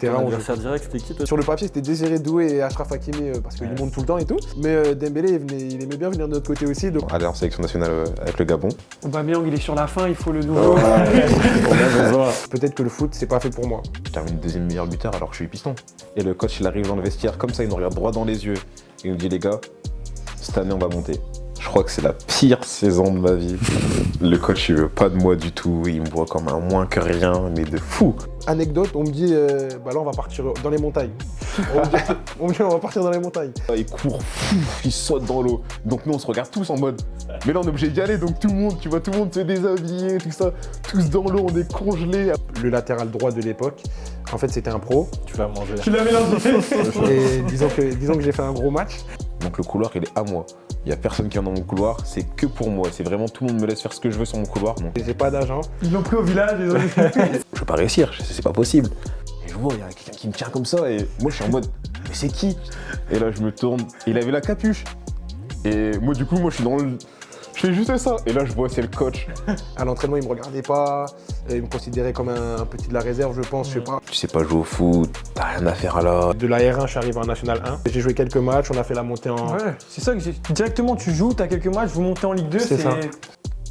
Ton adversaire direct, c'était qui toi? Sur le papier, c'était Désiré Doué et Achraf Hakimi parce qu'ils montent tout le temps et tout. Mais Dembélé, il aimait bien venir de notre côté aussi. Donc... Aller en sélection nationale avec le Gabon. Aubameyang, il est sur la fin, il faut le nouveau. Peut-être que le foot, c'est pas fait pour moi. Je termine deuxième meilleur buteur alors que je suis piston. Et le coach, il arrive dans le vestiaire comme ça, il nous regarde droit dans les yeux. Et il nous dit, les gars, cette année, on va monter. Je crois que c'est la pire saison de ma vie. Le coach, il veut pas de moi du tout. Il me voit comme un moins que rien, mais de fou. Anecdote, on me dit, là, on va partir dans les montagnes. on me dit, on va partir dans les montagnes. Il court, il saute dans l'eau. Donc nous, on se regarde tous en mode. Mais là, on est obligé d'y aller. Donc tout le monde, tu vois, tout le monde se déshabiller, tout ça. Tous dans l'eau, on est congelés. Le latéral droit de l'époque, en fait, c'était un pro. Tu l'as mangé. Tu l'as mélangé. Et disons que j'ai fait un gros match. Donc le couloir, il est à moi. Il n'y a personne qui est dans mon couloir, c'est que pour moi. C'est vraiment tout le monde me laisse faire ce que je veux sur mon couloir. Donc... J'ai pas d'agent. Ils l'ont pris au village, ils ont dit tout. Je peux pas réussir, c'est pas possible. Et je vois, il y a quelqu'un qui me tient comme ça et moi je suis en mode, mais c'est qui? Et là je me tourne, il avait la capuche. Et moi du coup, je suis dans le... Je fais juste ça. Et là je vois, c'est le coach. À l'entraînement, il me regardait pas. Il me considérait comme un petit de la réserve, je pense, je sais pas. Tu sais pas jouer au foot, t'as rien à faire là. De la R1, je suis arrivé en National 1. J'ai joué quelques matchs, on a fait la montée en... Ouais, c'est ça que directement tu joues, t'as quelques matchs, vous montez en Ligue 2, C'est ça.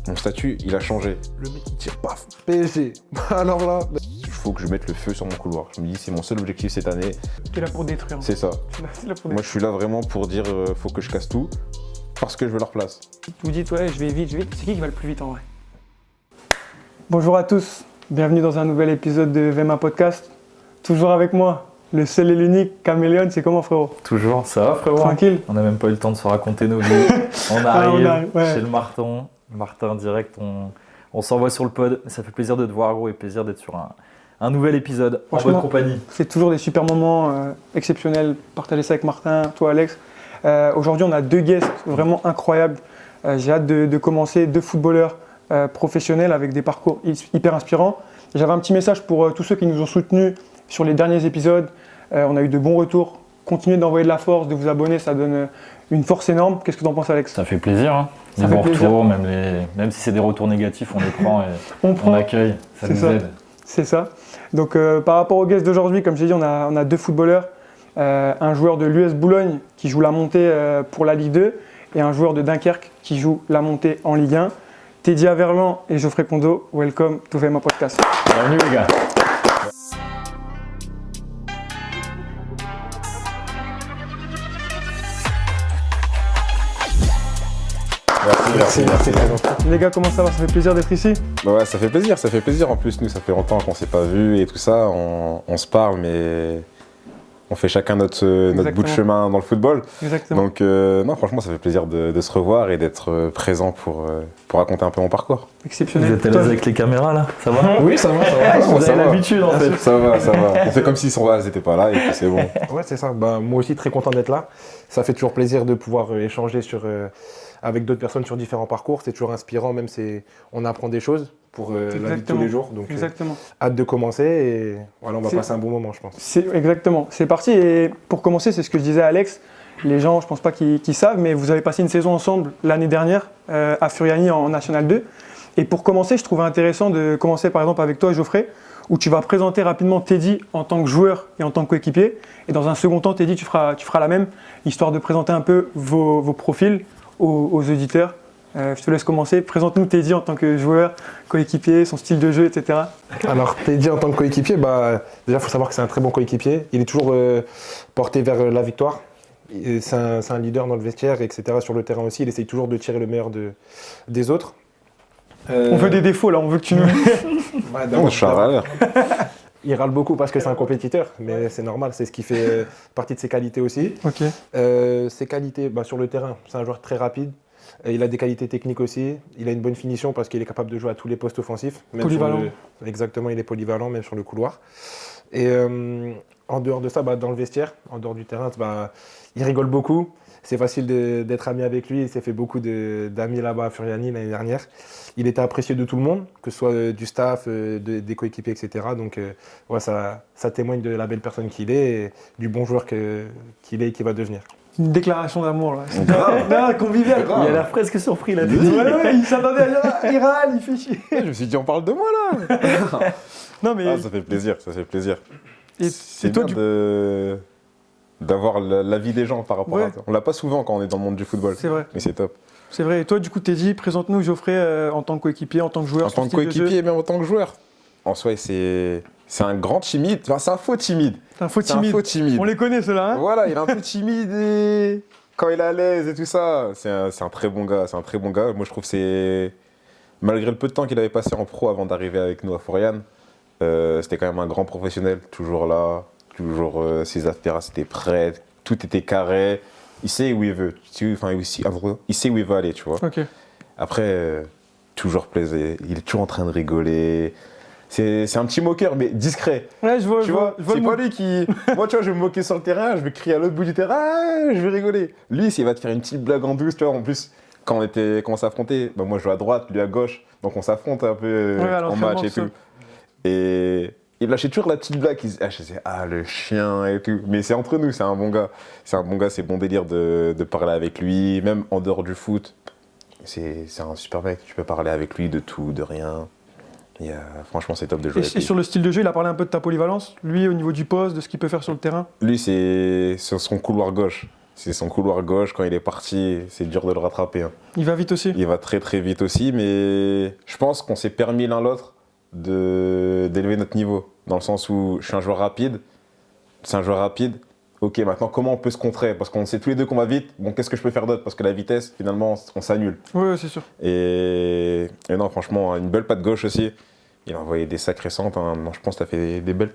Mon statut, il a changé. Le mec, il tire, paf, PSG. Alors là... Il faut que je mette le feu sur mon couloir. Je me dis, c'est mon seul objectif cette année. T'es là pour détruire. C'est ça. T'es là pour Moi détruire. je suis là vraiment pour dire, faut que je casse tout. Parce que je veux leur place. Vous dites, ouais, je vais vite. C'est qui va le plus vite en vrai? Bonjour à tous, bienvenue dans un nouvel épisode de VMA Podcast. Toujours avec moi, le seul et l'unique Caméléon, c'est comment frérot? Toujours, ça va frérot? Tranquille? On n'a même pas eu le temps de se raconter nos vies. On arrive ouais. chez le Martin direct, on s'envoie sur le pod. Ça fait plaisir de te voir gros et plaisir d'être sur un nouvel épisode en Franchement, bonne compagnie. C'est toujours des super moments exceptionnels, partager ça avec Martin, toi Alex. Aujourd'hui on a deux guests vraiment incroyables. J'ai hâte de commencer, deux footballeurs professionnels avec des parcours hyper inspirants. J'avais un petit message pour tous ceux qui nous ont soutenus sur les derniers épisodes. On a eu de bons retours. Continuez d'envoyer de la force, de vous abonner, ça donne une force énorme. Qu'est-ce que tu en penses Alex? Ça fait plaisir, hein. Ça Les fait bons plaisir. retours, même si c'est des retours négatifs, on les prend et on accueille. Ça C'est nous ça. aide. C'est ça. Donc par rapport aux guests d'aujourd'hui, comme j'ai dit, on a deux footballeurs. Un joueur de l'US Boulogne qui joue la montée pour la Ligue 2 et un joueur de Dunkerque qui joue la montée en Ligue 1. Teddy Averlan et Geoffrey Kondo, welcome to VMA Podcast. Bienvenue les gars. Merci. Les gars, comment ça va? Ça fait plaisir d'être ici. Bah ouais, ça fait plaisir. En plus, nous, ça fait longtemps qu'on s'est pas vus et tout ça. On se parle, mais on fait chacun notre bout de chemin dans le football. Exactement. Donc, non, franchement, ça fait plaisir de se revoir et d'être présent pour raconter un peu mon parcours. Exceptionnel. Vous êtes à l'aise avec les caméras là? Ça va? Oui, ça va. Vous ça avez va. l'habitude en fait. Ça va. On fait comme s'ils n'étaient pas là et puis c'est bon. Ouais, c'est ça. Bah, moi aussi, très content d'être là. Ça fait toujours plaisir de pouvoir échanger avec d'autres personnes sur différents parcours. C'est toujours inspirant, même si on apprend des choses pour la vie de tous Exactement. les jours. Donc, Exactement. hâte de commencer et voilà, on va C'est- passer un bon moment, je pense. Exactement. C'est parti. Et pour commencer, c'est ce que je disais à Alex. Les gens, je pense pas qu'ils savent, mais vous avez passé une saison ensemble l'année dernière à Furiani en National 2. Et pour commencer, je trouvais intéressant de commencer par exemple avec toi, Geoffrey, où tu vas présenter rapidement Teddy en tant que joueur et en tant que coéquipier. Et dans un second temps, Teddy, tu feras la même, histoire de présenter un peu vos profils aux auditeurs. Je te laisse commencer. Présente-nous Teddy en tant que joueur, coéquipier, son style de jeu, etc. Alors, Teddy en tant que coéquipier, déjà, il faut savoir que c'est un très bon coéquipier. Il est toujours porté vers la victoire. Et c'est un leader dans le vestiaire, etc. Sur le terrain aussi, il essaye toujours de tirer le meilleur des autres. On veut des défauts là, on veut que tu nous... Ouais, Non, je suis un râleur. Il râle beaucoup parce que c'est un compétiteur, mais c'est normal, c'est ce qui fait partie de ses qualités aussi. Ok. Ses qualités sur le terrain, c'est un joueur très rapide. Il a des qualités techniques aussi. Il a une bonne finition parce qu'il est capable de jouer à tous les postes offensifs. Même Polyvalent. Exactement, il est polyvalent, même sur le couloir. Et en dehors de ça, dans le vestiaire, en dehors du terrain, il rigole beaucoup. C'est facile d'être ami avec lui. Il s'est fait beaucoup d'amis là-bas à Furiani l'année dernière. Il était apprécié de tout le monde, que ce soit du staff, des coéquipiers, etc. Donc ça témoigne de la belle personne qu'il est et du bon joueur qu'il est et qu'il va devenir. Une déclaration d'amour là. Non, convivial. Il a l'air presque surpris là. Ouais, il s'attendait à dire, il râle, il fait chier. Je me suis dit, on parle de moi là. Non mais Ça fait plaisir. C'est toi, bien d'avoir l'avis des gens par rapport à ça. On l'a pas souvent quand on est dans le monde du football. C'est vrai. Mais c'est top. C'est vrai. Et toi, du coup, Teddy, présente-nous Geoffrey en tant que coéquipier, en tant que joueur. En tant que coéquipier et même en tant que joueur. En soi, c'est un grand timide. Enfin, c'est un faux timide. C'est un faux C'est un timide. faux timide. On les connaît, ceux-là. Hein Voilà, il est un peu timide et quand il est à l'aise et tout ça, c'est un très bon gars. C'est un très bon gars. Moi, je trouve que c'est malgré le peu de temps qu'il avait passé en pro avant d'arriver avec nous à Forian, c'était quand même un grand professionnel, toujours là, toujours ses affaires étaient prêtes, tout était carré. Il sait où il veut. Enfin, il sait où il veut aller, tu vois. Ok. Après, toujours plaisir. Il est toujours en train de rigoler. C'est un petit moqueur, mais discret. Ouais, je vois. Tu vois, c'est le pas mood. lui qui. Moi, tu vois, je vais me moquer sur le terrain, je vais crier à l'autre bout du terrain, ah, je vais rigoler. Lui, s'il va te faire une petite blague en douce, tu vois, en plus, quand on s'affrontait, bah, moi je joue à droite, lui à gauche, donc on s'affronte un peu en match et ça. tout. Et il lâchait toujours la petite blague, je disais, ah le chien et tout. Mais c'est entre nous, c'est un bon gars. C'est un bon gars, c'est bon délire de parler avec lui, même en dehors du foot. C'est un super mec, tu peux parler avec lui de tout, de rien. Franchement, c'est top de jouer avec Et lui. sur le style de jeu, il a parlé un peu de ta polyvalence. Lui, au niveau du poste, de ce qu'il peut faire sur le terrain. Lui, c'est sur son couloir gauche. C'est son couloir gauche, quand il est parti, c'est dur de le rattraper. Hein. Il va vite aussi. Il va très très vite aussi, mais je pense qu'on s'est permis l'un l'autre d'élever notre niveau. Dans le sens où je suis un joueur rapide, c'est un joueur rapide. Ok, maintenant comment on peut se contrer? Parce qu'on sait tous les deux qu'on va vite, bon qu'est-ce que je peux faire d'autre? Parce que la vitesse, finalement, on s'annule. Oui, c'est sûr. Et non, franchement, une belle patte gauche aussi. Il a envoyé des sacrés centres. Hein. Non, je pense que tu as fait des belles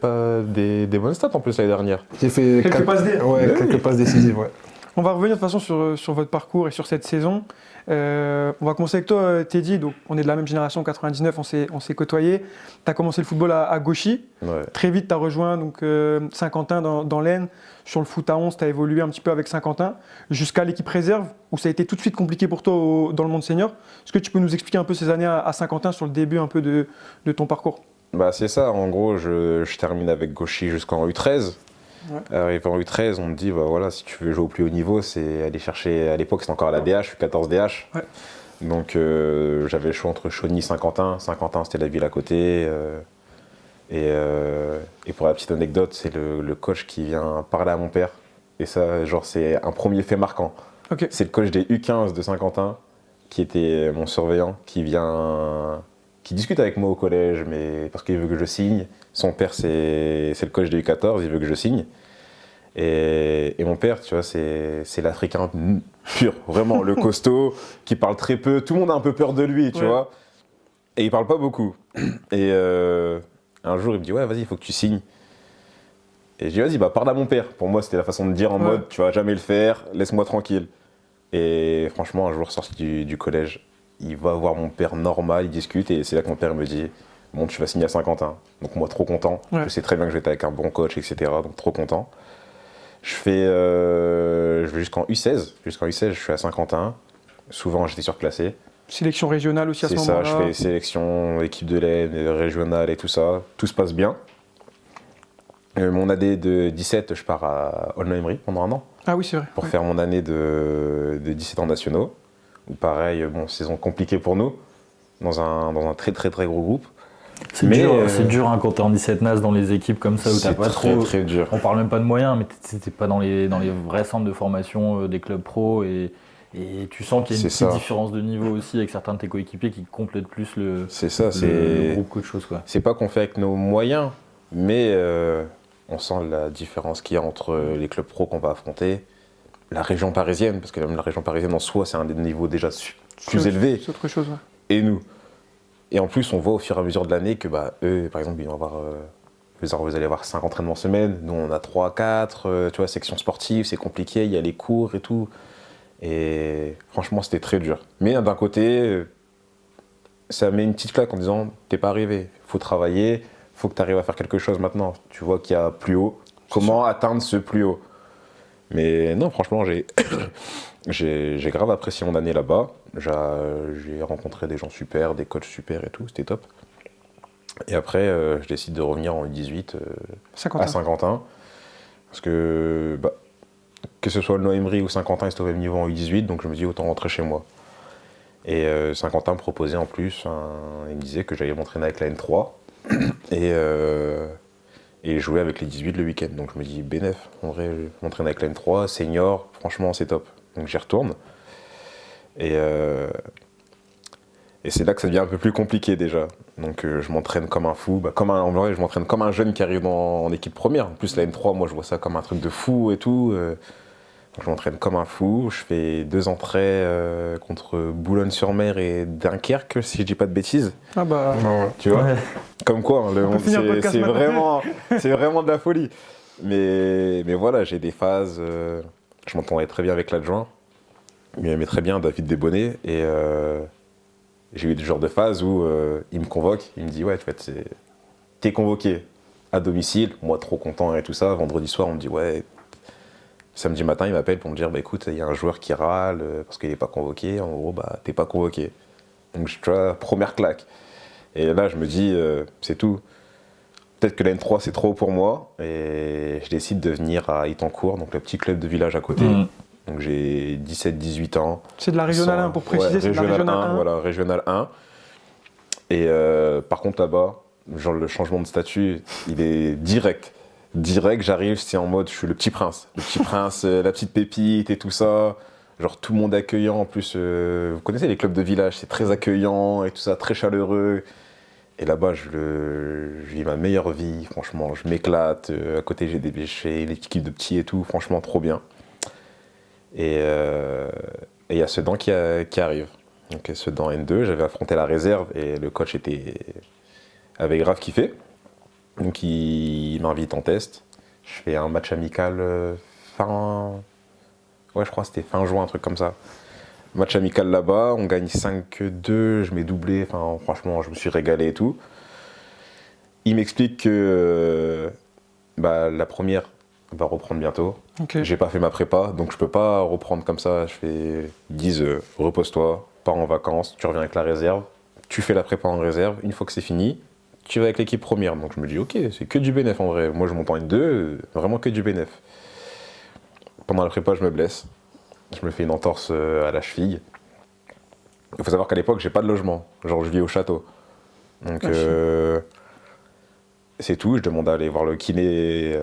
des bonnes stats en plus l'année dernière. J'ai fait Quelques passes D. Ouais, quelques passes décisives, ouais. On va revenir de toute façon sur votre parcours et sur cette saison. On va commencer avec toi, Teddy. Donc, on est de la même génération, 99, on s'est côtoyés. Tu as commencé le football à Gauchy. Ouais. Très vite, tu as rejoint donc, Saint-Quentin dans l'Aisne. Sur le foot à 11, tu as évolué un petit peu avec Saint-Quentin, jusqu'à l'équipe réserve, où ça a été tout de suite compliqué pour toi dans le monde senior. Est-ce que tu peux nous expliquer un peu ces années à Saint-Quentin, sur le début un peu de ton parcours? Bah, c'est ça, en gros, je termine avec Gauchy jusqu'en U13. Ouais. Arrivé en U13, on me dit, bah voilà, si tu veux jouer au plus haut niveau, c'est aller chercher, à l'époque c'était encore à la DH, U14 DH. Ouais. Donc j'avais le choix entre Chauny et Saint-Quentin. Saint-Quentin, c'était la ville à côté. Et pour la petite anecdote, c'est le coach qui vient parler à mon père. Et ça, genre, c'est un premier fait marquant. Ok. C'est le coach des U15 de Saint-Quentin, qui était mon surveillant, qui discute avec moi au collège, mais parce qu'il veut que je signe. Son père, c'est le coach des U14, il veut que je signe. Et mon père, tu vois, c'est l'Africain pur, vraiment, le costaud, qui parle très peu. Tout le monde a un peu peur de lui, tu vois. Et il parle pas beaucoup. Et un jour, il me dit, ouais, vas-y, il faut que tu signes. Et je dis, vas-y, bah, parle à mon père. Pour moi, c'était la façon de dire en mode, tu vas jamais le faire, laisse-moi tranquille. Et franchement, un jour sorti du collège, il va voir mon père normal, il discute, et c'est là que mon père me dit, bon, tu vas signer à Saint-Quentin. Donc moi, trop content. Ouais. Je sais très bien que j'étais avec un bon coach, etc. Donc trop content. Je vais jusqu'en U16. Jusqu'en U16, je suis à Saint-Quentin. Souvent, j'étais surclassé. Sélection régionale aussi à ce C'est ça, moment-là. je fais sélection, équipe de l'Aisne, régionale et tout ça. Tout se passe bien. Mon année de 17, je pars à Aulnoy-Emery pendant un an Ah oui, c'est vrai. pour faire mon année de 17 ans nationaux. Où pareil, bon, saison compliquée pour nous, dans un très très très gros groupe. C'est Mais, dur, c'est dur hein, quand t'es en 17 NAS dans les équipes comme ça où t'as C'est pas très trop. très dur. On parle même pas de moyens, mais t'es pas dans les vrais centres de formation des clubs pro et tu sens qu'il y a une C'est petite ça. différence de niveau aussi avec certains de tes coéquipiers qui complètent plus le C'est ça, le groupe qu'autre chose quoi. c'est pas qu'on fait avec nos moyens, mais on sent la différence qu'il y a entre les clubs pro qu'on va affronter, la région parisienne, parce que même la région parisienne en soi, c'est un des niveaux déjà plus élevé, C'est autre chose, ouais. et nous. Et en plus, on voit au fur et à mesure de l'année que bah, eux, par exemple, ils vont avoir, vous allez avoir 5 entraînements semaine, nous on a 3, 4, tu vois, section sportive, c'est compliqué, il y a les cours et tout. Et franchement, c'était très dur. Mais d'un côté, ça met une petite claque en disant, t'es pas arrivé, faut travailler, faut que tu arrives à faire quelque chose maintenant. Tu vois qu'il y a plus haut, comment atteindre ce plus haut? Mais non, franchement, j'ai grave apprécié mon année là-bas. J'ai rencontré des gens super, des coachs super et tout, c'était top. Et après, je décide de revenir en U18 à Saint-Quentin. Saint-Quentin. Parce que, bah, que ce soit le Noëmry ou Saint-Quentin, c'était au même niveau en U18, donc je me dis autant rentrer chez moi. Et Saint-Quentin me proposait en plus, il me disait que j'allais m'entraîner avec la N3. Et et jouer avec les 18 le week-end. Donc je me dis, bénef, en vrai, je m'entraîne avec la N3, senior, franchement, c'est top. Donc j'y retourne. Et c'est là que ça devient un peu plus compliqué déjà. Donc je m'entraîne comme un fou, en vrai, je m'entraîne comme un jeune qui arrive en équipe première. En plus la N3, moi je vois ça comme un truc de fou et tout. Je m'entraîne comme un fou, je fais 2 entrées contre Boulogne-sur-Mer et Dunkerque, si je dis pas de bêtises. Ah bah, Tu vois, Ouais. comme quoi, le monde, finir le podcast c'est maintenant. vraiment de la folie. Mais voilà, j'ai des phases, je m'entendais très bien avec l'adjoint, il m'aimait très bien, David Desbonnets, et j'ai eu des genres de phases où il me convoque, il me dit ouais, t'es convoqué à domicile, moi trop content et tout ça, vendredi soir on me dit ouais, samedi matin il m'appelle pour me dire bah écoute, il y a un joueur qui râle parce qu'il n'est pas convoqué, en gros bah t'es pas convoqué. Donc tu vois, première claque. Et là je me dis c'est tout, peut-être que la N3 c'est trop haut pour moi, et je décide de venir à Itancourt, donc le petit club de village à côté. Donc j'ai 17-18 ans. c'est de la régionale 1 pour préciser, Ouais, c'est de la régionale 1. Voilà, régionale 1. Et par contre là-bas, genre le changement de statut, il est direct. Direct, j'arrive, c'est en mode, je suis le petit prince. Le petit prince, la petite pépite et tout ça. Genre tout le monde accueillant. En plus, vous connaissez les clubs de village, c'est très accueillant et tout ça, très chaleureux. Et là-bas, je vis ma meilleure vie, franchement, je m'éclate. À côté, j'ai l'équipe de petits et tout, franchement, trop bien. Et il y a Sedan qui arrive. Donc Sedan N2, j'avais affronté la réserve et le coach avait grave kiffé. Donc il m'invite en test. Je fais un match amical je crois que c'était fin juin, un truc comme ça. Match amical là-bas, on gagne 5-2, je mets doublé, enfin franchement je me suis régalé et tout. Il m'explique que la première va reprendre bientôt. Ok. J'ai pas fait ma prépa, donc je peux pas reprendre comme ça. Ils disent repose-toi, pars en vacances, tu reviens avec la réserve, tu fais la prépa en réserve, une fois que c'est fini, tu vas avec l'équipe première. Donc je me dis ok, c'est que du bénéf en vrai. Moi je monte en N2, vraiment que du bénéf. Pendant la prépa, je me blesse. Je me fais une entorse à la cheville. Il faut savoir qu'à l'époque, j'ai pas de logement. Genre je vis au château. Donc c'est tout, je demande à aller voir le kiné.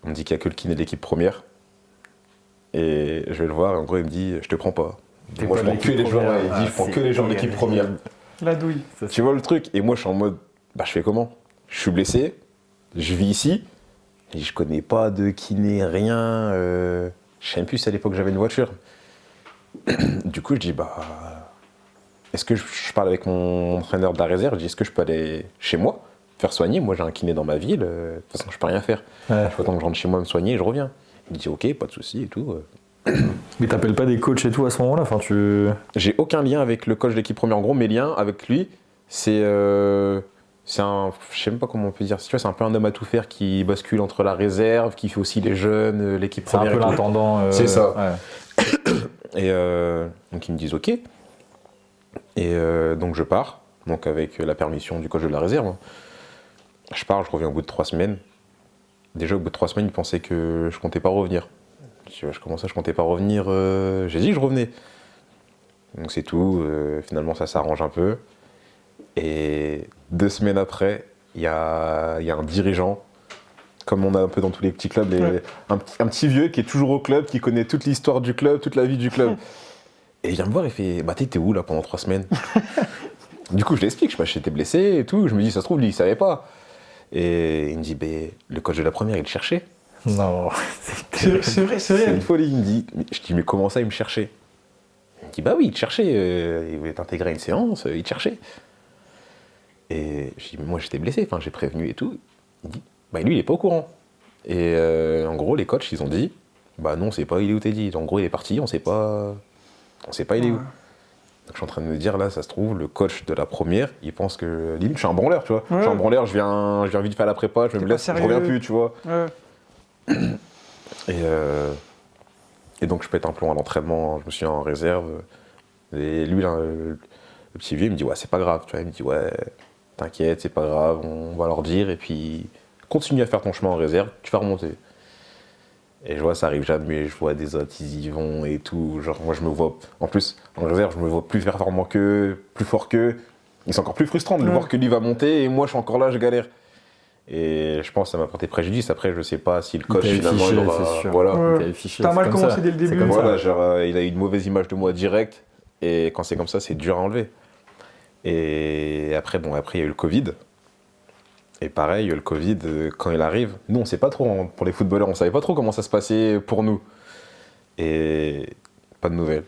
On me dit qu'il n'y a que le kiné de l'équipe première. Et je vais le voir, et en gros, il me dit je te prends pas. T'es Moi, pas je prends de que les l'équipe joueurs, première. il dit je prends que les joueurs de l'équipe première. La douille. Tu vois le truc? Et moi, je suis en mode je fais comment? Je suis blessé, je vis ici, et je connais pas de kiné, rien. Je sais même plus si à l'époque j'avais une voiture. Du coup, je dis est-ce que je parle avec mon entraîneur de la réserve? Je dis est-ce que je peux aller chez moi, faire soigner? Moi, j'ai un kiné dans ma ville, de toute façon, je peux rien faire. Ouais. Il faut attendre que je rentre chez moi me soigner et je reviens. Il me dit ok, pas de souci et tout. Mais t'appelles pas des coachs et tout à ce moment-là, enfin tu. J'ai aucun lien avec le coach de l'équipe première. En gros, mes liens avec lui, c'est un, je sais même pas comment on peut dire. Tu vois, c'est un peu un homme à tout faire qui bascule entre la réserve, qui fait aussi les jeunes, l'équipe C'est un première. peu et tout. l'intendant. C'est ça. Ouais. Et donc ils me disent ok. Et donc je pars, donc avec la permission du coach de la réserve. Hein. Je pars, je reviens au bout de 3 semaines. Déjà au bout de 3 semaines, ils pensaient que je comptais pas revenir. Je commençais, je comptais pas revenir. J'ai dit que je revenais. Donc c'est tout. Finalement, ça s'arrange un peu. Et 2 semaines après, il y a un dirigeant, comme on a un peu dans tous les petits clubs, un petit vieux qui est toujours au club, qui connaît toute l'histoire du club, toute la vie du club. Et il vient me voir et fait t'es où là pendant 3 semaines? Du coup, je l'explique, j'étais blessé et tout. Je me dis, ça se trouve, lui, il savait pas. Et il me dit, le coach de la première, il le cherchait. Non, C'est vrai, c'est C'est réel. une folie. Il me dit, je dis, mais comment ça, il me cherchait? Il me dit, oui, il te cherchait. Il voulait t'intégrer à une séance, il te cherchait. Et je dis, mais moi, j'étais blessé, enfin, j'ai prévenu et tout. Il dit, lui, il est pas au courant. Et en gros, les coachs, ils ont dit, non, on sait pas, il est où t'es dit. En gros, il est parti, on sait pas il est où. Donc, je suis en train de me dire, là, ça se trouve, le coach de la première, il pense que, limite, je suis un branleur, tu vois. Ouais. Je suis un branleur, je viens vite faire la prépa, je me T'es blesse, pas je reviens sérieux. plus, tu vois. Ouais. Et donc, je pète un plomb à l'entraînement, je me suis en réserve. Et lui, là, le petit vieux, il me dit, ouais, c'est pas grave, tu vois. Il me dit, ouais, t'inquiète, c'est pas grave, on va leur dire, et puis, continue à faire ton chemin en réserve, tu vas remonter. Et je vois, ça arrive jamais, je vois des autres, ils y vont et tout. Genre, moi, je me vois, en plus, en réserve, je me vois plus performant qu'eux, plus fort qu'eux. Et c'est encore plus frustrant de le voir que lui va monter et moi, je suis encore là, je galère. Et je pense que ça m'a porté préjudice. Après, je sais pas si le Il coach t'avait finalement fiché, il aura. c'est sûr. Voilà. Ouais. Il t'avait fiché, T'as c'est mal comme commencé ça. dès le C'est début. comme ça. Voilà, genre, il a eu une mauvaise image de moi direct. Et quand c'est comme ça, c'est dur à enlever. Et après, il y a eu le Covid. Et pareil, le Covid, quand il arrive, nous, on sait pas trop, hein, pour les footballeurs, on savait pas trop comment ça se passait pour nous. Et pas de nouvelles.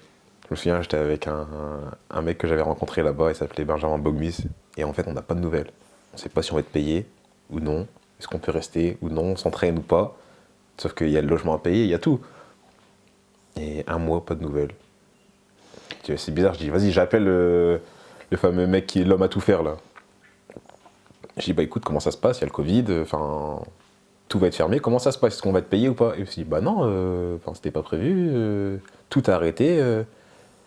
Je me souviens, j'étais avec un mec que j'avais rencontré là-bas, il s'appelait Benjamin Bogmis. Et en fait, on n'a pas de nouvelles. On sait pas si on va être payé ou non. Est-ce qu'on peut rester ou non, on s'entraîne ou pas. Sauf qu'il y a le logement à payer, il y a tout. Et un mois, pas de nouvelles. Tu vois, c'est bizarre, je dis, vas-y, j'appelle le fameux mec qui est l'homme à tout faire là. Je dis, bah écoute, comment ça se passe? Il y a le Covid, enfin, tout va être fermé, comment ça se passe? Est-ce qu'on va être payé ou pas? Et il me dit, bah non, c'était pas prévu, tout a arrêté.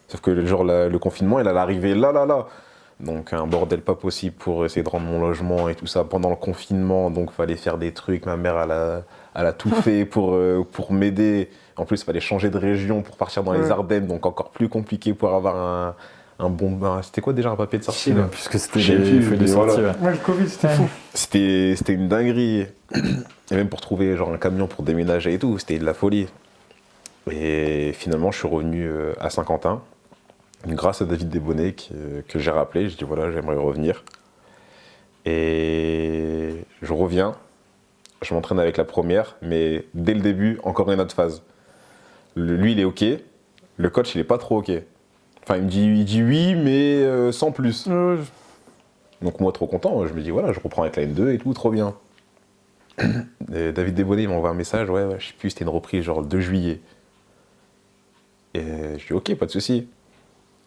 Sauf que le confinement, il allait arriver là. Donc un bordel pas possible pour essayer de rendre mon logement et tout ça pendant le confinement. Donc fallait faire des trucs, ma mère elle a tout fait pour m'aider. En plus, il fallait changer de région pour partir dans les Ardennes, donc encore plus compliqué pour avoir un bon... C'était quoi déjà un papier de sortie là? Puisque c'était J'ai des vu, feuilles de mais sortie. voilà. Ouais. Ouais, le Covid, c'était fou. C'était une dinguerie. Et même pour trouver genre un camion pour déménager et tout, c'était de la folie. Et finalement, je suis revenu à Saint-Quentin, grâce à David Desbonnets que j'ai rappelé. Je dis voilà, j'aimerais revenir. Et je reviens, je m'entraîne avec la première, mais dès le début, encore une autre phase. Lui, il est OK, le coach, il est pas trop OK. Enfin, il dit oui, mais sans plus. Donc moi, trop content, je me dis voilà, je reprends avec la N2 et tout, trop bien. Et David Desbonnets, il m'envoie un message, ouais, je sais plus, c'était une reprise genre le 2 juillet. Et je dis ok, pas de souci.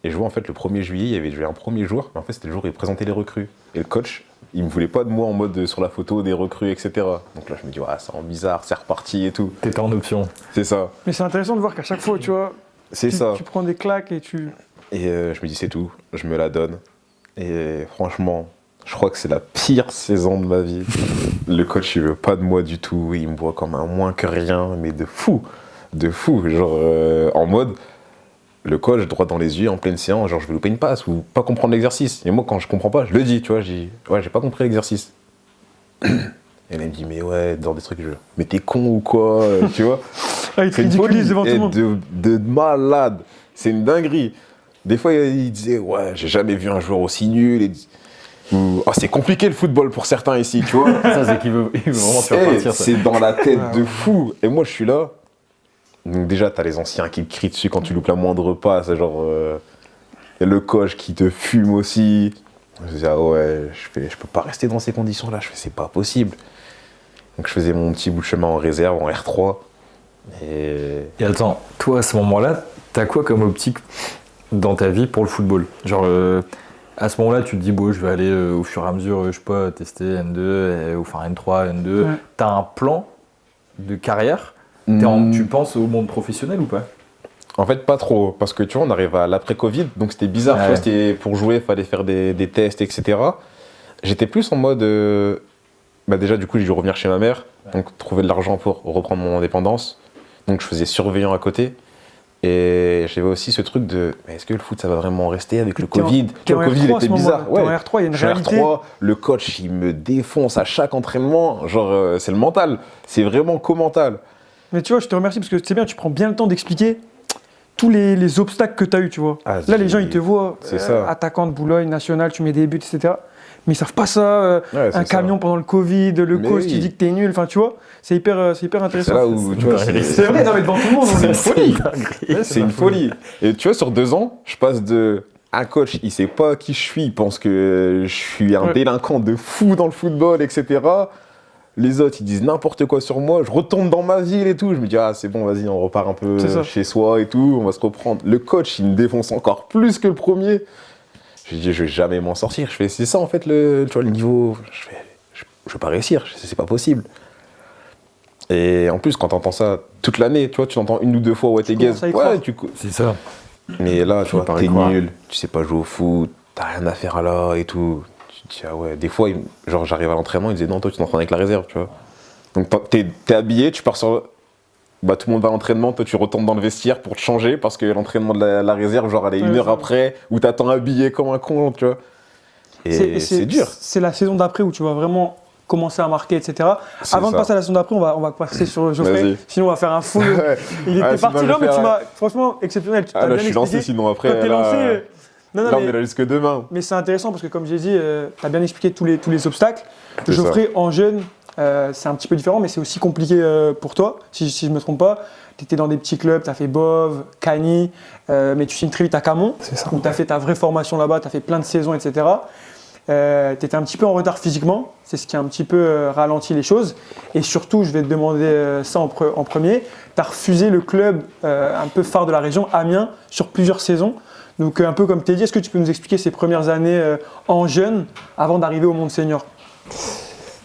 Et je vois en fait le 1er juillet, il y avait déjà un premier jour, mais en fait c'était le jour où il présentait les recrues. Et le coach, il me voulait pas de moi en mode sur la photo des recrues, etc. Donc là je me dis, ouais, ça rend bizarre, c'est reparti et tout. T'étais en option. C'est ça, Mais c'est intéressant de voir qu'à chaque fois, tu vois, c'est ça. tu prends des claques et tu... Et je me dis c'est tout, je me la donne. Et franchement, je crois que c'est la pire saison de ma vie. Le coach il veut pas de moi du tout, il me voit comme un moins que rien, mais de fou. Genre en mode, le coach droit dans les yeux en pleine séance, genre je vais louper une passe ou pas comprendre l'exercice. Et moi quand je comprends pas, je le dis, tu vois, je dis ouais, j'ai pas compris l'exercice. Et là il me dit mais ouais, dans des trucs, mais t'es con ou quoi, tu vois. Ah, il te C'est une folie, ridiculise devant tout le monde. de malade. C'est une dinguerie. Des fois, il disait, ouais, j'ai jamais vu un joueur aussi nul. Ou, oh, c'est compliqué le football pour certains ici, tu vois. Ça, c'est qu'il veut vraiment faire partir ça. C'est dans la tête de fou. Et moi, je suis là. Donc déjà, t'as les anciens qui te crient dessus quand tu loupes la moindre passe. Genre, et le coach qui te fume aussi. Je dis, ah ouais, je peux pas rester dans ces conditions-là. Je fais, c'est pas possible. Donc je faisais mon petit bout de chemin en réserve, en R3. Et attends, toi à ce moment-là, t'as quoi comme optique dans ta vie pour le football? Genre, à ce moment-là, tu te dis, bon, je vais aller au fur et à mesure, je sais pas, tester N2, ou enfin N3, N2. Ouais. T'as un plan de carrière? Tu penses au monde professionnel ou pas? En fait, pas trop, parce que tu vois, on arrive à l'après-Covid, donc c'était bizarre, Ouais. tu vois, c'était pour jouer, il fallait faire des tests, etc. J'étais plus en mode, bah déjà, du coup, j'ai dû revenir chez ma mère, donc trouver de l'argent pour reprendre mon indépendance. Donc je faisais surveillant à côté. Et j'avais aussi ce truc de, mais est-ce que le foot ça va vraiment rester avec le Covid? T'es Le en Covid R3 à était ce bizarre. moment-là. T'es en R3, il y a une Je suis en réalité. R3, le coach il me défonce à chaque entraînement. Genre, c'est le mental. C'est vraiment qu'au mental. Mais tu vois, je te remercie parce que c'est bien, tu prends bien le temps d'expliquer tous les obstacles que tu as eu, tu vois. Ah, Là, les gens, ils te voient, c'est ça. attaquant de Boulogne, national, tu mets des buts, etc. Mais ils savent pas ça. Ouais, Un c'est camion pendant le Covid, le Mais coach oui. qui dit que t'es nul, enfin, tu vois, c'est hyper intéressant. C'est là où, tu vois, C'est vrai, non, mais devant tout le monde, on C'est une est folie. Ouais, C'est une folie. Et tu vois, sur 2 ans, je passe de un coach, il sait pas qui je suis, il pense que je suis un Ouais. délinquant de fou dans le football, etc. Les autres, ils disent n'importe quoi sur moi. Je retourne dans ma ville et tout. Je me dis, ah, c'est bon, vas-y, on repart un peu C'est ça. chez soi et tout, on va se reprendre. Le coach, il me défonce encore plus que le premier. Je dis, je vais jamais m'en sortir. Je fais, c'est ça en fait, tu vois, le niveau. Je vais pas réussir, c'est pas possible. Et en plus, quand t'entends ça toute l'année, tu vois, tu l'entends 1 ou 2 fois, ouais, t'es commences gaze. à y croire. Ouais, C'est ça. mais là, tu Finis vois, par y t'es croire. nul, tu sais pas jouer au foot, t'as rien à faire là et tout. Tu te dis, ah ouais, des fois, genre, j'arrive à l'entraînement, ils disaient, non, toi, tu t'entraînes avec la réserve, tu vois. Donc, t'es habillé, tu pars sur. Bah, tout le monde va à l'entraînement, toi, tu retournes dans le vestiaire pour te changer parce que l'entraînement de la réserve, genre, elle est 1 heure ça. après, où t'attends habillé comme un con, tu vois. Et c'est dur. C'est la saison d'après où tu vas vraiment commencer à marquer, etc. C'est Avant de ça. passer à la saison d'après, on va passer sur Geoffrey. Vas-y. Sinon, on va faire un full. Il était Ah, parti sinon, là, je mais vais tu faire- m'as franchement exceptionnel. Tu Ah t'as là, bien je suis lancé, expliqué. sinon après. Quand t'es là, lancé. Non, là, on est là jusque demain. mais c'est intéressant parce que, comme j'ai dit, tu as bien expliqué tous les obstacles. C'est Geoffrey, en jeune, c'est un petit peu différent, mais c'est aussi compliqué pour toi, si je ne me trompe pas. Tu étais dans des petits clubs, tu as fait Bove, Cagny, mais tu signes très vite à Camon. C'est ça. où tu as fait ta vraie formation là-bas, tu as fait plein de saisons, etc. Tu étais un petit peu en retard physiquement, c'est ce qui a un petit peu ralenti les choses. Et surtout, je vais te demander ça en premier, tu as refusé le club un peu phare de la région, Amiens, sur plusieurs saisons. Donc un peu comme tu as dit, est-ce que tu peux nous expliquer ces premières années en jeune avant d'arriver au monde senior?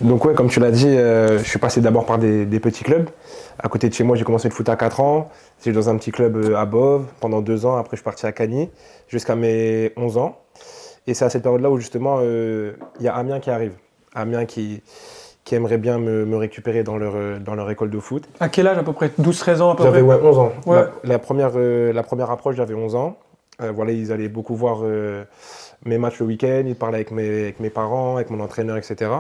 Donc ouais, comme tu l'as dit, je suis passé d'abord par des petits clubs. À côté de chez moi, j'ai commencé le foot à 4 ans. J'étais dans un petit club à Bove pendant 2 ans. Après, je suis parti à Cagny jusqu'à mes 11 ans. Et c'est à cette période-là où justement, il y a Amiens qui arrive. Amiens qui aimerait bien me récupérer dans leur école de foot. À quel âge à peu près? 12-13 ans à peu près? J'avais 11 ans. Ouais. La première approche, j'avais 11 ans. Voilà, ils allaient beaucoup voir mes matchs le week-end. Ils parlaient avec mes parents, avec mon entraîneur, etc.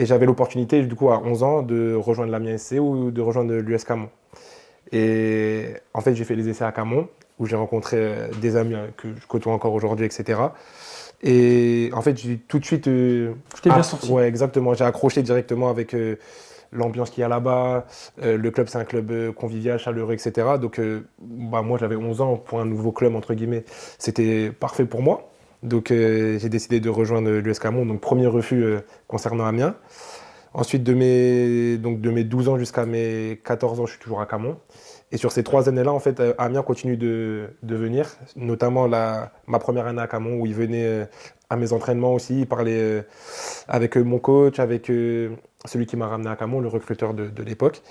Et j'avais l'opportunité, du coup, à 11 ans, de rejoindre l'Amiens SC ou de rejoindre l'US Camon. Et en fait, j'ai fait les essais à Camon, où j'ai rencontré des amis que je côtoie encore aujourd'hui, etc. Et en fait, j'ai tout de suite... Tu t'es bien sorti. Ouais, exactement. J'ai accroché directement avec l'ambiance qu'il y a là-bas. Le club, c'est un club convivial, chaleureux, etc. Donc, moi, j'avais 11 ans pour un nouveau club, entre guillemets. C'était parfait pour moi. Donc, j'ai décidé de rejoindre l'US Camon. Donc, premier refus concernant Amiens. Ensuite, de mes 12 ans jusqu'à mes 14 ans, je suis toujours à Camon. Et sur ces 3 années-là, en fait, Amiens continue de venir, notamment ma première année à Camon, où il venait à mes entraînements aussi. Il parlait avec mon coach, avec celui qui m'a ramené à Camon, le recruteur de l'époque.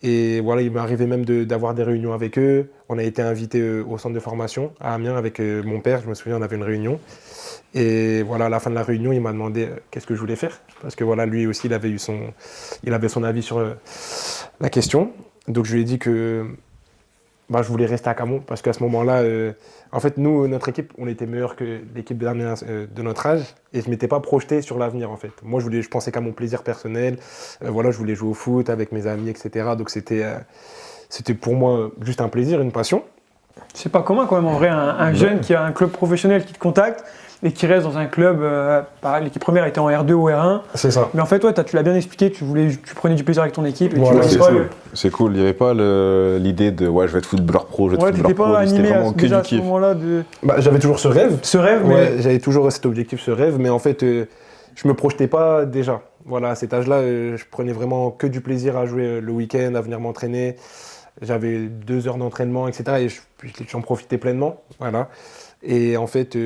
Et voilà, il m'est arrivé même d'avoir des réunions avec eux. On a été invités au centre de formation à Amiens avec mon père. Je me souviens, on avait une réunion. Et voilà, à la fin de la réunion, il m'a demandé qu'est-ce que je voulais faire. Parce que voilà, lui aussi, il avait son avis sur la question. Donc je lui ai dit que je voulais rester à Camon. Parce qu'à ce moment-là, en fait, nous, notre équipe, on était meilleur que l'équipe d'Amiens de notre âge. Et je ne m'étais pas projeté sur l'avenir, en fait. Moi, je pensais qu'à mon plaisir personnel. Voilà, je voulais jouer au foot avec mes amis, etc. Donc c'était pour moi juste un plaisir, une passion. C'est pas commun quand même en vrai, un jeune qui a un club professionnel qui te contacte et qui reste dans un club, l'équipe première était en R2 ou R1. C'est ça. Mais en fait, tu l'as bien expliqué, tu prenais du plaisir avec ton équipe. Et Voilà, tu c'est voulais pas cool. C'est cool. Il n'y avait pas l'idée de je vais être footballeur pro, je vais être t'étais footballeur pas pro. C'était animé vraiment que déjà du à ce kiff. moment-là de J'avais toujours ce rêve. ce rêve, mais Ouais, j'avais toujours cet objectif, ce rêve, mais en fait, je me projetais pas déjà. Voilà, à cet âge-là, je prenais vraiment que du plaisir à jouer le week-end, à venir m'entraîner. J'avais 2 heures d'entraînement, etc. Et j'en profitais pleinement. Voilà. Et en fait,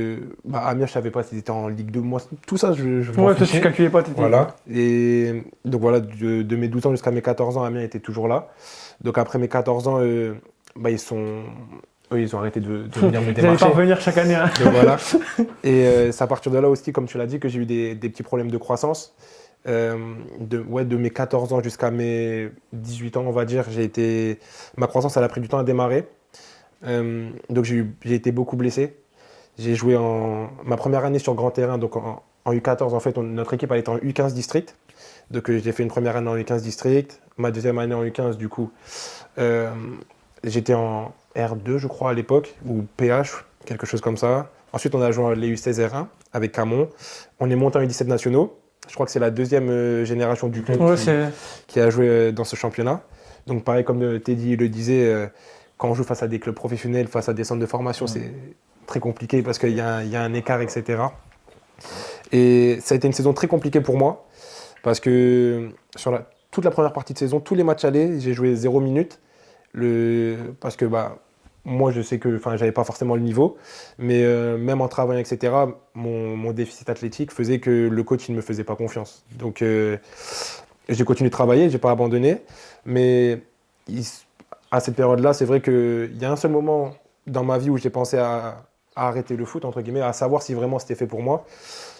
Amiens, je savais pas s'ils étaient en Ligue 2. Moi, tout ça, je m'en ouais, toi fichais. tu calculais pas, t'étais. Voilà. Et donc voilà, de mes 12 ans jusqu'à mes 14 ans, Amiens était toujours là. Donc après mes 14 ans, ils ont arrêté de venir me Vous n'allez démarcher. pas revenir chaque année. Hein. Donc voilà. Et c'est à partir de là aussi, comme tu l'as dit, que j'ai eu des petits problèmes de croissance. De mes 14 ans jusqu'à mes 18 ans, on va dire, ma croissance, elle a pris du temps à démarrer. Donc j'ai été beaucoup blessé. J'ai joué ma première année sur grand terrain, donc en U14, en fait, notre équipe elle était en U15 district. Donc j'ai fait une première année en U15 district. Ma deuxième année en U15, du coup, j'étais en R2, je crois, à l'époque, ou PH, quelque chose comme ça. Ensuite, on a joué les U16 R1 avec Camon. On est monté en U17 nationaux. Je crois que c'est la deuxième génération du club qui a joué dans ce championnat. Donc pareil, comme Teddy le disait, quand on joue face à des clubs professionnels, face à des centres de formation, c'est très compliqué parce qu'il y a un écart, etc. Et ça a été une saison très compliquée pour moi parce que sur toute la première partie de saison, tous les matchs allés, j'ai joué 0 minutes. Parce que moi, je sais que j'avais pas forcément le niveau, mais même en travaillant, etc., mon déficit athlétique faisait que le coach il ne me faisait pas confiance. Donc, j'ai continué de travailler, j'ai pas abandonné, mais à cette période-là, c'est vrai qu'il y a un seul moment dans ma vie où j'ai pensé à arrêter le foot, entre guillemets, à savoir si vraiment c'était fait pour moi.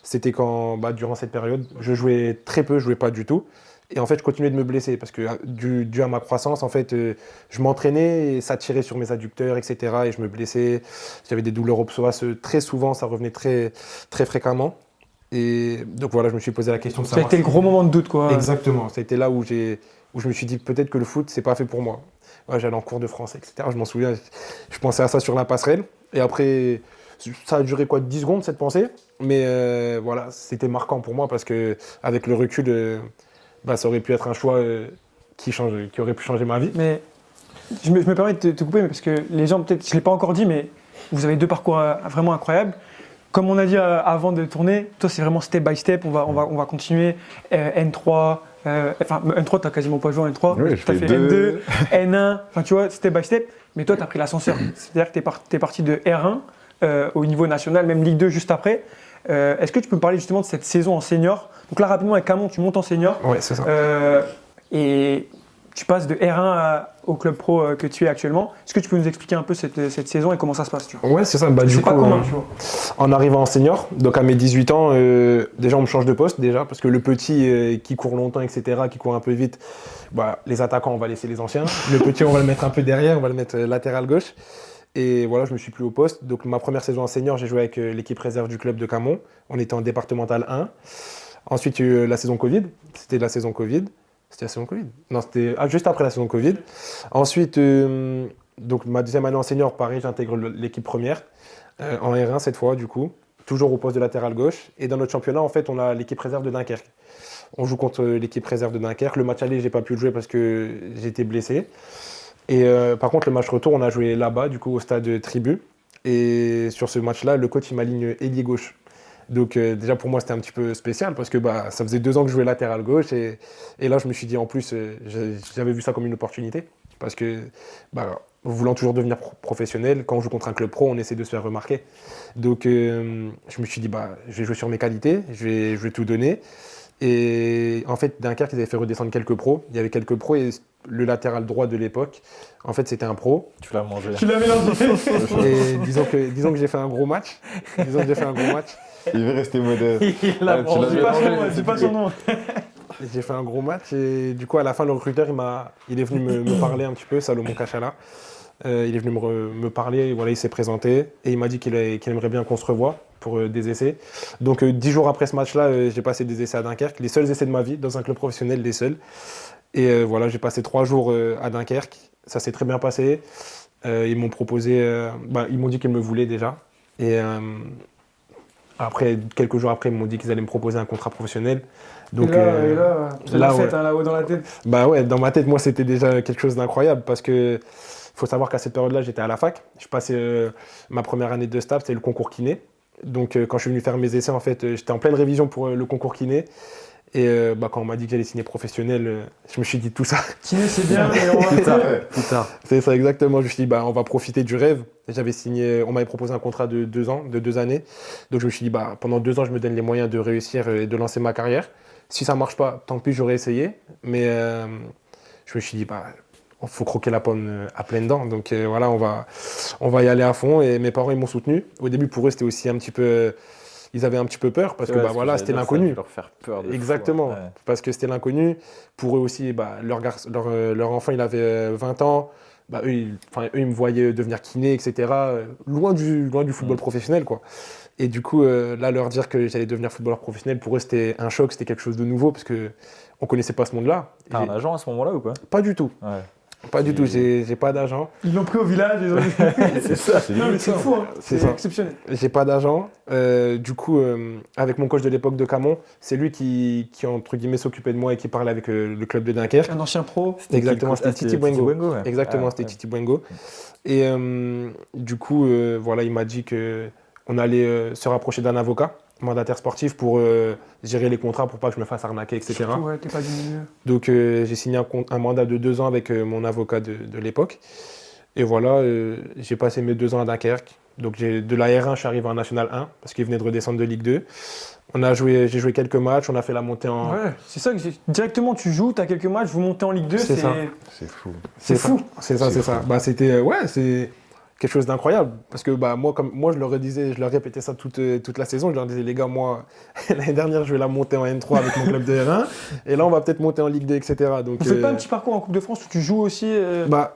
C'était quand, durant cette période, je jouais très peu, je jouais pas du tout. Et en fait, je continuais de me blesser parce que dû à ma croissance, en fait, je m'entraînais et ça tirait sur mes adducteurs, etc. Et je me blessais. J'avais des douleurs au psoas très souvent, ça revenait très, très fréquemment. Et donc voilà, je me suis posé la question de Ça a savoir. été le gros moment de doute, quoi. Exactement, ça a été là où je me suis dit peut-être que le foot, c'est pas fait pour moi. Ouais, j'allais en cours de français, etc. Je m'en souviens, je pensais à ça sur la passerelle. Et après, ça a duré 10 secondes cette pensée. Mais voilà, c'était marquant pour moi parce que avec le recul, ça aurait pu être un choix qui aurait pu changer ma vie. Mais je me permets de te couper, mais parce que les gens, peut-être, je ne l'ai pas encore dit, mais vous avez deux parcours vraiment incroyables. Comme on a dit avant de tourner, toi, c'est vraiment step by step. On va continuer. N3, N3, tu n'as quasiment pas joué en N3. Oui, tu as fait N2, N1, enfin, tu vois, step by step. Mais toi, tu as pris l'ascenseur. C'est-à-dire que tu es parti de R1 au niveau national, même Ligue 2 juste après. Est-ce que tu peux me parler justement de cette saison en senior? Donc là, rapidement, avec Camon, tu montes en senior. Ouais, c'est ça. Et tu passes de R1 au club pro que tu es actuellement. Est-ce que tu peux nous expliquer un peu cette saison et comment ça se passe, tu vois? Ouais, c'est ça. C'est pas commun, tu vois. En arrivant en senior, donc à mes 18 ans, déjà on me change de poste déjà, parce que le petit qui court longtemps, etc., qui court un peu vite, les attaquants, on va laisser les anciens. Le petit, on va le mettre un peu derrière, on va le mettre latéral gauche. Et voilà, je me suis plus au poste. Donc ma première saison en senior, j'ai joué avec l'équipe réserve du club de Camon. On était en départemental 1. Ensuite, il y a eu la saison Covid. C'était la saison Covid. C'était la saison Covid? Non, c'était juste après la saison Covid. Ensuite, donc ma deuxième année en senior, pareil, j'intègre l'équipe première, en R1 cette fois, du coup, toujours au poste de latéral gauche. Et dans notre championnat, en fait, on a l'équipe réserve de Dunkerque. On joue contre l'équipe réserve de Dunkerque. Le match aller, j'ai pas pu le jouer parce que j'étais blessé. Et par contre, le match retour, on a joué là-bas, du coup, au stade Tribu. Et sur ce match-là, le coach, il m'aligne ailier gauche. Donc déjà pour moi c'était un petit peu spécial parce que ça faisait 2 ans que je jouais latéral gauche et là je me suis dit en plus j'avais vu ça comme une opportunité parce que voulant toujours devenir professionnel, quand on joue contre un club pro on essaie de se faire remarquer. Donc je me suis dit je vais jouer sur mes qualités, je vais tout donner. Et en fait Dunkerque ils avaient fait redescendre quelques pros, il y avait quelques pros et le latéral droit de l'époque en fait c'était un pro. Tu l'as mangé. Tu l'as mélangé. Et disons que j'ai fait un gros match. Il veut rester modeste. Il l'a mangé. C'est pas son nom. J'ai fait un gros match et du coup à la fin le recruteur il est venu me parler un petit peu, Salomon Kachala. Il est venu me parler, et voilà, il s'est présenté et il m'a dit qu'il aimerait bien qu'on se revoie pour des essais. Donc 10 jours après ce match-là, j'ai passé des essais à Dunkerque, les seuls essais de ma vie dans un club professionnel, les seuls. Et voilà, j'ai passé 3 jours à Dunkerque, ça s'est très bien passé. Ils m'ont proposé, ils m'ont dit qu'ils me voulaient déjà. Et après, quelques jours après, ils m'ont dit qu'ils allaient me proposer un contrat professionnel. Donc, c'est la fête, ouais. Là-haut dans la tête. Ouais, dans ma tête, moi, c'était déjà quelque chose d'incroyable parce que faut savoir qu'à cette période-là, j'étais à la fac. Je passais ma première année de stage, c'était le concours kiné. Donc, quand je suis venu faire mes essais, en fait, j'étais en pleine révision pour le concours kiné. Et quand on m'a dit que j'allais signer professionnel, je me suis dit tout ça. Kiné, c'est bien, mais on va plus tard. C'est ça, exactement. Je me suis dit, on va profiter du rêve. J'avais signé, on m'avait proposé un contrat de 2 ans, de 2 années. Donc je me suis dit, pendant 2 ans, je me donne les moyens de réussir et de lancer ma carrière. Si ça ne marche pas, tant pis, j'aurais essayé. Mais je me suis dit, il faut croquer la pomme à pleines dents. Donc voilà, on va y aller à fond. Et mes parents, ils m'ont soutenu. Au début, pour eux, c'était aussi un petit peu... Ils avaient un petit peu peur parce que c'était l'inconnu. Leur faire peur de exactement, fou, ouais. parce que c'était l'inconnu. Pour eux aussi, leur enfant, il avait 20 ans. Eux, ils me voyaient devenir kiné, etc. Loin du football professionnel, quoi. Et du coup, là, leur dire que j'allais devenir footballeur professionnel, pour eux, c'était un choc, c'était quelque chose de nouveau parce qu'on ne connaissait pas ce monde-là. T'as un agent à ce moment-là ou pas? Pas du tout. Ouais. Pas du tout, j'ai pas d'agent. Ils l'ont pris au village, ils ont dit... C'est ça, non, mais c'est fou, hein. C'est exceptionnel. J'ai pas d'agent. Du coup, avec mon coach de l'époque de Camon, c'est lui qui entre guillemets, s'occupait de moi et qui parlait avec le club de Dunkerque. Un ancien pro. Exactement, c'était Titi Bwengo. Ouais. Exactement, c'était Titi Bwengo. Et du coup, il m'a dit qu'on allait se rapprocher d'un avocat, mandataire sportif, pour gérer les contrats, pour pas que je me fasse arnaquer, etc. Surtout, ouais, t'es pas du milieu. Donc j'ai signé un mandat de 2 ans avec mon avocat de l'époque. Et voilà, j'ai passé mes 2 ans à Dunkerque. Donc de la R1, je suis arrivé en National 1 parce qu'il venait de redescendre de Ligue 2. J'ai joué quelques matchs, on a fait la montée en... Ouais, c'est ça, directement tu joues, t'as quelques matchs, vous montez en Ligue 2, c'est ça. C'est fou. C'est fou. C'est ça. C'était quelque chose d'incroyable. Parce que moi, je leur disais, je leur répétais ça toute la saison. Je leur disais, les gars, moi, l'année dernière, je vais la monter en N3 avec mon club de R1. Et là, on va peut-être monter en Ligue 2, etc. Donc, On fait pas un petit parcours en Coupe de France où tu joues aussi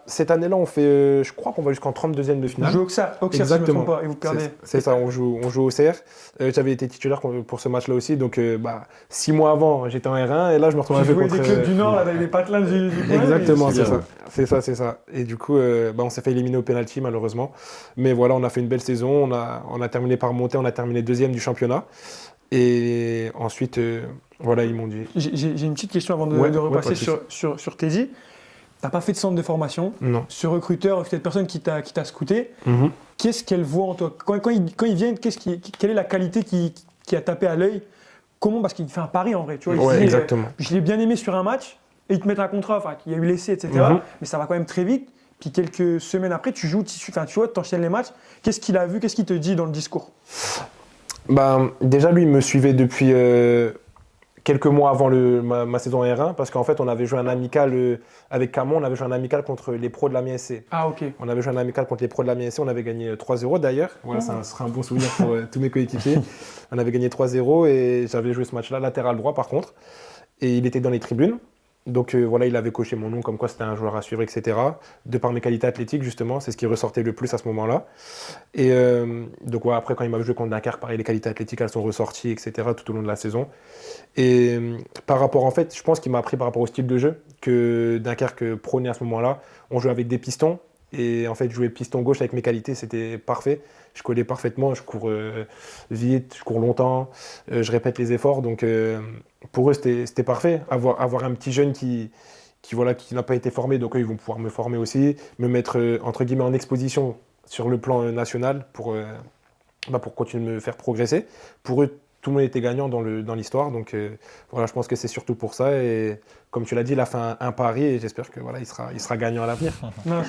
cette année-là, on fait, je crois qu'on va jusqu'en 32e de On finale. joue Auxerre, si je me Exactement. trompe pas, et vous perdez. C'est ça, on joue au CR. J'avais été titulaire pour ce match-là aussi. Donc, 6 mois avant, j'étais en R1. Et là, je me retrouve à Tu jouer jouais contre. des clubs du Nord, là, avec les patelins du coin, Exactement, c'est c'est ça. Et du coup, on s'est fait éliminer au penalty, malheureusement. Mais voilà, on a fait une belle saison. On a terminé par monter. On a terminé 2e du championnat. Et ensuite, voilà, ils m'ont dit. J'ai une petite question avant de Ouais, repasser pas de sur Teddy. T'as pas fait de centre de formation. Non. Ce recruteur, cette personne qui t'a scouté, Mhm. qu'est-ce qu'elle voit en toi quand ils viennent, quelle est la qualité qui a tapé à l'œil? Comment? Parce qu'il fait un pari en vrai. Tu vois, il Ouais, dit, exactement. je l'ai bien aimé sur un match, et ils te mettent un contrat, enfin, il y a eu l'essai, etc. Mhm. Mais ça va quand même très vite. Puis quelques semaines après, tu joues, tu enchaînes les matchs. Qu'est-ce qu'il a vu? Qu'est-ce qu'il te dit dans le discours? Déjà, lui, il me suivait depuis quelques mois avant ma saison R1, parce qu'en fait, on avait joué un amical avec Camon, on avait joué un amical contre les pros de la MSC. Ah, ok. On avait joué un amical contre les pros de la MSC, on avait gagné 3-0 d'ailleurs. Voilà, ça sera un bon souvenir pour tous mes coéquipiers. On avait gagné 3-0 et j'avais joué ce match-là, latéral droit par contre. Et il était dans les tribunes. Donc voilà, il avait coché mon nom comme quoi c'était un joueur à suivre, etc. De par mes qualités athlétiques, justement, c'est ce qui ressortait le plus à ce moment-là. Et donc ouais, après, quand il m'a joué contre Dunkerque, pareil, les qualités athlétiques, elles sont ressorties, etc. tout au long de la saison. Et par rapport, en fait, je pense qu'il m'a appris par rapport au style de jeu que Dunkerque prônait à ce moment-là. On jouait avec des pistons. Et en fait, jouer piston gauche avec mes qualités, c'était parfait. Je collais parfaitement, je cours vite, je cours longtemps, je répète les efforts. Donc pour eux, c'était parfait. Avoir un petit jeune qui n'a pas été formé, donc eux, ils vont pouvoir me former aussi, me mettre entre guillemets en exposition sur le plan national pour continuer de me faire progresser. Pour eux, tout le monde était gagnant dans l'histoire. Donc voilà, je pense que c'est surtout pour ça. Et comme tu l'as dit, il a fait un pari et j'espère que voilà, il sera gagnant à l'avenir. Non,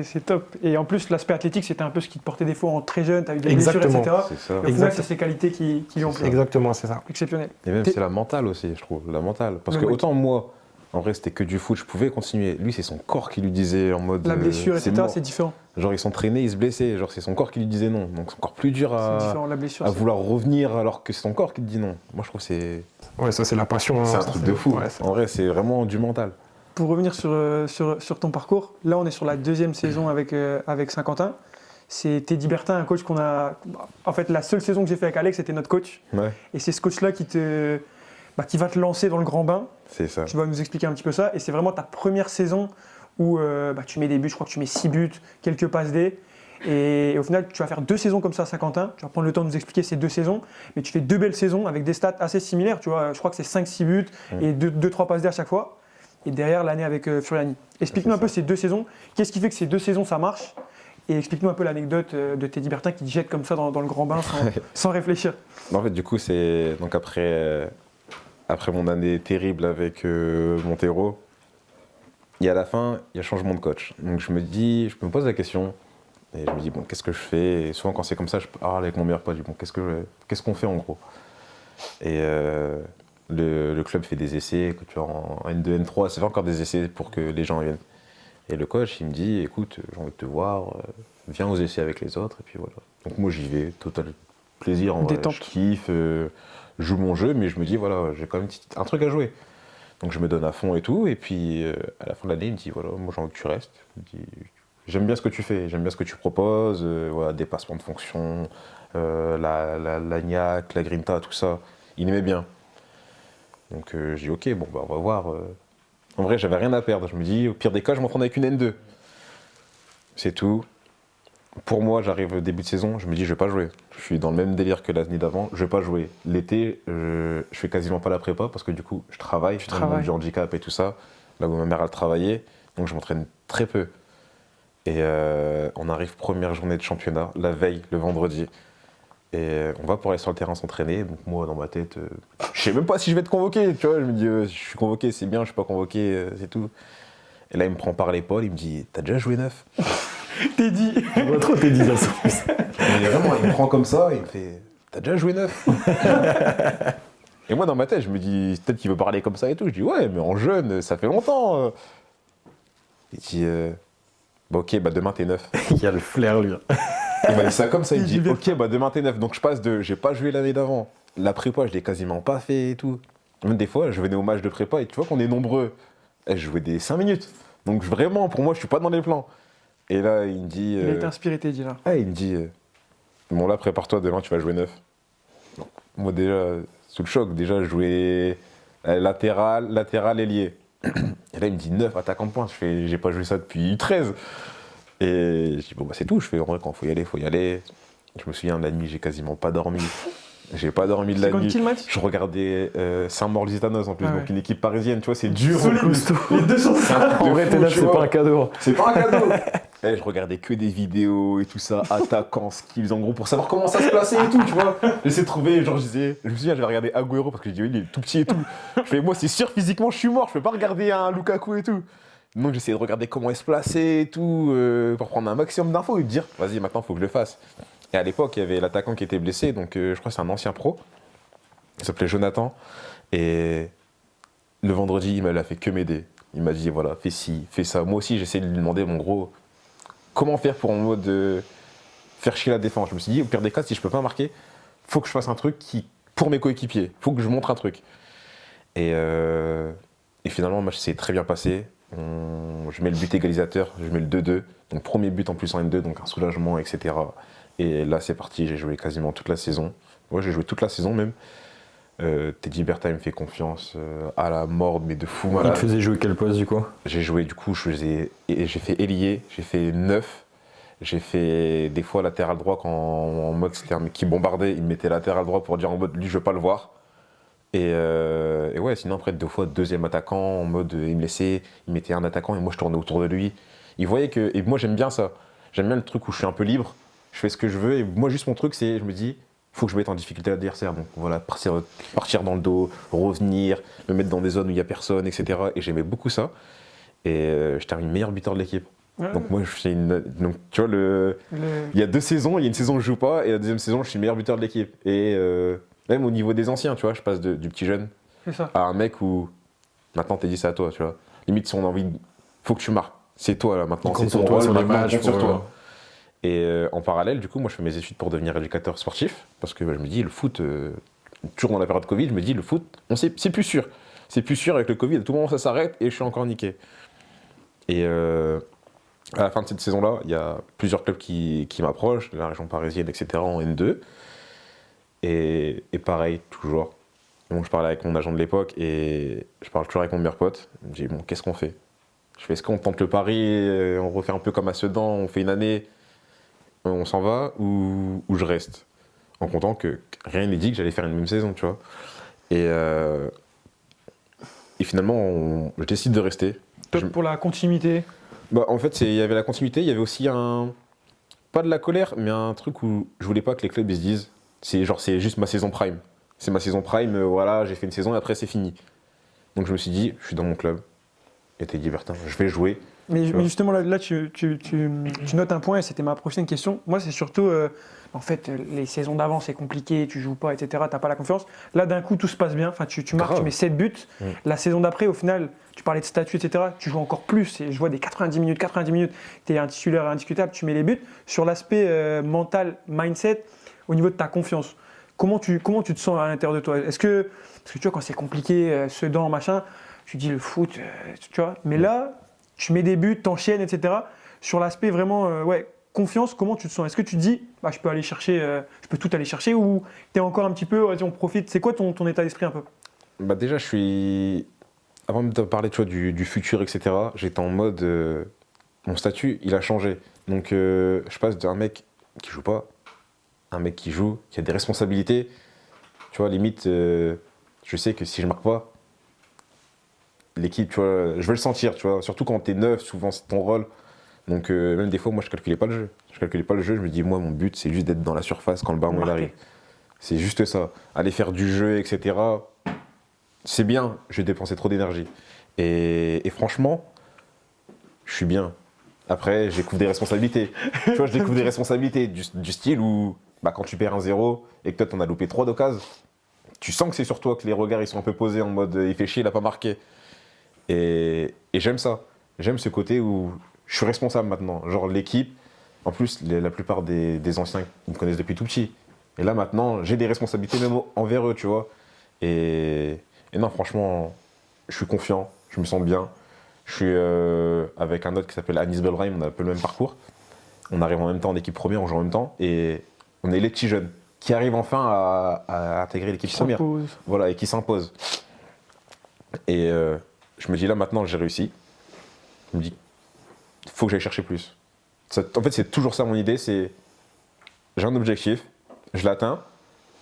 c'est top. Et en plus, l'aspect athlétique, c'était un peu ce qui te portait défaut en très jeune, tu as eu des blessures, Exactement. etc. C'est ça. Et au final, c'est ces qualités qui lui ont plu. Exactement, c'est ça. Exceptionnel. Et même T'es- c'est la mentale aussi, je trouve, la mentale. Parce Le que oui. autant moi, en vrai c'était que du foot, je pouvais continuer. Lui c'est son corps qui lui disait en mode... La blessure, c'est etc., mort. c'est différent. Genre il s'entraînait, il se blessait, genre c'est son corps qui lui disait non. Donc c'est encore plus dur C'est à différent. La blessure, à c'est- vouloir revenir alors que c'est ton corps qui te dit non. Moi je trouve que Ouais, ça c'est la passion. c'est hein. un truc de fou. Ouais, En vrai c'est vraiment du mental. Pour revenir sur ton parcours, là, on est sur la 2e saison avec Saint-Quentin. C'est Teddy Bertin, un coach qu'on a... En fait, la seule saison que j'ai fait avec Alex, c'était notre coach. Ouais, Et c'est ce coach-là qui va te lancer dans le grand bain. c'est ça. Tu vas nous expliquer un petit peu ça. Et c'est vraiment ta première saison où tu mets des buts, je crois que tu mets 6 buts, quelques passes D. Et au final, tu vas faire 2 saisons comme ça à Saint-Quentin. Tu vas prendre le temps de nous expliquer ces 2 saisons. Mais tu fais 2 belles saisons avec des stats assez similaires. Tu vois, je crois que c'est 5-6 buts et 2-3 passes D à chaque fois. Et derrière, l'année avec Furiani. Explique-nous un peu ces 2 saisons. Qu'est-ce qui fait que ces 2 saisons, ça marche? Et explique-nous un peu l'anecdote de Teddy Bertin qui te jette comme ça dans le grand bain sans réfléchir. En fait du coup c'est... Donc après mon année terrible avec Montero, et à la fin, il y a changement de coach. Donc je me pose la question, et je me dis, bon, qu'est-ce que je fais? Et souvent quand c'est comme ça, je parle avec mon meilleur pote, je dis, bon, qu'est-ce qu'on fait en gros? Et le club fait des essais, que tu vois, en N2, N3, c'est encore des essais pour que les gens viennent. Et le coach, il me dit, écoute, j'ai envie de te voir, viens aux essais avec les autres, et puis voilà. Donc moi j'y vais, total plaisir, en vrai, Détente. je kiffe, je joue mon jeu, mais je me dis, voilà, j'ai quand même un truc à jouer. Donc je me donne à fond et tout, et puis à la fin de l'année, il me dit, voilà, moi j'ai envie que tu restes. Il me dit, j'aime bien ce que tu fais, j'aime bien ce que tu proposes, voilà, dépassement de fonction, la gnac, la grinta, tout ça. Il aimait bien. Donc je dis, ok, bon, bah, on va voir. En vrai, j'avais rien à perdre. Je me dis, au pire des cas, je m'entraîne avec une N2. C'est tout. Pour moi, j'arrive au début de saison, je me dis, je vais pas jouer. Je suis dans le même délire que l'année d'avant, je vais pas jouer. L'été, je fais quasiment pas la prépa parce que du coup, je travaille. Tu dans le monde travailles. du handicap et tout ça, là où ma mère, elle travaillait. Donc je m'entraîne très peu. Et on arrive première journée de championnat, la veille, le vendredi. Et on va pour aller sur le terrain s'entraîner. Donc moi, dans ma tête, je sais même pas si je vais être convoqué. Tu vois, je me dis, je suis convoqué, c'est bien, je suis pas convoqué, c'est tout. Et là, il me prend par l'épaule, il me dit, t'as déjà joué neuf? Teddy. Je vois trop tes diverses. Et vraiment, il me prend comme ça, il me fait, t'as déjà joué neuf? Et moi, dans ma tête, je me dis, peut-être qu'il veut parler comme ça et tout. Je dis, ouais, mais en jeune, ça fait longtemps. Il dit, bah ok, bah demain t'es neuf. Il y a le flair, lui. Il m'a dit ça comme ça, il me Il dit dit bien. ok, bah demain t'es neuf. Donc je passe de j'ai pas joué l'année d'avant, la prépa je l'ai quasiment pas fait et tout. Même des fois je venais au match de prépa et tu vois qu'on est nombreux, je jouais des 5 minutes. Donc vraiment pour moi je suis pas dans les plans. Et là il me dit... Il a été inspiré, t'es dit là. il me dit bon là prépare-toi, demain tu vas jouer neuf. Donc, moi déjà sous le choc, déjà je jouais latéral ailier. Et là il me dit 9 attaquant de pointe, je fais j'ai pas joué ça depuis 13. Et je dis bon bah c'est tout, je fais en vrai quand faut y aller, faut y aller. Je me souviens la nuit j'ai quasiment pas dormi. J'ai pas dormi de C'est la contre nuit. qui le match? Je regardais Saint-Maur-Lusitanos en plus, Ah donc ouais. une équipe parisienne, tu vois, c'est dur. Solide. Costaud. Les deux sont ça. En vrai, t'es là, c'est pas un cadeau. C'est pas un cadeau. Je regardais que des vidéos et tout ça, attaquants, skills, en gros, pour savoir comment ça se plaçait et tout, tu vois. J'essayais de trouver, genre, je me souviens, j'avais regardé Agüero parce que j'ai dit, oui, il est tout petit et tout. Je fais, moi, c'est sûr, physiquement, je suis mort, je peux pas regarder un Lukaku et tout. Donc, j'essayais de regarder comment il se plaçait et tout, pour prendre un maximum d'infos et me dire, vas-y, maintenant, faut que je le fasse. Et à l'époque, il y avait l'attaquant qui était blessé, donc je crois que c'est un ancien pro. Il s'appelait Jonathan. Et le vendredi, il m'a fait que m'aider. Il m'a dit, voilà, fais ci, fais ça. Moi aussi, j'essayais de lui demander, mon gros, comment faire pour en mode faire chier la défense. Je me suis dit, au pire des cas, si je peux pas marquer, faut que je fasse un truc pour mes coéquipiers. Faut que je montre un truc. Et finalement, le match s'est très bien passé. Je mets le but égalisateur, je mets le 2-2. Donc premier but en plus en N2, donc un soulagement, etc. Et là, c'est parti, j'ai joué quasiment toute la saison. Ouais, j'ai joué toute la saison même. Teddy Berta il me fait confiance à la mort, mais de fou Il malade. te faisait jouer quel poste, du coup? J'ai joué, du coup, j'ai fait ailier, j'ai fait 9. J'ai fait des fois latéral droit quand en mode c'était un mec qui bombardait, il me mettait latéral droit pour dire en mode lui je veux pas le voir. Et ouais, sinon après 2 fois deuxième attaquant en mode il me laissait, il mettait un attaquant et moi je tournais autour de lui. Il voyait que, et moi j'aime bien ça, j'aime bien le truc où je suis un peu libre, je fais ce que je veux et moi juste mon truc c'est, je me dis, faut que je mette en difficulté l'adversaire. Donc voilà, partir dans le dos, revenir, me mettre dans des zones où il y a personne, etc. Et j'aimais beaucoup ça. Et je termine meilleur buteur de l'équipe. Ouais. Donc moi je fais donc tu vois il y a 2 saisons, il y a une saison où je joue pas et la deuxième saison je suis meilleur buteur de l'équipe. Et même au niveau des anciens, tu vois, je passe du petit jeune C'est ça. à un mec où maintenant t'es dit c'est à toi, tu vois. Limite si on a envie, faut que tu marques. C'est toi là maintenant, Il c'est compte ton sur toi rôle, sur les maintenant, on matchs. compte sur pour, toi. Et en parallèle, du coup, moi je fais mes études pour devenir éducateur sportif parce que je me dis le foot, toujours dans la période Covid, je me dis le foot, c'est plus sûr. C'est plus sûr avec le Covid, à tout moment ça s'arrête et je suis encore niqué. Et à la fin de cette saison-là, il y a plusieurs clubs qui m'approchent, de la région parisienne, etc., en N2. Et pareil, toujours. Donc je parlais avec mon agent de l'époque et je parle toujours avec mon meilleur pote. Je me dis, bon, qu'est-ce qu'on fait? Je fais, est-ce qu'on tente le pari, on refait un peu comme à Sedan, on fait une année, on s'en va, ou je reste? En comptant que rien n'est dit que j'allais faire une même saison, tu vois. Et finalement, je décide de rester. Top pour la continuité. Bah, en fait, il y avait la continuité, il y avait aussi pas de la colère, mais un truc où je voulais pas que les clubs ils se disent, c'est juste ma saison prime. C'est ma saison prime, voilà, j'ai fait une saison et après c'est fini. Donc je me suis dit, je suis dans mon club, et Teddy Bertin, je vais jouer. Mais vois. justement, là tu notes un point et c'était ma prochaine question. Moi, c'est surtout, en fait, les saisons d'avant, c'est compliqué, tu joues pas, etc., t'as pas la confiance. Là, d'un coup, tout se passe bien. Enfin, tu marques, Grave. tu mets 7 buts. Mm. La saison d'après, au final, tu parlais de statut, etc., tu joues encore plus. Et je vois des 90 minutes, tu es un titulaire indiscutable, tu mets les buts. Sur l'aspect mental, mindset, au niveau de ta confiance, comment tu te sens à l'intérieur de toi? Parce que tu vois, quand c'est compliqué, Sedan, machin, tu dis le foot, tu vois. Mais là, tu mets des buts, t'enchaînes, etc. Sur l'aspect vraiment, confiance, comment tu te sens? Est-ce que tu te dis, bah, je peux aller chercher, je peux tout aller chercher, ou tu es encore un petit peu, vas-y, on profite? C'est quoi ton état d'esprit un peu? Bah déjà, avant de te parler tu vois, du futur, etc., j'étais en mode, mon statut, il a changé. Donc je passe d'un mec qui joue pas, à un mec qui joue, qui a des responsabilités. Tu vois, limite, je sais que si je marque pas, l'équipe, tu vois, je vais le sentir, tu vois. Surtout quand t'es neuf, souvent c'est ton rôle. Donc même des fois, moi je calculais pas le jeu. Je me dis, moi mon but c'est juste d'être dans la surface quand le ballon il Marquer. arrive. C'est juste ça. Aller faire du jeu, etc. C'est bien, j'ai dépensé trop d'énergie. Et franchement, je suis bien. Après, je découvre des responsabilités. Tu vois, je découvre des responsabilités du style où, bah, quand tu perds 1-0 et que toi t'en as loupé 3 d'occasion, tu sens que c'est sur toi que les regards ils sont un peu posés en mode il fait chier, il a pas marqué. Et j'aime ça. J'aime ce côté où je suis responsable maintenant. Genre l'équipe, en plus la plupart des anciens ils me connaissent depuis tout petit. Et là maintenant, j'ai des responsabilités même envers eux, tu vois. Et non, franchement, je suis confiant, je me sens bien. Je suis avec un autre qui s'appelle Anis Belrahim, on a un peu le même parcours. On arrive en même temps en équipe première, on joue en même temps. Et on est les petits jeunes qui arrivent enfin à intégrer l'équipe première. Voilà, et qui s'imposent. Et je me dis là maintenant, j'ai réussi. Je me dis, il faut que j'aille chercher plus. En fait, c'est toujours ça mon idée, c'est j'ai un objectif, je l'atteins,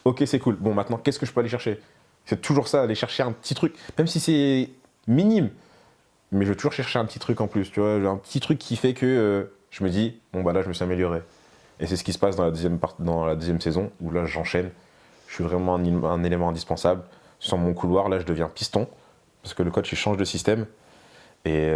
ok c'est cool. Bon maintenant, qu'est-ce que je peux aller chercher? C'est toujours ça, aller chercher un petit truc, même si c'est minime. Mais je veux toujours chercher un petit truc en plus, tu vois, un petit truc qui fait que je me dis, bon bah là je me suis amélioré. Et c'est ce qui se passe dans la deuxième saison, où là j'enchaîne. Je suis vraiment un élément indispensable. Sur mon couloir, là je deviens piston, parce que le coach il change de système. Et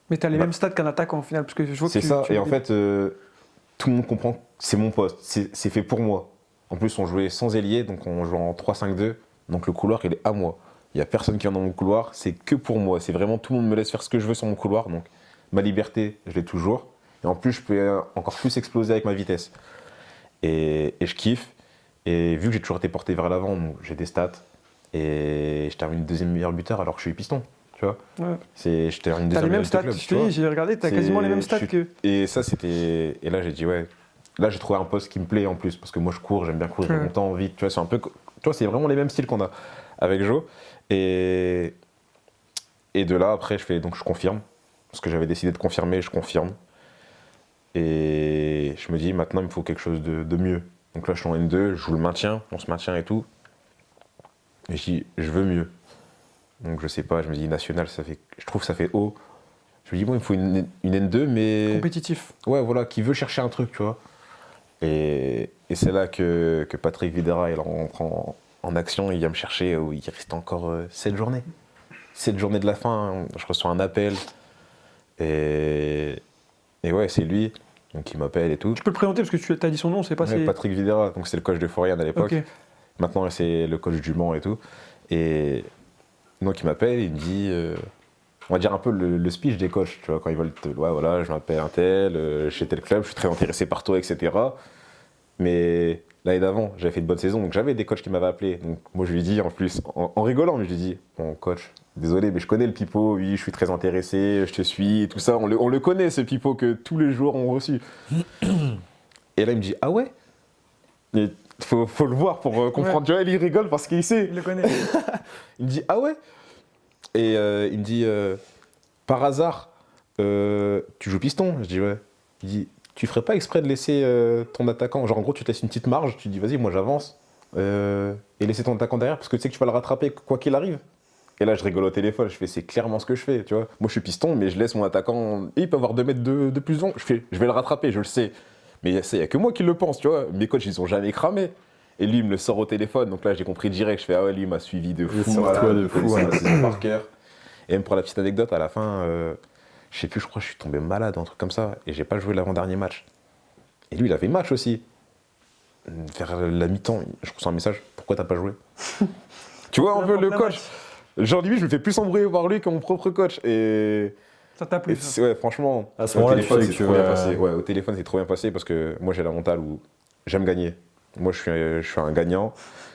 Mais tu as les mêmes stats qu'un attaquant au final, parce que je vois que c'est ça, et en fait, tout le monde comprend que c'est mon poste, c'est fait pour moi. En plus, on jouait sans ailier, donc on jouait en 3-5-2, donc le couloir il est à moi. Il n'y a personne qui est dans mon couloir, c'est que pour moi. C'est vraiment tout le monde me laisse faire ce que je veux sur mon couloir, donc ma liberté, je l'ai toujours. Et en plus, je peux encore plus exploser avec ma vitesse. Et je kiffe. Et vu que j'ai toujours été porté vers l'avant, donc j'ai des stats. Et je termine deuxième meilleur buteur alors que je suis piston. Tu vois, Ouais. je termine T'as deuxième les mêmes meilleur stats, club, je tu te vois. dis, j'ai regardé, t'as quasiment les mêmes stats que. Et ça, c'était. Et là, j'ai dit, ouais. Là, j'ai trouvé un poste qui me plaît en plus, parce que moi, je cours, j'aime bien courir longtemps, vite. Tu vois, c'est un peu. Tu vois, c'est vraiment les mêmes styles qu'on a avec Joe. Et de là, après, donc, je confirme. Parce que j'avais décidé de confirmer, je confirme. Et je me dis, maintenant, il me faut quelque chose de mieux. Donc là, je suis en N2, je joue le maintien, on se maintient et tout. Et je dis, je veux mieux. Donc je sais pas, je me dis national, je trouve que ça fait haut. Je me dis bon, il me faut une N2, mais Compétitif. ouais, voilà, qui veut chercher un truc, tu vois. Et c'est là que Patrick Vieira, il rentre en action, il vient me chercher où il reste encore 7 journées. 7 journées de la fin, je reçois un appel. Et ouais, c'est lui, donc il m'appelle et tout. Tu peux le présenter parce que tu as dit son nom, on sait pas Ouais, si. Patrick Vieira, donc c'est le coach de Florian à l'époque. Ok. Maintenant, c'est le coach du Mans et tout. Et donc, il m'appelle, il me dit, on va dire un peu le speech des coachs, tu vois, quand ils veulent ouais, voilà, je m'appelle un tel, je suis tel club, je suis très intéressé par toi, etc. Mais l'année d'avant, j'avais fait de bonnes saisons, donc j'avais des coachs qui m'avaient appelé. Donc, moi, je lui ai dit, en plus, en rigolant, mais je lui ai dit, bon, coach, désolé, mais je connais le pipeau, oui, je suis très intéressé, je te suis, tout ça. On le connaît, ce pipeau que tous les joueurs ont reçu. Et là, il me dit, ah ouais? Il faut le voir pour comprendre. Tu vois, il rigole parce qu'il sait. Il le connaît. Il me dit, ah ouais? Et il me dit, par hasard, tu joues piston? Je dis, ouais. Il dit, tu ferais pas exprès de laisser ton attaquant, genre en gros, tu te laisses une petite marge, tu dis, vas-y, moi j'avance, et laisser ton attaquant derrière, parce que tu sais que tu vas le rattraper quoi qu'il arrive. Et là, je rigole au téléphone, je fais, c'est clairement ce que je fais, tu vois. Moi, je suis piston, mais je laisse mon attaquant, et il peut avoir 2 mètres de plus long. Je fais, je vais le rattraper, je le sais. Mais il n'y a que moi qui le pense, tu vois. Mes coachs, ils sont jamais cramés. Et lui, il me le sort au téléphone, donc là, j'ai compris direct. Je fais, ah ouais, lui, il m'a suivi de fou. Toi de fou, ouais. ouais. Par cœur. Et même pour la petite anecdote, à la fin, je sais plus, je crois que je suis tombé malade, un truc comme ça, et j'ai pas joué l'avant-dernier match. Et lui, il avait match aussi. Vers la mi-temps, je reçois un message, pourquoi t'as pas joué? Tu vois, un peu le coach. Genre, limite, je me fais plus embrouiller par lui que mon propre coach. Et Ça t'a plu. ça. ouais, franchement, À ce au moment-là, téléphone, tu sais c'est que, trop bien passé. Ouais, au téléphone, c'est trop bien passé parce que moi, j'ai la mentale où j'aime gagner. Moi, je suis un gagnant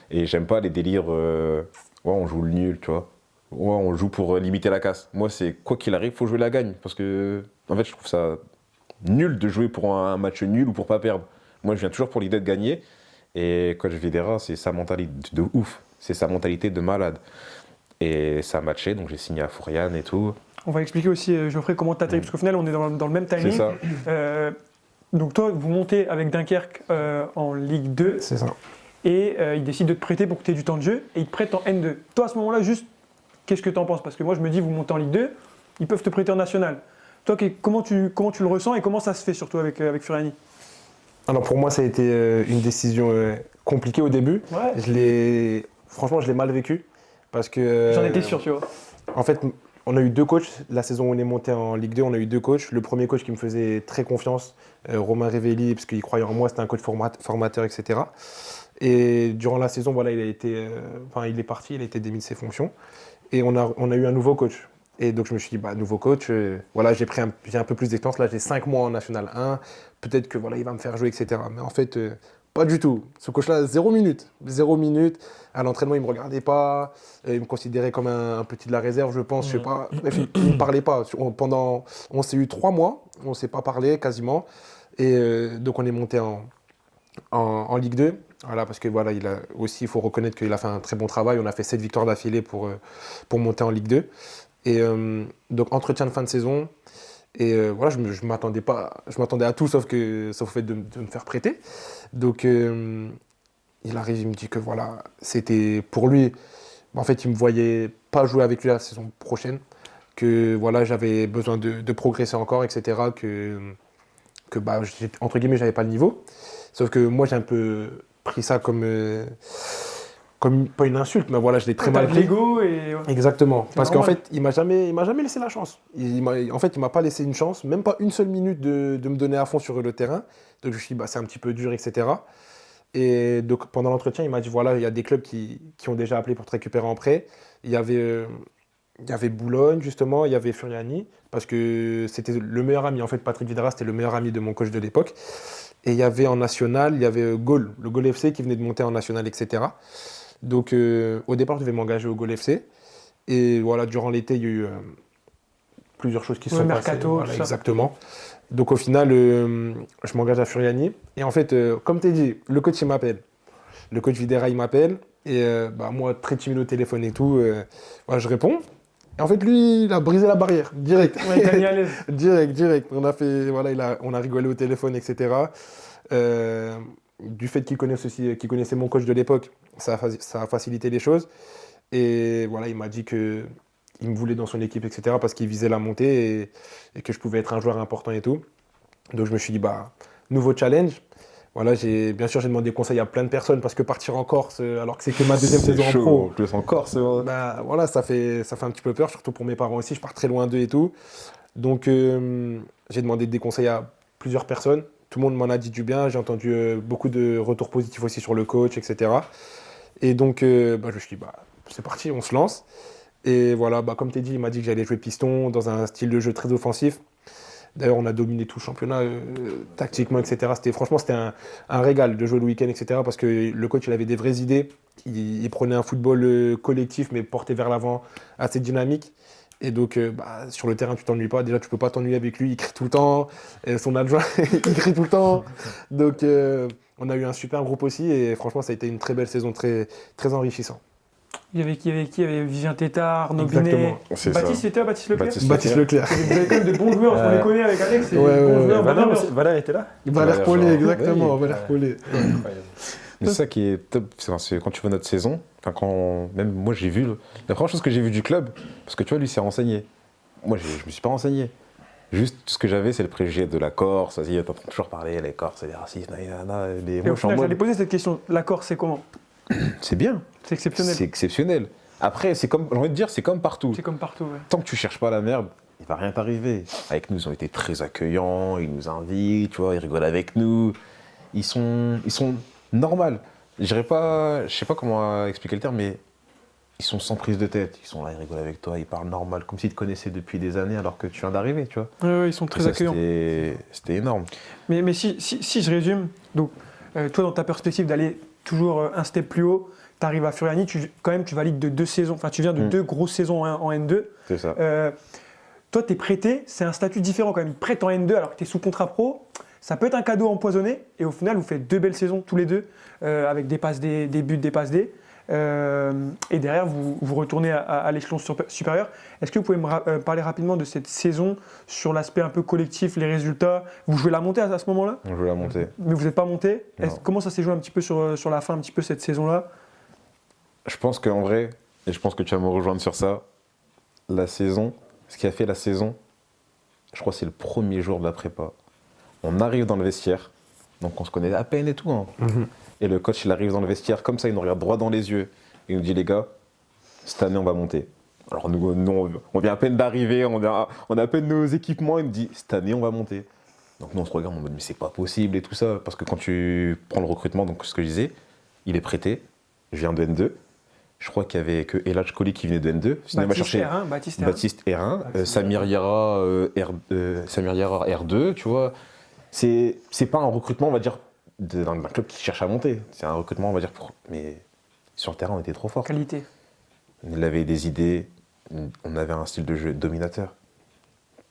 et j'aime pas les délires. Ouais, on joue le nul, tu vois. Ouais, on joue pour limiter la casse. Moi, c'est quoi qu'il arrive, faut jouer la gagne parce que, en fait, je trouve ça nul de jouer pour un match nul ou pour pas perdre. Moi, je viens toujours pour l'idée de gagner. Et coach Vieira, c'est sa mentalité de ouf. C'est sa mentalité de malade. Et ça a matché, donc j'ai signé à Fourian et tout. On va expliquer aussi, Geoffrey, comment t'atterris, parce qu'au final, on est dans le même timing. C'est ça. Donc toi, vous montez avec Dunkerque en Ligue 2, C'est ça. et ils décident de te prêter pour que tu aies du temps de jeu, et ils te prêtent en N2. Toi, à ce moment-là, juste, qu'est-ce que tu en penses? Parce que moi, je me dis, vous montez en Ligue 2, ils peuvent te prêter en National. Toi, comment tu le ressens, et comment ça se fait, surtout avec Furiani? Alors pour moi, ça a été une décision compliquée au début. Ouais. Franchement, je l'ai mal vécu. Parce que. J'en étais sûr, tu vois. En fait, on a eu 2 coachs. La saison où on est monté en Ligue 2, on a eu 2 coachs. Le premier coach qui me faisait très confiance, Romain Révelli, parce qu'il croyait en moi, c'était un coach formateur, etc. Et durant la saison, voilà, il est parti, il a été démis de ses fonctions. Et on a eu un nouveau coach. Et donc je me suis dit, bah, nouveau coach, voilà, j'ai un peu plus d'expérience. Là, j'ai 5 mois en National 1. Peut-être que voilà, il va me faire jouer, etc. Mais en fait, pas du tout. Ce coach-là, 0 minute. 0 minute. À l'entraînement, il ne me regardait pas. Il me considérait comme un petit de la réserve, je pense. Je sais pas. Bref, il ne me parlait pas. On s'est eu 3 mois. On ne s'est pas parlé quasiment. Et donc on est monté en Ligue 2. Voilà, parce que voilà, il faut reconnaître qu'il a fait un très bon travail. On a fait 7 victoires d'affilée pour monter en Ligue 2. Et donc entretien de fin de saison. Et voilà, je m'attendais à tout sauf au fait de me faire prêter. Donc il arrive, il me dit que voilà, c'était pour lui. En fait, il me voyait pas jouer avec lui la saison prochaine. Que voilà, j'avais besoin de progresser encore, etc. Que bah, entre guillemets, j'avais pas le niveau. Sauf que moi, j'ai un peu pris ça comme pas une insulte, mais voilà, je l'ai très mal pris. L'ego et... Exactement. Parce qu'en normal. fait, il m'a jamais laissé la chance. En fait, il m'a pas laissé une chance, même pas une seule minute de me donner à fond sur le terrain. Donc je me suis dit, bah, c'est un petit peu dur, etc. Et donc pendant l'entretien, il m'a dit, voilà, il y a des clubs qui ont déjà appelé pour te récupérer en prêt. Il y avait Boulogne, justement, il y avait Furiani, parce que c'était le meilleur ami. En fait, Patrick Vieira, c'était le meilleur ami de mon coach de l'époque. Et il y avait en national, il y avait Gaulle, le Gaulle FC qui venait de monter en national, etc. Donc au départ, je devais m'engager au Gaulle FC. Et voilà, durant l'été, il y a eu plusieurs choses qui se sont passées. Mercato, Voilà, tout ça. exactement. Donc au final, je m'engage à Furiani. Et en fait, comme tu as dit, le coach, il m'appelle. Le coach Videra, il m'appelle. Et bah, moi, très timide au téléphone et tout, voilà, je réponds. Et en fait, lui, il a brisé la barrière, direct. Ouais, t'as mis à l'aise. Direct. On a rigolé au téléphone, etc. Du fait qu'il connaissait mon coach de l'époque, ça a facilité les choses. Et voilà, il m'a dit qu'il me voulait dans son équipe, etc. parce qu'il visait la montée et que je pouvais être un joueur important et tout. Donc je me suis dit, bah, nouveau challenge. Voilà, bien sûr, j'ai demandé conseil à plein de personnes parce que partir en Corse, alors que c'est que ma deuxième saison en pro. En plus en Corse, c'est vrai. Bah, voilà, ça fait un petit peu peur, surtout pour mes parents aussi. Je pars très loin d'eux et tout. Donc, j'ai demandé des conseils à plusieurs personnes. Tout le monde m'en a dit du bien. J'ai entendu beaucoup de retours positifs aussi sur le coach, etc. Et donc, bah, je me suis dit, bah, c'est parti, on se lance. Et voilà, bah, comme tu as dit, il m'a dit que j'allais jouer piston dans un style de jeu très offensif. D'ailleurs, on a dominé tout le championnat tactiquement, etc. Franchement, c'était un régal de jouer le week-end, etc. Parce que le coach, il avait des vraies idées. Il prenait un football collectif, mais porté vers l'avant, assez dynamique. Et donc, bah, sur le terrain, tu t'ennuies pas. Déjà, tu peux pas t'ennuyer avec lui. Il crie tout le temps. Et son adjoint, il crie tout le temps. Donc, on a eu un super groupe aussi. Et franchement, ça a été une très belle saison, très, très enrichissant. Il y avait qui? Il y avait Vivien Tétard, Arnaud Exactement. Binet, C'est Baptiste ça. Tétard, Baptiste Leclerc. Baptiste Leclerc. Vous avez quand même de bons joueurs, on les connaît avec Alex. C'est Ouais, des bons ouais, joueurs, bonne ambiance. Valère était là. Valère Paulet, exactement. Oui. Valère Paulet. Mais c'est ça qui est top, c'est quand tu vois notre saison, même moi j'ai vu, la première chose que j'ai vu du club, parce que tu vois, lui s'est renseigné. Moi je me suis pas renseigné. Juste ce que j'avais, c'est le préjugé de la Corse. Vas-y, t'entends toujours parler, les Corses, les racistes, les Et au final, j'allais poser cette question. La Corse, c'est comment? C'est bien. C'est exceptionnel. C'est exceptionnel. Après, j'ai envie de dire, c'est comme partout. C'est comme partout, ouais. Tant que tu cherches pas la merde, il va rien t'arriver. Avec nous, ils ont été très accueillants, ils nous invitent, tu vois, ils rigolent avec nous. Ils sont normaux. Je sais pas comment expliquer le terme, mais ils sont sans prise de tête. Ils sont là, ils rigolent avec toi, ils parlent normal, comme s'ils te connaissaient depuis des années alors que tu viens d'arriver, tu vois. Ouais, ils sont très Et ça, accueillants. C'était énorme. Mais si je résume, donc, toi, dans ta perspective d'aller toujours un step plus haut, tu arrives à Furiani, tu valides de 2 saisons, enfin tu viens de 2 grosses saisons en N2. C'est ça. Toi, tu es prêté, c'est un statut différent quand même. Prêt en N2 alors que tu es sous contrat pro, ça peut être un cadeau empoisonné. Et au final, vous faites 2 belles saisons tous les deux, avec des passes D, des buts, des passes D. Et derrière, vous retournez à l'échelon supérieur. Est-ce que vous pouvez me parler rapidement de cette saison sur l'aspect un peu collectif, les résultats? Vous jouez la montée à ce moment-là? On joue la montée. Mais vous n'êtes pas monté. Non. Comment ça s'est joué un petit peu sur la fin, un petit peu cette saison-là? Je pense qu'en vrai, et je pense que tu vas me rejoindre sur ça, la saison, ce qui a fait la saison, je crois que c'est le premier jour de la prépa. On arrive dans le vestiaire, donc on se connaît à peine et tout. Hein. Et le coach, il arrive dans le vestiaire, comme ça, il nous regarde droit dans les yeux. Il nous dit, les gars, cette année, on va monter. Alors nous on vient à peine d'arriver, on a à peine nos équipements, il nous dit, cette année, on va monter. Donc nous, on se regarde en mode, mais c'est pas possible et tout ça. Parce que quand tu prends le recrutement, donc ce que je disais, il est prêté, je viens de N2. Je crois qu'il y avait que Elhadj Koli qui venait de N2. Sinon, il va chercher Baptiste Hérin, Samir Yara, R2, tu vois. C'est pas un recrutement, on va dire, d'un club qui cherche à monter. C'est un recrutement, on va dire, mais sur le terrain, on était trop fort. Qualité. Il avait des idées, on avait un style de jeu dominateur.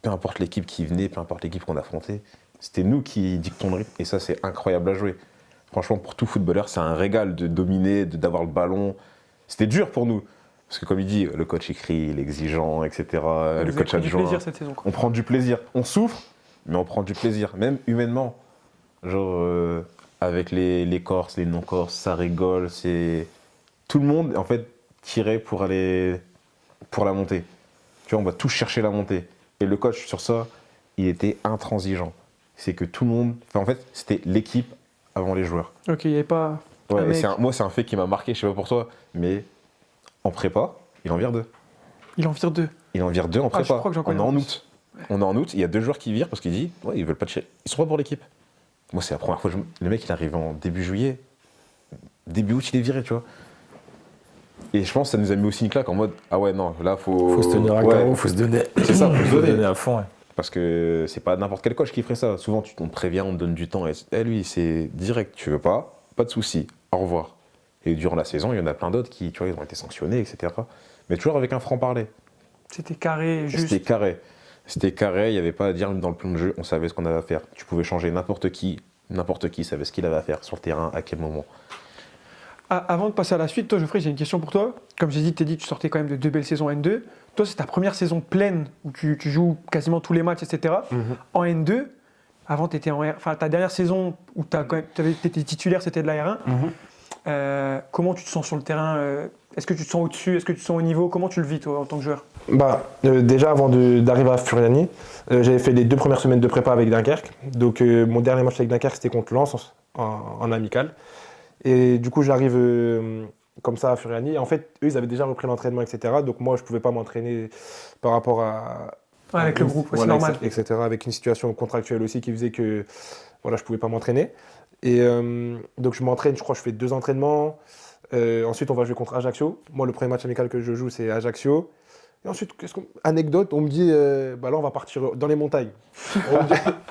Peu importe l'équipe qui venait, peu importe l'équipe qu'on affrontait, c'était nous qui dictons le rythme. Et ça, c'est incroyable à jouer. Franchement, pour tout footballeur, c'est un régal de dominer, d'avoir le ballon. C'était dur pour nous. Parce que comme il dit, le coach écrit, il est exigeant, etc. Le coach adjoint. On prend du plaisir cette saison. On prend du plaisir. On souffre, mais on prend du plaisir. Même humainement. Genre, avec les Corses, les non-Corses, ça rigole. Tout le monde, en fait, tirait pour aller pour la montée. Tu vois, on va tous chercher la montée. Et le coach, sur ça, il était intransigeant. C'est que tout le monde... Enfin, en fait, c'était l'équipe avant les joueurs. Ok, il n'y avait pas... Ouais, moi, c'est un fait qui m'a marqué, je sais pas pour toi, mais en prépa, il en vire 2. Il en vire 2. Il en vire 2 en prépa. Je crois que j'en connais en août. Ouais. On est en août, il y a 2 joueurs qui virent parce qu'il dit, ouais, ils veulent pas de chez... Ils sont pas pour l'équipe. Moi, c'est la première fois, le mec, il arrive en début juillet. Début août, il est viré, tu vois. Et je pense que ça nous a mis aussi une claque en mode, ah ouais, non, là, faut se tenir à carreau, faut se donner. C'est ça, faut se donner à fond. Ouais. Parce que c'est pas n'importe quel coach qui ferait ça. Souvent, on te prévient, on te donne du temps. Et lui, c'est direct, tu veux pas de souci, au revoir. Et durant la saison, il y en a plein d'autres qui, tu vois, ils ont été sanctionnés, etc. Mais toujours avec un franc-parler. C'était carré, juste. C'était carré, il n'y avait pas à dire dans le plan de jeu, on savait ce qu'on avait à faire. Tu pouvais changer n'importe qui savait ce qu'il avait à faire sur le terrain, à quel moment. Avant de passer à la suite, toi Geoffrey, j'ai une question pour toi. Comme j'ai dit, tu sortais quand même de 2 belles saisons N2. Toi, c'est ta première saison pleine où tu joues quasiment tous les matchs, etc. En N2, avant, tu étais en R... Enfin, ta dernière saison où tu étais titulaire, c'était de la R1. Comment tu te sens sur le terrain Est-ce que tu te sens au-dessus? Est-ce que tu te sens au niveau? Comment tu le vis, toi, en tant que joueur? Déjà, avant d'arriver à Furiani, j'avais fait les 2 premières semaines de prépa avec Dunkerque. Donc, mon dernier match avec Dunkerque, c'était contre Lens en amical. Et du coup, j'arrive comme ça à Furiani. En fait, eux, ils avaient déjà repris l'entraînement, etc. Donc, moi, je ne pouvais pas m'entraîner par rapport à... avec le groupe, c'est normal. Etc. Avec une situation contractuelle aussi qui faisait que voilà, je ne pouvais pas m'entraîner. Et donc, je m'entraîne, je crois que je fais 2 entraînements. Ensuite, on va jouer contre Ajaccio. Moi, le premier match amical que je joue, c'est Ajaccio. Et ensuite, anecdote, on me dit, là, on va partir dans les montagnes.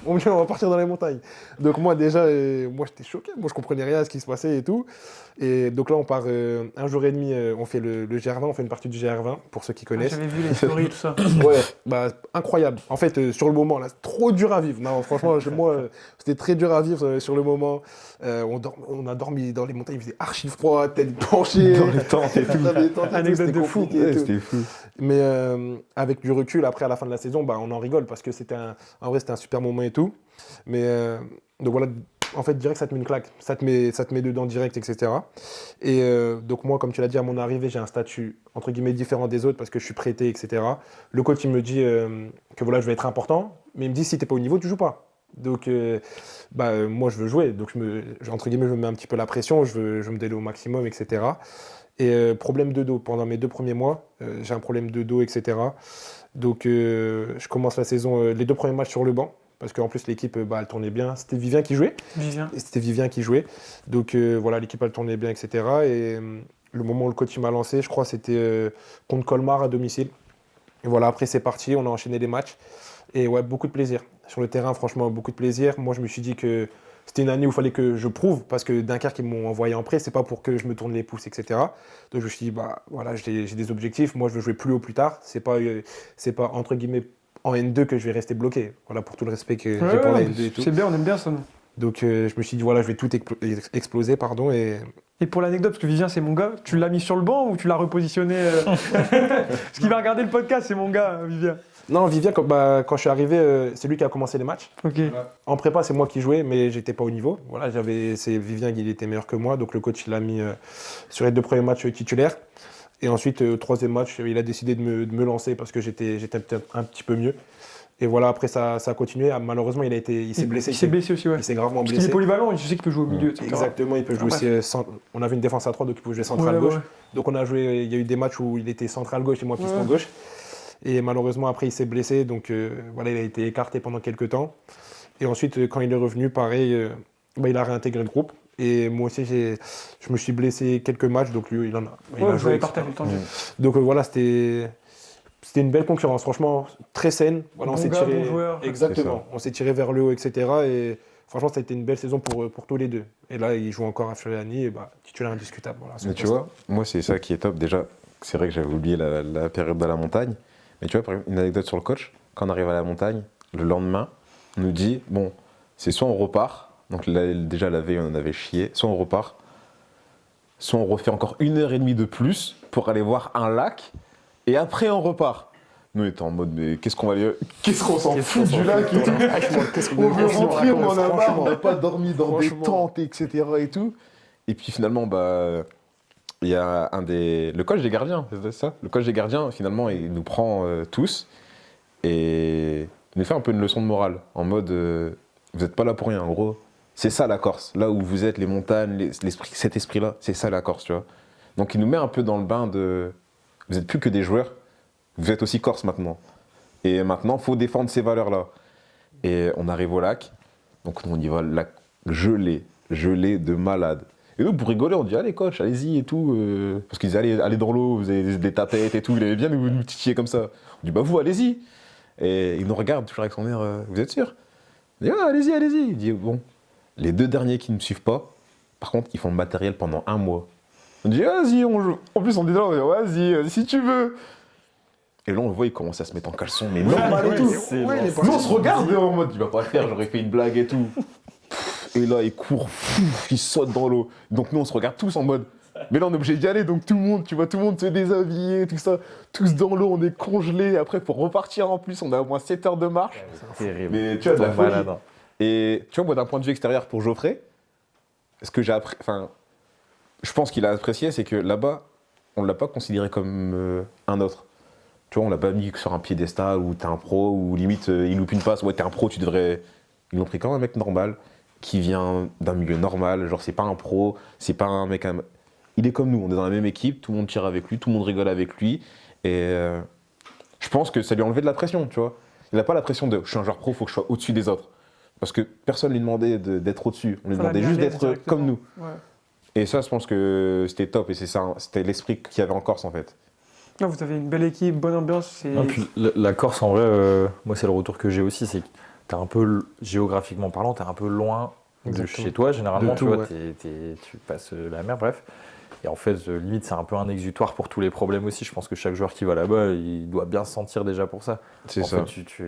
on me dit, on va partir dans les montagnes. Donc moi, déjà, moi, j'étais choqué. Moi, je comprenais rien à ce qui se passait et tout. Et donc là, on part 1 jour et demi, on fait le GR20, on fait une partie du GR20, pour ceux qui connaissent. J'avais vu les stories, tout ça. Ouais, incroyable. En fait, sur le moment, là, c'est trop dur à vivre. Non, franchement, moi, c'était très dur à vivre sur le moment. On a dormi dans les montagnes, il faisait archi froid, tête penchée. Dans les tentes et tout. Anecdote de fou. C'était fou. Mais avec du recul, après, à la fin de la saison, on en rigole parce que en vrai, c'était un super moment et tout. Mais donc voilà, en fait, direct, ça te met une claque. Ça te met dedans direct, etc. Et donc moi, comme tu l'as dit, à mon arrivée, j'ai un statut, entre guillemets, différent des autres parce que je suis prêté, etc. Le coach, il me dit que voilà, je vais être important, mais il me dit, si t'es pas au niveau, tu joues pas. Donc, moi, je veux jouer. Donc, entre guillemets, je me mets un petit peu la pression, je veux me donner au maximum, etc. Et problème de dos. Pendant mes 2 premiers mois, j'ai un problème de dos, etc. Donc, je commence la saison, les 2 premiers matchs sur le banc. Parce qu'en plus, l'équipe, elle tournait bien. C'était Vivien qui jouait. C'était Vivien qui jouait. Donc, voilà, l'équipe, elle tournait bien, etc. Et le moment où le coach m'a lancé, je crois, c'était contre Colmar à domicile. Et voilà, après, c'est parti. On a enchaîné les matchs. Et ouais, beaucoup de plaisir. Sur le terrain, franchement, beaucoup de plaisir. Moi, je me suis dit que c'était une année où il fallait que je prouve, parce que Dunkerque, ils m'ont envoyé en prêt, c'est pas pour que je me tourne les pouces, etc. Donc je me suis dit, voilà, j'ai des objectifs, moi je veux jouer plus haut plus tard, c'est pas entre guillemets en N2 que je vais rester bloqué. Voilà, pour tout le respect que j'ai pour la N2 et tout. C'est bien, on aime bien ça. Donc je me suis dit, voilà, je vais tout exploser, pardon. Et pour l'anecdote, parce que Vivien, c'est mon gars, tu l'as mis sur le banc ou tu l'as repositionné Parce qu'il va regarder le podcast, c'est mon gars, Vivien. Non, Vivien, quand je suis arrivé, c'est lui qui a commencé les matchs. Okay. En prépa, c'est moi qui jouais, mais j'étais pas au niveau. Voilà, c'est Vivien qui était meilleur que moi, donc le coach il l'a mis sur les 2 premiers matchs titulaires. Et ensuite, au 3e match, il a décidé de me lancer parce que j'étais peut-être un petit peu mieux. Et voilà, après ça a continué. Malheureusement, il s'est blessé. Il s'est blessé aussi, ouais. Il s'est gravement blessé. Parce qu'il est polyvalent, je sais qu'il peut jouer au milieu, etc. Exactement, il peut jouer aussi. On avait une défense à 3, donc il pouvait jouer central gauche. Ouais. Donc on a joué. Il y a eu des matchs où il était central gauche et moi piston gauche. Et malheureusement, après, il s'est blessé, donc voilà, il a été écarté pendant quelques temps. Et ensuite, quand il est revenu, pareil, il a réintégré le groupe. Et moi aussi, je me suis blessé quelques matchs, donc lui, il Ouais, a vous joué. avez etc. partagé le temps de jeu. Donc voilà, c'était une belle concurrence, franchement, très saine. Voilà, Bon on s'est gars, tiré. bon joueur. Exactement. On s'est tiré vers le haut, etc. Et franchement, ça a été une belle saison pour tous les deux. Et là, il joue encore à Furiani, et titulaire indiscutable. Voilà, Mais tu vois, moi, c'est ça qui est top. Déjà, c'est vrai que j'avais oublié la période de la montagne. Mais tu vois, par exemple, une anecdote sur le coach, quand on arrive à la montagne, le lendemain, on nous dit, bon, c'est soit on repart, donc là, déjà la veille, on en avait chié, soit on repart, soit on refait encore 1h30 de plus pour aller voir un lac, et après on repart. Nous, on était en mode, mais qu'est-ce qu'on s'en fout du lac et tout. On veut rentrer, on en a marre, on n'a pas dormi dans des tentes, etc. et tout. Et puis finalement, il y a le coach des gardiens, c'est ça. Le coach des gardiens, finalement, il nous prend tous et il nous fait un peu une leçon de morale, en mode, vous n'êtes pas là pour rien, en gros. C'est ça la Corse, là où vous êtes, les montagnes, cet esprit-là, c'est ça la Corse, tu vois. Donc il nous met un peu dans le bain de, vous n'êtes plus que des joueurs, vous êtes aussi Corse maintenant. Et maintenant, il faut défendre ces valeurs-là. Et on arrive au lac, donc on y va, lac gelé de malade. Et nous, pour rigoler, on dit, allez coach, allez-y et tout. Parce qu'ils disaient, allez dans l'eau, vous avez des tapettes et tout, il aimait bien nous titiller comme ça. On dit, bah vous, allez-y. Et il nous regarde toujours avec son air, vous êtes sûr? On dit, ah, allez-y. Il dit, bon, les 2 derniers qui ne me suivent pas, par contre, ils font le matériel pendant 1 mois. On dit, vas-y, on joue. En plus, on dit, non, vas-y, si tu veux. Et là, on le voit, il commence à se mettre en caleçon, mais normal et tout. Nous, on se regarde en mode, il va pas le faire, j'aurais fait une blague et tout. Et là, il court, il saute dans l'eau. Donc nous, on se regarde tous en mode, mais là, on est obligé d'y aller. Donc tout le monde, tu vois, tout le monde se déshabiller, tout ça. Tous dans l'eau, on est congelés. Après, pour repartir en plus, on a au moins 7 heures de marche. C'est terrible. Mais tu vois, de la folie. Malade. Et tu vois, moi, d'un point de vue extérieur pour Geoffrey, ce que j'ai appris, enfin, je pense qu'il a apprécié, c'est que là-bas, on ne l'a pas considéré comme un autre. Tu vois, on l'a pas mis sur un piédestal où t'es un pro, ou limite, il loupe une passe, ouais, t'es un pro, tu devrais. Ils l'ont pris comme un mec normal, qui vient d'un milieu normal, genre c'est pas un pro, c'est pas un mec. Il est comme nous, on est dans la même équipe, tout le monde tire avec lui, tout le monde rigole avec lui, et je pense que ça lui a enlevé de la pression, tu vois. Il n'a pas la pression de je suis un joueur pro, faut que je sois au-dessus des autres. Parce que personne lui demandait d'être au-dessus, on lui demandait juste d'être comme nous. Ouais. Et ça, je pense que c'était top, et c'est ça, c'était l'esprit qu'il y avait en Corse en fait. Non, vous avez une belle équipe, bonne ambiance. Non, puis la Corse, en vrai, moi, c'est le retour que j'ai aussi, c'est que t'es un peu, géographiquement parlant, t'es un peu loin de Exactement. chez toi. Généralement, De tu tout, vois, ouais. tu passes la mer, bref. Et en fait, limite, c'est un peu un exutoire pour tous les problèmes aussi. Je pense que chaque joueur qui va là-bas, il doit bien se sentir déjà pour ça. C'est En ça. fait,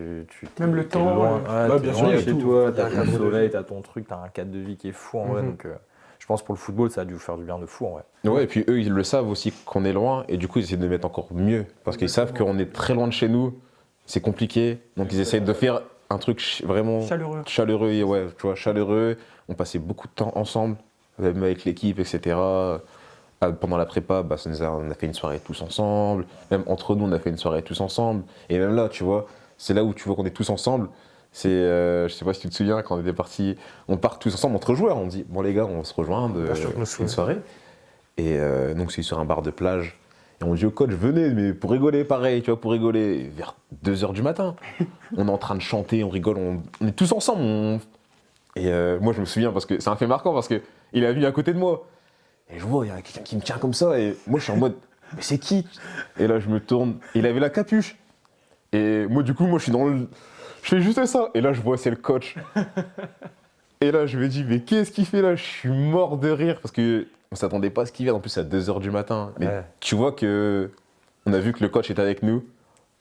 Même le t'es temps, loin, ouais, t'es bien loin sûr, de il y a chez tout. toi, Il y a t'as un ton cadre de soleil, vie. t'as ton truc, t'as un cadre de vie qui est fou en vrai. Donc, je pense pour le football, ça a dû vous faire du bien de fou en vrai. Ouais, et puis eux, ils le savent aussi qu'on est loin, et du coup, ils essaient de le mettre encore mieux, parce qu'ils savent qu'on est très loin de chez nous, c'est compliqué, donc ils essayent de faire un truc vraiment chaleureux. et ouais, tu vois, chaleureux. On passait beaucoup de temps ensemble, même avec l'équipe, etc. Pendant la prépa, on a fait une soirée tous ensemble, même entre nous, on a fait une soirée tous ensemble, et même là, tu vois, c'est là où tu vois qu'on est tous ensemble. C'est, je sais pas si tu te souviens, quand on était partis, on part tous ensemble entre joueurs, on dit, bon les gars, on se rejoint une soirée. Et donc c'est sur un bar de plage. Et on dit au coach, venez, mais pour rigoler, pareil, tu vois, pour rigoler. Et vers 2h du matin, on est en train de chanter, on rigole, on est tous ensemble. Et moi je me souviens, parce que c'est un fait marquant, parce qu'il est venu à côté de moi. Et je vois, il y a quelqu'un qui me tient comme ça, et moi je suis en mode, mais c'est qui? Et là je me tourne, il avait la capuche. Et moi du coup, je suis dans le... Je fais juste ça, et là je vois c'est le coach. Et là je me dis, mais qu'est-ce qu'il fait là? Je suis mort de rire, parce que on s'attendait pas à ce qu'il vienne, en plus à 2h du matin. Mais Ouais. tu vois que on a vu que le coach était avec nous,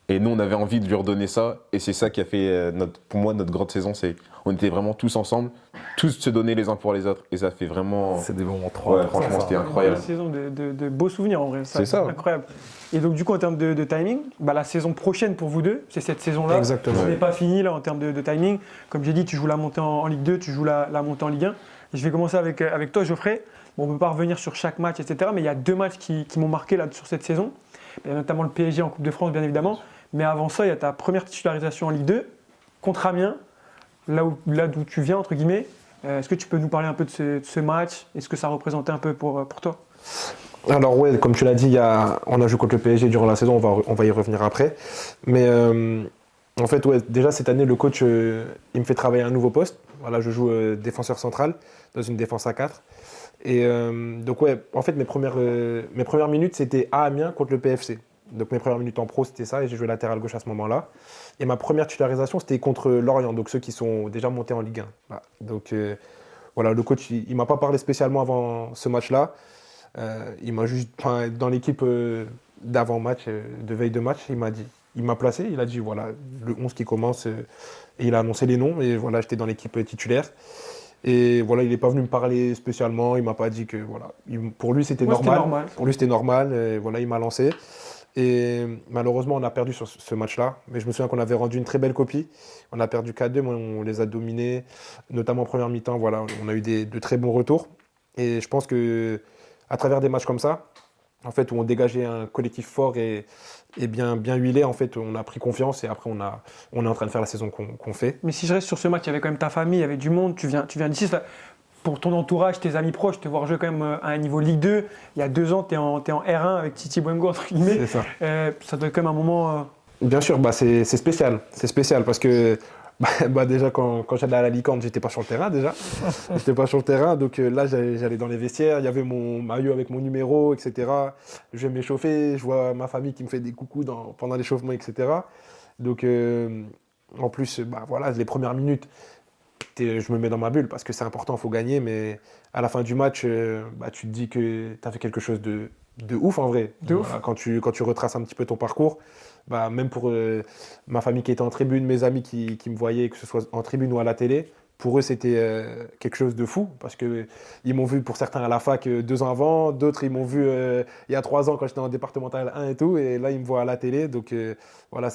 et nous on avait envie de lui redonner ça, et c'est ça qui a fait, pour moi, notre grande saison, c'est on était vraiment tous ensemble, tous se donner les uns pour les autres, et ça fait vraiment... C'est des moments trop Ouais, importants, franchement, ça. c'était incroyable. Une saison de beaux souvenirs en vrai. C'est ça. Incroyable. Et donc du coup en termes de timing, la saison prochaine pour vous deux, c'est cette saison-là. Exactement. Ce n'est pas fini là en termes de timing. Comme j'ai dit, tu joues la montée en Ligue 2, tu joues la montée en Ligue 1. Et je vais commencer avec toi Geoffrey. Bon, on ne peut pas revenir sur chaque match, etc. Mais il y a 2 matchs qui m'ont marqué là, sur cette saison. Il y a notamment le PSG en Coupe de France, bien évidemment. Mais avant ça, il y a ta première titularisation en Ligue 2 contre Amiens, là d'où tu viens, entre guillemets. Est-ce que tu peux nous parler un peu de ce match? Est-ce que ça représentait un peu pour toi? Alors ouais, comme tu l'as dit, on a joué contre le PSG durant la saison, on va y revenir après. Mais En fait, ouais, déjà cette année, le coach, il me fait travailler un nouveau poste. Voilà, je joue défenseur central dans une défense à 4. Et donc, ouais, en fait, mes premières minutes, c'était à Amiens contre le PFC. Donc, mes premières minutes en pro, c'était ça, et j'ai joué latéral gauche à ce moment-là. Et ma première titularisation, c'était contre Lorient, donc ceux qui sont déjà montés en Ligue 1. Voilà. Donc, voilà, le coach, il ne m'a pas parlé spécialement avant ce match-là. Il m'a juste, enfin, dans l'équipe d'avant-match, de veille de match, il m'a placé, il a dit, voilà, le 11 qui commence, et il a annoncé les noms, et voilà, j'étais dans l'équipe titulaire. Et voilà, il n'est pas venu me parler spécialement, il m'a pas dit que, voilà, pour lui c'était normal. Pour lui c'était normal, et voilà, il m'a lancé. Et malheureusement, on a perdu sur ce match-là, mais je me souviens qu'on avait rendu une très belle copie. On a perdu 4-2, mais on les a dominés, notamment en première mi-temps, voilà, on a eu de très bons retours. Et je pense que à travers des matchs comme ça, en fait, où on dégageait un collectif fort et bien huilé, en fait, on a pris confiance et après, on est en train de faire la saison qu'on fait. Mais si je reste sur ce match, il y avait quand même ta famille, il y avait du monde, tu viens d'ici. Pour ton entourage, tes amis proches, te voir jouer quand même à un niveau Ligue 2, il y a 2 ans, tu es en R1 avec Titi Bouengo, entre guillemets. C'est ça. Ça doit être quand même un moment. Bien sûr, bah, c'est spécial. C'est spécial parce que déjà, quand j'allais à la Licorne, j'étais pas sur le terrain déjà. J'étais pas sur le terrain, donc là, j'allais dans les vestiaires, il y avait mon maillot avec mon numéro, etc. Je vais m'échauffer, je vois ma famille qui me fait des coucous pendant l'échauffement, etc. Donc, en plus, voilà, les premières minutes, je me mets dans ma bulle parce que c'est important, il faut gagner, mais à la fin du match, tu te dis que tu as fait quelque chose de ouf en vrai. De ouf. Voilà, quand tu retraces un petit peu ton parcours, même pour ma famille qui était en tribune, mes amis qui me voyaient, que ce soit en tribune ou à la télé, pour eux c'était quelque chose de fou parce qu'ils m'ont vu pour certains à la fac 2 ans avant, d'autres ils m'ont vu il y a 3 ans quand j'étais en départemental 1 et tout, et là ils me voient à la télé, donc voilà,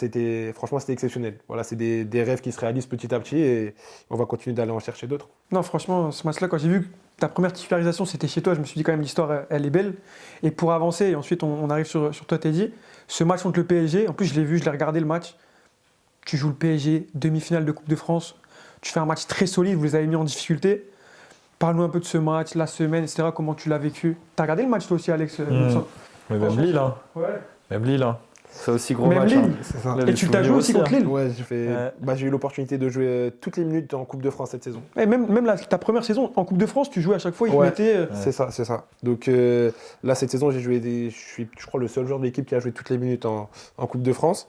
franchement c'était exceptionnel. Voilà, c'est des rêves qui se réalisent petit à petit et on va continuer d'aller en chercher d'autres. Non, franchement, ce match-là, quand j'ai vu que ta première titularisation c'était chez toi, je me suis dit quand même l'histoire elle est belle. Et pour avancer, et ensuite on arrive sur toi, Teddy, ce match contre le PSG, en plus je l'ai vu, je l'ai regardé le match. Tu joues le PSG, demi-finale de Coupe de France. Tu fais un match très solide, vous les avez mis en difficulté. Parle-nous un peu de ce match, la semaine, etc. Comment tu l'as vécu. T'as regardé le match toi aussi, Alex Mais même Lille, hein. Ouais. Même Lille, hein. C'est aussi gros Même match. Lille. Hein. C'est ça. Et tu t'as joué aussi contre Lille. Ouais, j'ai eu l'opportunité de jouer toutes les minutes en Coupe de France cette saison. Et même ta première saison en Coupe de France, tu jouais à chaque fois, ils te mettaient. C'est ça. Donc là, cette saison, je suis, je crois, le seul joueur de l'équipe qui a joué toutes les minutes en Coupe de France.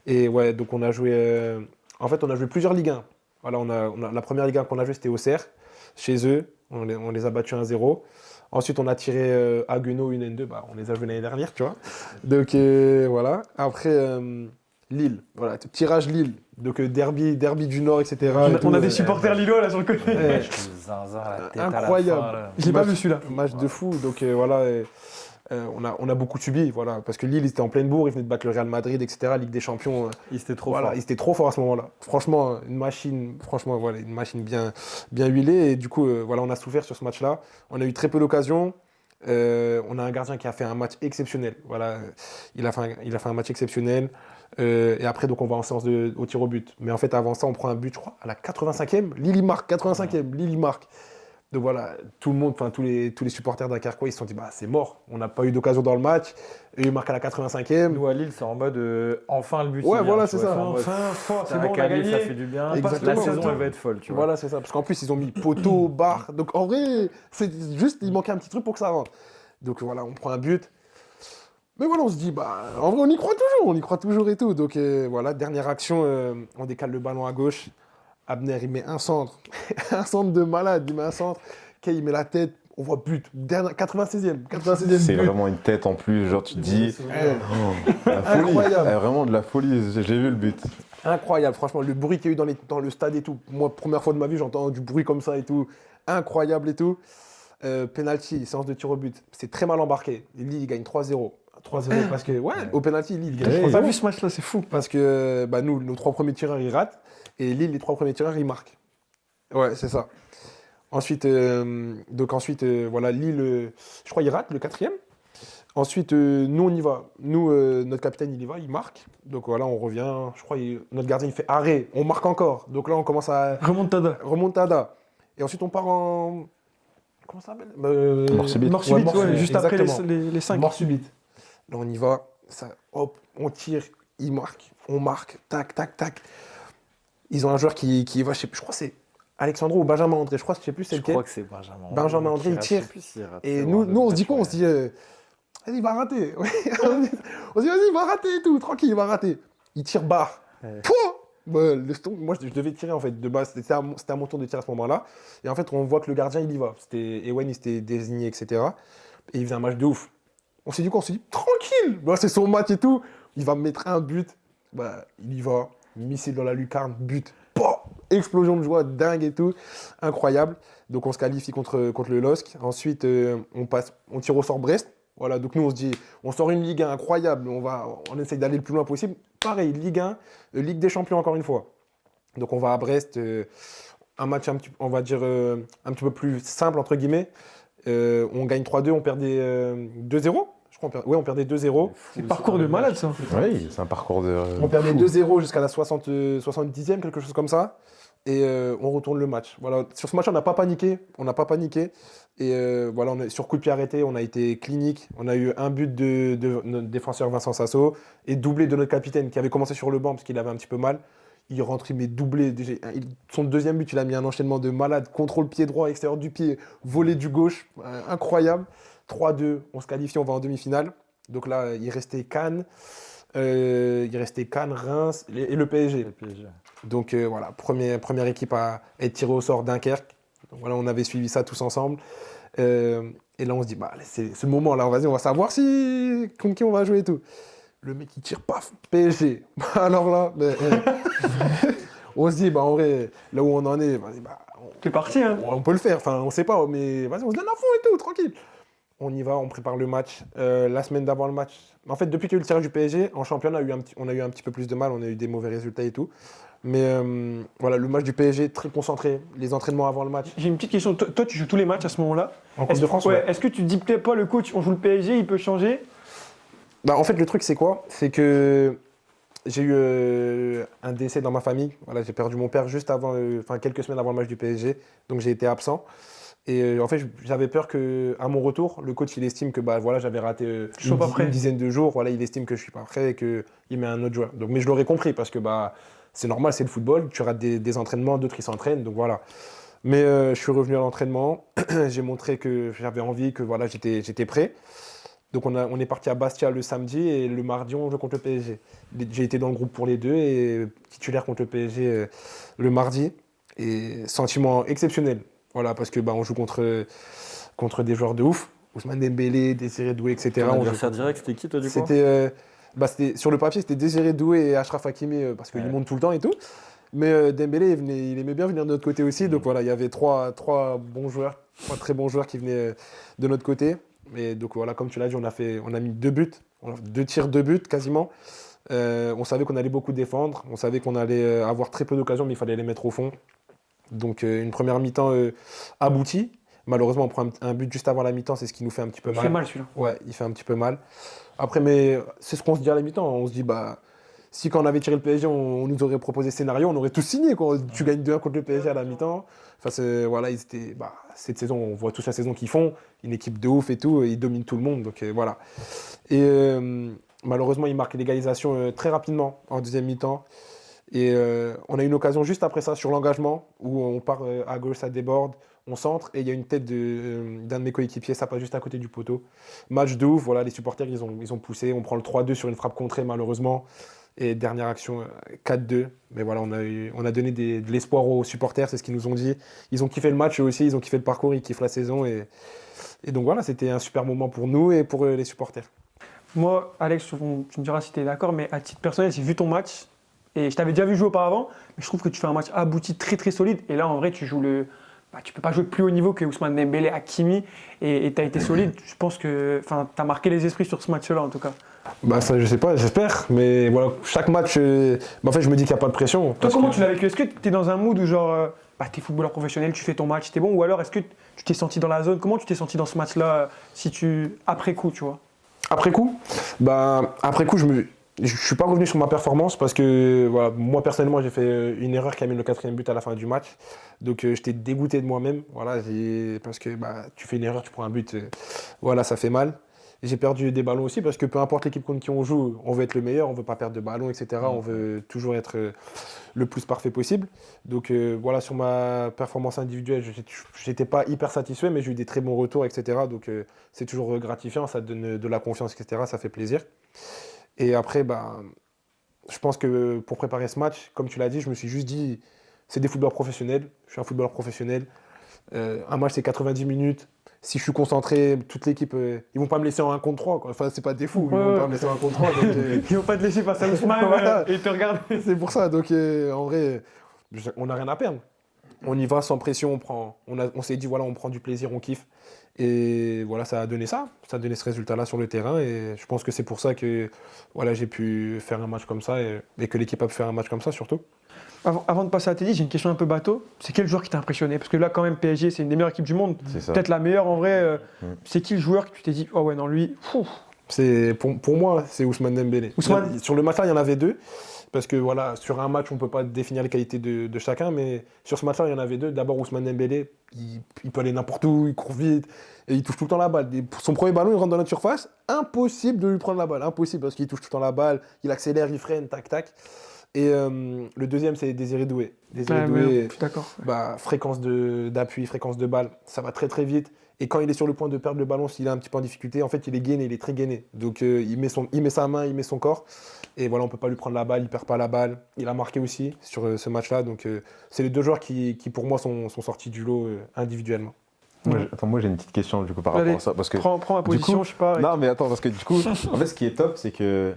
Et ouais, donc on a joué. En fait, on a joué plusieurs Ligue 1. Voilà, la première Ligue 1 qu'on a jouée, c'était Auxerre, chez eux. On les a battus 1-0. Ensuite, on a tiré Haguenau, une N2. On les a joués l'année dernière, tu vois. Donc voilà. Après, Lille. Voilà, tirage Lille. Donc derby du Nord, etc. On a des supporters lillois là sur le côté. Incroyable. Je l'ai pas vu celui-là. Match de fou. Donc voilà. On a beaucoup subi, voilà, parce que Lille, ils étaient en pleine bourre, ils venaient de battre le Real Madrid, etc. Ligue des Champions. Ils étaient trop voilà, forts. ils étaient trop forts à ce moment-là. Franchement, une machine bien huilée. Et du coup, voilà, on a souffert sur ce match-là. On a eu très peu d'occasions. On a un gardien qui a fait un match exceptionnel. Voilà, il a fait un match exceptionnel. Et après, donc, on va en séance au tir au but. Mais en fait, avant ça, on prend un but, je crois, à la 85e. Lille, il marque. 85e, Lille, il marque. Donc voilà, tout le monde, tous les supporters d'Acarquois, ils se sont dit, c'est mort, on n'a pas eu d'occasion dans le match. Et il marque à la 85e. Nous, à Lille, c'est en mode enfin le but. Ouais, voilà, c'est ça. ça. Enfin, c'est bon, on a gagné, gagné. ça fait du bien. Exactement. La saison, elle va être folle, tu vois. Voilà, c'est ça. Parce qu'en plus, ils ont mis poteau, barre. Donc en vrai, c'est juste, il manquait un petit truc pour que ça rentre. Donc voilà, on prend un but. Mais voilà, on se dit, en vrai, on y croit toujours et tout. Donc voilà, dernière action, on décale le ballon à gauche. Abner, il met un centre. Un centre de malade, il met un centre. Il met la tête, on voit but. 96e c'est but. vraiment une tête en plus, genre tu te dis. La folie. Incroyable. Vraiment de la folie, j'ai vu le but. Incroyable, franchement, le bruit qu'il y a eu dans le stade et tout. Moi, première fois de ma vie, j'entends du bruit comme ça et tout. Incroyable et tout. Penalty, séance de tir au but. C'est très mal embarqué. Lille, il gagne 3-0. 3-0 parce que, au penalty, Lille, il gagne 3-0. J'ai pas vu ce match-là, c'est fou. Parce que nous, nos 3 premiers tireurs, ils ratent. Et Lille, les 3 premiers tireurs, ils marquent. Ouais, c'est ça. Ensuite, voilà, Lille, je crois, il rate le 4e. Ensuite, nous, on y va. Nous, notre capitaine, il y va, il marque. Donc voilà, on revient. Je crois, notre gardien, il fait arrêt. On marque encore. Donc là, on commence à. Remontada. Et ensuite, on part en. Comment ça s'appelle Mort subite. Mort subite, ouais, juste après exactement. les 5. Mort subite. Là, on y va. Ça, hop, on tire. Il marque. on marque, tac, tac, tac. Ils ont un joueur qui va, je crois que c'est Alexandro ou Benjamin André, je sais plus c'est Je lequel. crois que c'est Benjamin. Benjamin André, il tire. Je sais plus s'il rate Et ça, nous, ouais, on se dit match, quoi? On ouais. se dit, vas-y, il va rater. On se dit, vas-y, il va rater et tout, tranquille, il va rater. Il tire barre. Ouais. Pouah moi, je devais tirer en fait. De base, c'était à mon tour de tirer à ce moment-là. Et en fait, on voit que le gardien, il y va. Ewen, il s'était désigné, etc. Et il faisait un match de ouf. On s'est dit quoi? On s'est dit, tranquille, bah, c'est son match et tout. Il va me mettre un but. Bah, il y va. Missile dans la lucarne, but. Pouah explosion de joie, dingue et tout. Incroyable. Donc, on se qualifie contre le LOSC. Ensuite, on tire au sort Brest. Voilà, donc nous on se dit, on sort une Ligue 1 incroyable, on essaye d'aller le plus loin possible. Pareil, Ligue 1, Ligue des Champions encore une fois. Donc on va à Brest, un match on va dire un petit peu plus simple entre guillemets. On gagne 3-2, on perdait 2-0. Je crois on perdait 2-0. C'est le parcours de malade, ça. Oui, c'est un parcours de. On perdait 2-0 jusqu'à la 70e, quelque chose comme ça. Et on retourne le match. Voilà. Sur ce match, on n'a pas paniqué. Et voilà, sur coup de pied arrêté, on a été clinique. On a eu un but de notre défenseur Vincent Sasso et doublé de notre capitaine qui avait commencé sur le banc parce qu'il avait un petit peu mal. Il rentre, il met doublé. Son deuxième but, il a mis un enchaînement de malade. Contrôle pied droit, extérieur du pied, volée du gauche. Incroyable. 3-2, on se qualifie, on va en demi-finale. Donc là, il restait Cannes. Reims et le PSG. Donc voilà, première équipe à être tirée au sort Dunkerque. Donc, voilà, on avait suivi ça tous ensemble. Et là, on se dit, bah, c'est ce moment-là, vas-y, on va savoir contre qui on va jouer et tout. Le mec, il tire, paf, PSG. Alors là, on se dit, bah, en vrai, là où on en est, vas-y, bah, T'es parti, hein. on peut le faire. Enfin, on sait pas, mais vas-y, on se donne à fond et tout, tranquille. On y va, on prépare le match. La semaine d'avant le match, en fait, depuis qu'il y a eu le tirage du PSG, en championnat, on a eu un petit peu plus de mal, on a eu des mauvais résultats et tout. Mais voilà, le match du PSG, très concentré. Les entraînements avant le match. J'ai une petite question. Toi, tu joues tous les matchs à ce moment-là. En Coupe de France, ouais. ouais. Est-ce que tu te dis peut-être pas, le coach, on joue le PSG, il peut changer? Bah, en fait, le truc, c'est quoi? C'est que j'ai eu un décès dans ma famille. Voilà, j'ai perdu mon père juste avant, quelques semaines avant le match du PSG. Donc, j'ai été absent. Et en fait, j'avais peur qu'à mon retour, le coach, il estime que bah, voilà, j'avais raté une dizaine de jours. Voilà, il estime que je ne suis pas prêt et qu'il met un autre joueur. Donc, mais je l'aurais compris parce que bah, c'est normal, c'est le football. Tu rates des entraînements, d'autres, ils s'entraînent. Donc, voilà. Mais je suis revenu à l'entraînement. J'ai montré que j'avais envie, que voilà, j'étais prêt. Donc, on est parti à Bastia le samedi et le mardi, on joue contre le PSG. J'ai été dans le groupe pour les deux et titulaire contre le PSG le mardi. Et sentiment exceptionnel. Voilà, parce que bah, on joue contre des joueurs de ouf. Ousmane Dembélé, Désiré Doué, etc. Ton adversaire direct, c'était qui, toi, du coup? C'était sur le papier, c'était Désiré Doué et Achraf Hakimi parce qu'ils montent tout le temps et tout. Mais Dembélé, il aimait bien venir de notre côté aussi. Donc voilà, il y avait trois bons joueurs, trois très bons joueurs qui venaient de notre côté. Et donc voilà, comme tu l'as dit, on a mis 2 buts, 2 tirs, 2 buts quasiment. On savait qu'on allait beaucoup défendre, on savait qu'on allait avoir très peu d'occasions, mais il fallait les mettre au fond. Donc une première mi-temps aboutie. Malheureusement, on prend un but juste avant la mi-temps, c'est ce qui nous fait un petit peu mal. Il fait mal celui-là. Ouais, il fait un petit peu mal. Après, mais c'est ce qu'on se dit à la mi-temps. On se dit, bah, si quand on avait tiré le PSG, on nous aurait proposé ce scénario, on aurait tous signé. Quoi. Tu gagnes 2-1 contre le PSG à la mi-temps. Enfin, voilà, cette saison, on voit toute la saison qu'ils font. Une équipe de ouf et tout, ils dominent tout le monde. Donc voilà. Et malheureusement, ils marquent l'égalisation très rapidement en deuxième mi-temps. Et on a une occasion juste après ça sur l'engagement où on part à gauche, ça déborde, on centre et il y a une tête d'un de mes coéquipiers, ça passe juste à côté du poteau. Match de ouf, voilà, les supporters ils ont poussé, on prend le 3-2 sur une frappe contrée malheureusement. Et dernière action, 4-2. Mais voilà, on a donné de l'espoir aux supporters, c'est ce qu'ils nous ont dit. Ils ont kiffé le match eux aussi, ils ont kiffé le parcours, ils kiffent la saison. Et donc voilà, c'était un super moment pour nous et pour les supporters. Moi, Alex, tu me diras si tu es d'accord, mais à titre personnel, j'ai vu ton match. Et je t'avais déjà vu jouer auparavant, mais je trouve que tu fais un match abouti, très très solide. Et là, en vrai, tu peux pas jouer plus haut niveau que Ousmane Dembélé, Hakimi, et tu as été solide. Je pense que tu as marqué les esprits sur ce match-là, en tout cas. Bah ça, je sais pas, j'espère. Mais voilà, chaque match, en fait, je me dis qu'il n'y a pas de pression. Toi, comment tu l'as vécu? Est-ce que tu es dans un mood où genre, tu es footballeur professionnel, tu fais ton match, t'es bon? Ou alors est-ce que tu t'es senti dans la zone? Comment tu t'es senti dans ce match-là, après coup, tu vois? Après coup, je suis pas revenu sur ma performance parce que voilà, moi personnellement j'ai fait une erreur qui a mis le 4e but à la fin du match. Donc j'étais dégoûté de moi-même. Voilà, parce que tu fais une erreur, tu prends un but, voilà, ça fait mal. J'ai perdu des ballons aussi parce que peu importe l'équipe contre qui on joue, on veut être le meilleur, on veut pas perdre de ballons, etc. On veut toujours être le plus parfait possible. Donc voilà, sur ma performance individuelle, j'étais pas hyper satisfait, mais j'ai eu des très bons retours, etc. Donc c'est toujours gratifiant, ça donne de la confiance, etc. Ça fait plaisir. Et après, je pense que pour préparer ce match, comme tu l'as dit, je me suis juste dit, c'est des footballeurs professionnels, je suis un footballeur professionnel. Un match, c'est 90 minutes. Si je suis concentré, toute l'équipe, ils vont pas me laisser en 1 contre 3. Quoi. Enfin, c'est pas des fous, ils vont pas me laisser en 1 contre 3. Donc, Ils vont pas te laisser passer à Ousmane Voilà. et te regarder. c'est pour ça. Donc, en vrai, on n'a rien à perdre. On y va sans pression, on s'est dit, voilà, on prend du plaisir, on kiffe. Et voilà, ça a donné ça. Ça a donné ce résultat-là sur le terrain. Et je pense que c'est pour ça que voilà, j'ai pu faire un match comme ça et que l'équipe a pu faire un match comme ça, surtout. Avant de passer à Teddy, j'ai une question un peu bateau. C'est quel joueur qui t'a impressionné? Parce que là, quand même, PSG, c'est une des meilleures équipes du monde. C'est ça. Peut-être la meilleure en vrai. C'est qui le joueur que tu t'es dit, oh ouais, non, lui, Pour moi, c'est Ousmane Dembélé. Ousmane. Sur le match-là, il y en avait 2. Parce que voilà, sur un match, on ne peut pas définir les qualités de chacun. Mais sur ce match-là, il y en avait 2. D'abord, Ousmane Dembélé, il peut aller n'importe où, il court vite. Et il touche tout le temps la balle. Son premier ballon, il rentre dans notre surface. Impossible de lui prendre la balle. Impossible parce qu'il touche tout le temps la balle. Il accélère, il freine, tac, tac. Et le deuxième, c'est Désiré Doué. Désiré Doué, je suis d'accord. fréquence d'appui, fréquence de balle, ça va très très vite. Et quand il est sur le point de perdre le ballon, s'il est un petit peu en difficulté, en fait, il est gainé, il est très gainé. Donc il met sa main, il met son corps. Et voilà, on ne peut pas lui prendre la balle, il ne perd pas la balle. Il a marqué aussi sur ce match-là. Donc c'est les 2 joueurs qui pour moi, sont sortis du lot individuellement. Moi j'ai une petite question du coup par rapport à ça. Parce que, prends ma position, coup, je sais pas. Non, mais attends, parce que du coup, en fait, ce qui est top, c'est que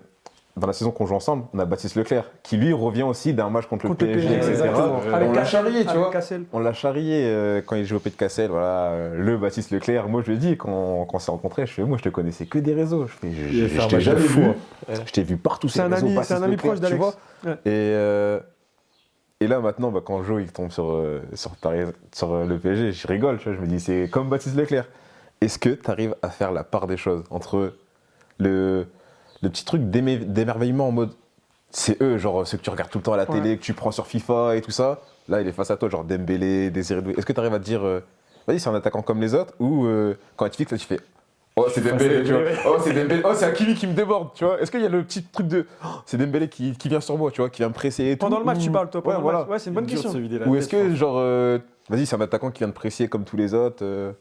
dans la saison qu'on joue ensemble, on a Baptiste Leclerc, qui lui revient aussi d'un match contre le PSG, etc. exactement. Avec On l'a charrié, tu vois. Cassel. On l'a charrié quand il jouait au Pays de Cassel, voilà, le Baptiste Leclerc. Moi, je le dis, quand on s'est rencontrés, moi, je te connaissais que des réseaux. Je t'ai jamais vu. Je t'ai vu partout sur les réseaux. C'est un ami proche d'Alex. Ouais. Et là, maintenant, quand Joe il tombe sur le PSG, je rigole, tu vois, je me dis, c'est comme Baptiste Leclerc. Est-ce que tu arrives à faire la part des choses entre le petit truc d'émerveillement en mode c'est eux, genre ceux que tu regardes tout le temps à la télé, que tu prends sur FIFA et tout ça, là il est face à toi, genre Dembélé, Désiré Doué. Est-ce que tu arrives à te dire vas-y, c'est un attaquant comme les autres, ou quand tu fixes, là tu fais oh c'est Dembélé, tu vois, oh c'est Dembélé, oh c'est Hakimi qui me déborde, tu vois. Est-ce qu'il y a le petit truc de oh, c'est Dembélé qui vient sur moi, tu vois, qui vient me presser et tout. Pendant le match, tu parles toi, pendant voilà. le match. Ouais, c'est une bonne question. Ou est-ce que genre vas-y, c'est un attaquant qui vient de presser comme tous les autres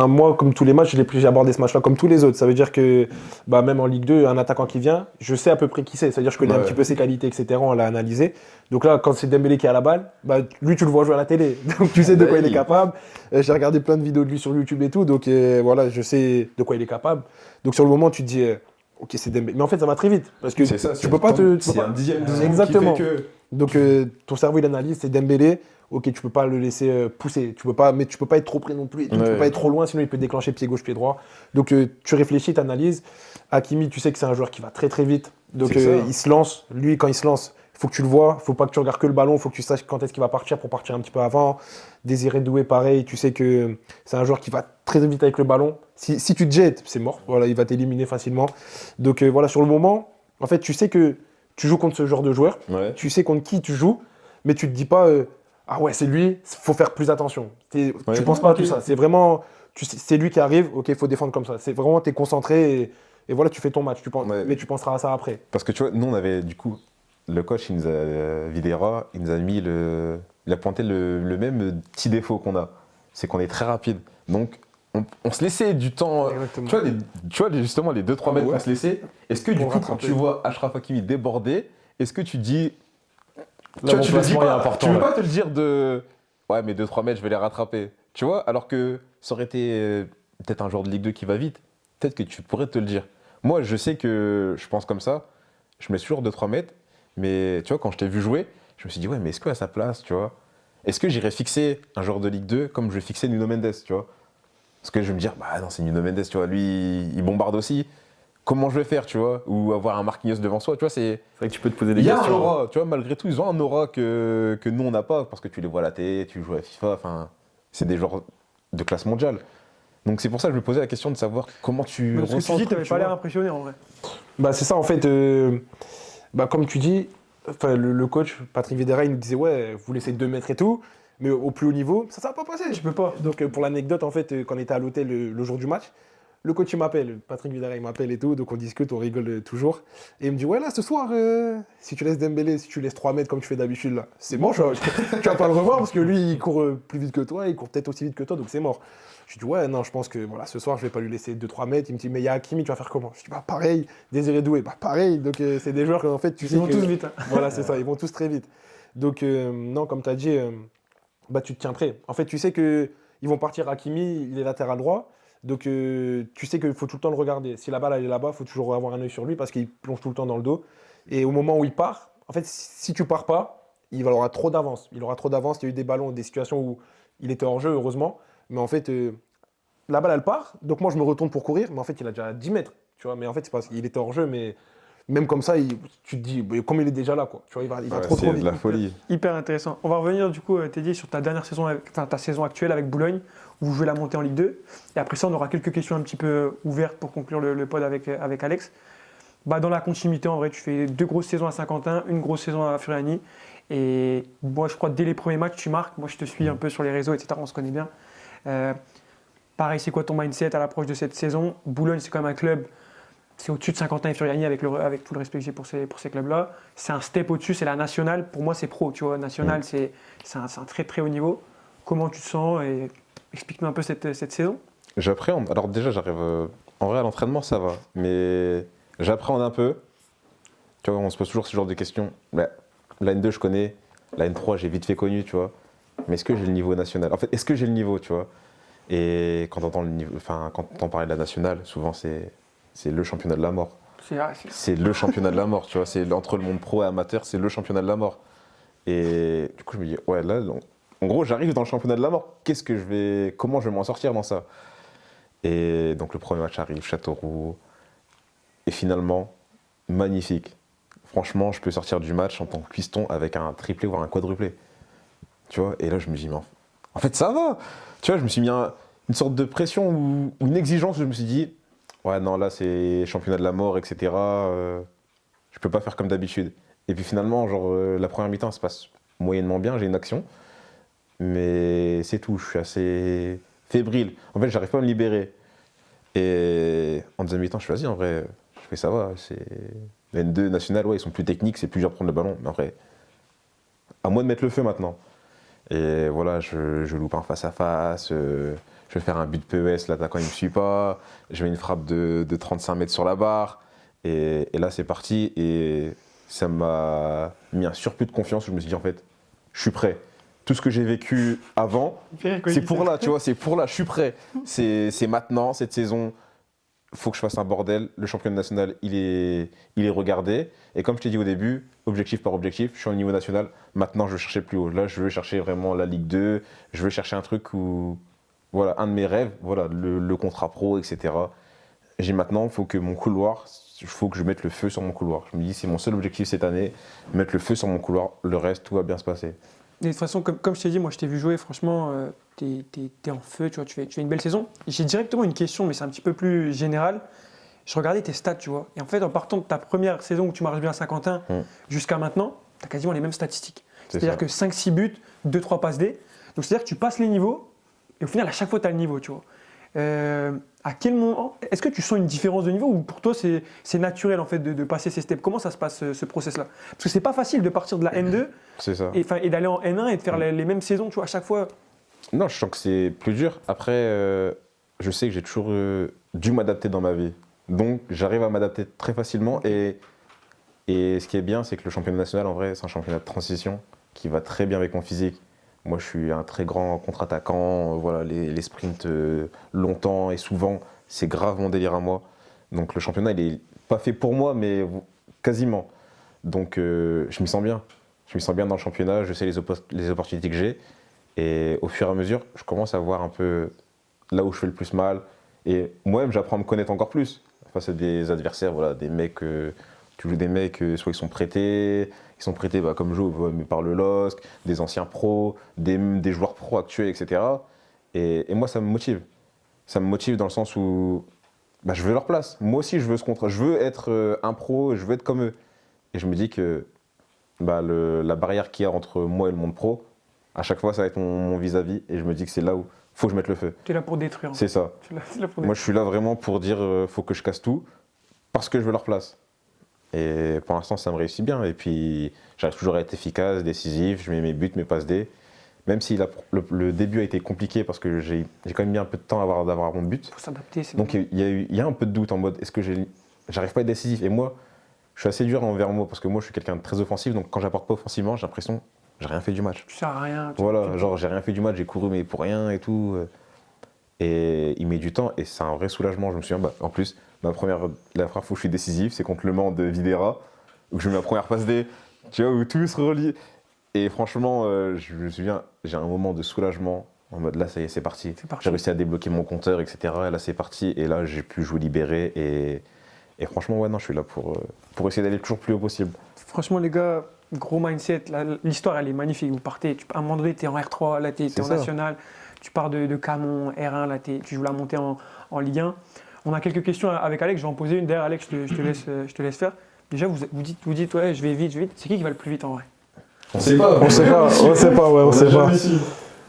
Moi, comme tous les matchs, j'ai abordé ce match-là comme tous les autres. Ça veut dire que même en Ligue 2, un attaquant qui vient, je sais à peu près qui c'est. C'est-à-dire que je connais un petit peu ses qualités, etc. On l'a analysé. Donc là, quand c'est Dembélé qui a la balle, lui, tu le vois jouer à la télé. Donc tu sais de quoi il est capable. J'ai regardé plein de vidéos de lui sur YouTube et tout. Donc voilà, je sais de quoi il est capable. Donc sur le moment, tu te dis, ok, c'est Dembélé. Mais en fait, ça va très vite. Parce que tu peux pas te. C'est un dixième de seconde Exactement. qui fait que. Donc ton cerveau, il analyse, c'est Dembélé. Ok, tu peux pas le laisser pousser, mais tu peux pas être trop près non plus, tu peux pas être trop loin, sinon il peut déclencher pied gauche, pied droit. Donc tu réfléchis, tu analyses. Hakimi, tu sais que c'est un joueur qui va très très vite, donc il se lance. Lui, quand il se lance, il faut que tu le vois, il faut pas que tu regardes que le ballon, il faut que tu saches quand est-ce qu'il va partir pour partir un petit peu avant. Désiré Doué, pareil, tu sais que c'est un joueur qui va très vite avec le ballon. Si tu te jettes, c'est mort, voilà, il va t'éliminer facilement. Donc voilà, sur le moment, en fait, tu sais que tu joues contre ce genre de joueur, tu sais contre qui tu joues, mais tu te dis pas ah ouais, c'est lui, faut faire plus attention. Tu penses pas à tout ça. C'est vraiment, c'est lui qui arrive, ok, il faut défendre comme ça. C'est vraiment, tu es concentré et voilà, tu fais ton match. Mais tu penseras à ça après. Parce que tu vois, nous, on avait du coup, le coach, il nous a, Videra, il nous a mis il a pointé le même petit défaut qu'on a. C'est qu'on est très rapide. Donc, on se laissait du temps. Tu vois, justement, les 2-3 mètres qu'on se laissait. Est-ce que du coup, quand tu vois Achraf Hakimi déborder, est-ce que tu dis. Tu vois, tu le dis pas, tu veux pas te le dire de ouais, mais 2-3 mètres, je vais les rattraper. Tu vois, alors que ça aurait été peut-être un joueur de Ligue 2 qui va vite, peut-être que tu pourrais te le dire. Moi, je sais que je pense comme ça, je mets toujours 2-3 mètres, mais tu vois, quand je t'ai vu jouer, je me suis dit, ouais, mais est-ce qu'à sa place, tu vois, est-ce que j'irais fixer un joueur de Ligue 2 comme je vais fixer Nuno Mendes, tu vois? Parce que je vais me dire, bah non, c'est Nuno Mendes, tu vois, lui, il bombarde aussi. Comment je vais faire, tu vois? Ou avoir un Marquinhos devant soi, tu vois, c'est vrai que tu peux te poser des questions. questions. Il y a un aura, tu vois, malgré tout, ils ont un aura que nous, on n'a pas, parce que tu les vois à la télé, tu joues à FIFA, enfin, c'est des joueurs de classe mondiale. Donc c'est pour ça que je me posais la question de savoir comment tu ressens. Parce que tu dis, t'avais pas l'air impressionné, en vrai. C'est ça, en fait, comme tu dis, le coach, Patrick Vieira, il nous disait, ouais, vous laissez 2 mètres et tout, Mais au plus haut niveau, ça va pas passer. Tu peux pas. Donc pour l'anecdote, en fait, quand on était à l'hôtel le jour du match, le coach il m'appelle, Patrick Vieira il m'appelle et tout, donc on discute, on rigole toujours. Et il me dit ouais là ce soir, si tu laisses Dembélé, si tu laisses 3 mètres comme tu fais d'habitude là, c'est mort, tu vas pas le revoir parce que lui il court plus vite que toi, il court peut-être aussi vite que toi, donc c'est mort. Je dis ouais non je pense que voilà ce soir je vais pas lui laisser 2-3 mètres. Il me dit mais il y a Hakimi, tu vas faire comment? Je dis bah pareil, Désiré Doué, bah pareil, donc c'est des joueurs en fait tu sais Ils vont que- tous vite. Hein. Voilà c'est ça, ils vont tous très vite. Donc non comme tu as dit, bah tu te tiens prêt. En fait tu sais que ils vont partir Hakimi, il est latéral droit. Donc tu sais qu'il faut tout le temps le regarder. Si la balle elle est là-bas, il faut toujours avoir un œil sur lui parce qu'il plonge tout le temps dans le dos. Et au moment où il part, en fait, si tu pars pas, il aura trop d'avance. Il aura trop d'avance. Il y a eu des ballons, des situations où il était hors jeu, heureusement. Mais en fait, la balle elle part. Donc moi je me retourne pour courir, mais en fait il a déjà 10 mètres. Tu vois, mais en fait c'est parce qu'il était hors jeu, mais même comme ça, tu te dis, bah, comme il est déjà là, quoi. Tu vois, il va Ouais, trop c'est trop de vite. la folie. Hyper intéressant. On va revenir du coup, Teddy, sur ta dernière saison, ta saison actuelle avec Boulogne, où vous jouez la montée en Ligue 2. Et après ça, on aura quelques questions un petit peu ouvertes pour conclure le pod avec Alex. Bah, dans la continuité, en vrai, tu fais 2 grosses saisons à Saint-Quentin, une grosse saison à Furiani. Et moi, je crois que dès les premiers matchs, tu marques. Moi, je te suis un peu sur les réseaux, etc. On se connaît bien. Pareil, c'est quoi ton mindset à l'approche de cette saison? Boulogne, c'est quand même un club. C'est au-dessus de Saint-Quentin et Furiani avec tout le respect que j'ai pour ces clubs-là. C'est un step au-dessus, c'est la nationale. Pour moi, c'est pro. Tu vois, nationale, c'est un très très haut niveau. Comment tu te sens et explique-nous un peu cette saison. J'appréhende. Alors déjà, j'arrive... en vrai, à l'entraînement, ça va. Mais j'appréhende un peu. Tu vois, on se pose toujours ce genre de questions. Bah, la N2, je connais. La N3, j'ai vite fait connu, tu vois. Mais est-ce que j'ai le niveau national? En fait, est-ce que j'ai le niveau, tu vois? Et quand t'entends le niveau... Enfin, quand t'entends parler de la nationale, souvent, c'est le championnat de la mort. C'est le championnat de la mort, tu vois. C'est entre le monde pro et amateur, c'est le championnat de la mort. Et du coup, je me dis, ouais, là, en gros, j'arrive dans le championnat de la mort. Comment je vais m'en sortir dans ça? Et donc, le premier match arrive, Châteauroux. Et finalement, magnifique. Franchement, je peux sortir du match en tant que piston avec un triplé, voire un quadruplé. Tu vois? Et là, je me dis, mais en fait, ça va. Tu vois, je me suis mis une sorte de pression ou une exigence. Je me suis dit, ouais, non, là, c'est championnat de la mort, etc. Je peux pas faire comme d'habitude. Et puis finalement, genre, la première mi-temps, ça se passe moyennement bien, j'ai une action. Mais c'est tout, je suis assez fébrile. En fait, j'arrive pas à me libérer. Et en deuxième mi-temps, je suis vas-y, en vrai, je fais ça va. Les N2 nationales, ouais, ils sont plus techniques, c'est plus dur de prendre le ballon. Mais en vrai, à moi de mettre le feu maintenant. Et voilà, je loupe un face-à-face. Je vais faire un but PES, l'attaquant il me suit pas, je mets une frappe de 35 mètres sur la barre, et là c'est parti, et ça m'a mis un surplus de confiance, où je me suis dit en fait, je suis prêt. Tout ce que j'ai vécu avant, c'est pour là, tu vois, c'est pour là, je suis prêt. C'est maintenant, cette saison, il faut que je fasse un bordel, le championnat national il est regardé, et comme je t'ai dit au début, objectif par objectif, je suis au niveau national, maintenant je veux chercher plus haut, là je veux chercher vraiment la Ligue 2, je veux chercher un truc où... Voilà, un de mes rêves, voilà, le contrat pro, etc. J'ai maintenant, il faut que je mette le feu sur mon couloir. Je me dis, c'est mon seul objectif cette année, mettre le feu sur mon couloir, le reste, tout va bien se passer. Et de toute façon, comme je t'ai dit, moi je t'ai vu jouer, franchement, t'es en feu, tu vois, tu fais une belle saison. J'ai directement une question, mais c'est un petit peu plus général. Je regardais tes stats, tu vois, et en fait, en partant de ta première saison où tu marches bien à Saint-Quentin jusqu'à maintenant, t'as quasiment les mêmes statistiques. C'est-à-dire que 5-6 buts, 2-3 passes D. Donc c'est-à-dire que tu passes les niveaux, et au final, à chaque fois, tu as le niveau, tu vois. À quel moment, est-ce que tu sens une différence de niveau ou pour toi, c'est naturel en fait de passer ces steps? Comment ça se passe ce process-là? Parce que c'est pas facile de partir de la N2 et d'aller en N1 et de faire les mêmes saisons, tu vois, à chaque fois. Non, je sens que c'est plus dur. Après, je sais que j'ai toujours dû m'adapter dans ma vie. Donc, j'arrive à m'adapter très facilement. Et ce qui est bien, c'est que le championnat national, en vrai, c'est un championnat de transition qui va très bien avec mon physique. Moi, je suis un très grand contre-attaquant. Voilà, les sprints longtemps et souvent, c'est grave mon délire à moi. Donc, le championnat, il est pas fait pour moi, mais quasiment. Donc, je m'y sens bien. Je m'y sens bien dans le championnat. Je sais les opportunités que j'ai. Et au fur et à mesure, je commence à voir un peu là où je fais le plus mal. Et moi-même, j'apprends à me connaître encore plus. Face à des adversaires, voilà, des mecs... tu joues des mecs, soit ils sont prêtés comme je joue par le LOSC, des anciens pros, des joueurs pros actuels, etc. Et moi, ça me motive. Ça me motive dans le sens où je veux leur place. Moi aussi, je veux être un pro, je veux être comme eux. Et je me dis que la barrière qu'il y a entre moi et le monde pro, À chaque fois, ça va être mon vis-à-vis et je me dis que c'est là où faut que je mette le feu. Tu es là pour détruire. C'est ça. Tu es là pour Moi, je suis là vraiment pour dire faut que je casse tout parce que je veux leur place. Et pour l'instant, ça me réussit bien. Et puis, j'arrive toujours à être efficace, décisif, je mets mes buts, mes passes D. Même si le début a été compliqué parce que j'ai quand même mis un peu de temps d'avoir mon but. Faut s'adapter. Donc il y a un peu de doute en mode est-ce que j'arrive pas à être décisif. Et moi, je suis assez dur envers moi parce que moi, je suis quelqu'un de très offensif. Donc quand j'apporte pas offensivement, j'ai l'impression que j'ai rien fait du match. Tu sers à rien. Voilà, genre j'ai rien fait du match, j'ai couru mais pour rien et tout. Et il met du temps et c'est un vrai soulagement. Je me souviens, en plus, la première fois où je suis décisif, c'est contre le Mans de Videra, où je mets ma première passe D, tu vois, où tout se relie. Et franchement, je me souviens, j'ai un moment de soulagement, en mode là, ça y est, c'est parti. J'ai réussi à débloquer mon compteur, etc. Et là, c'est parti. Et là, j'ai pu jouer libéré. Et franchement, ouais, non, je suis là pour essayer d'aller toujours plus haut possible. Franchement, les gars, gros mindset. L'histoire, elle est magnifique. Vous partez, à un moment donné, tu es en R3, là, tu es en national. Tu pars de Camon, R1, là, tu joues la montée en Ligue 1. On a quelques questions avec Alex. Je vais en poser une. D'ailleurs, Alex, je te laisse faire. Déjà, vous dites, ouais, je vais vite. C'est qui va le plus vite en vrai? On sait pas, on sait pas.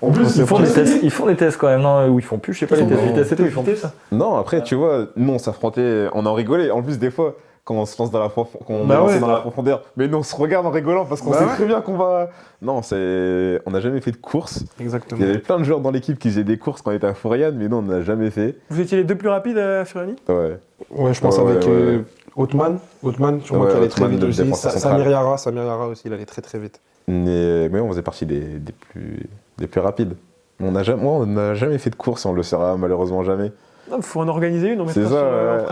En plus, ils font des tests quand même, non? Ou ils font plus, je sais pas, les tests vitesse et tout, ils font plus ça. Non, après, tu vois, nous, on s'affrontait, on en rigolait. En plus, des fois, quand on se lance dans la profondeur, mais nous, on se regarde en rigolant parce qu'on sait très bien qu'on va. Non, on n'a jamais fait de course. Exactement. Il y avait plein de joueurs dans l'équipe qui faisaient des courses quand on était à Fourian, mais nous, on n'a jamais fait. Vous étiez les deux plus rapides à Furiani? Ouais. Ouais, je pense avec Othman, je crois qu'il allait très vite aussi. Samir Yara aussi, il allait très très vite. Mais on faisait partie des plus rapides. On n'a jamais fait de course, on le saura malheureusement jamais. Il faut en organiser une, on c'est ça,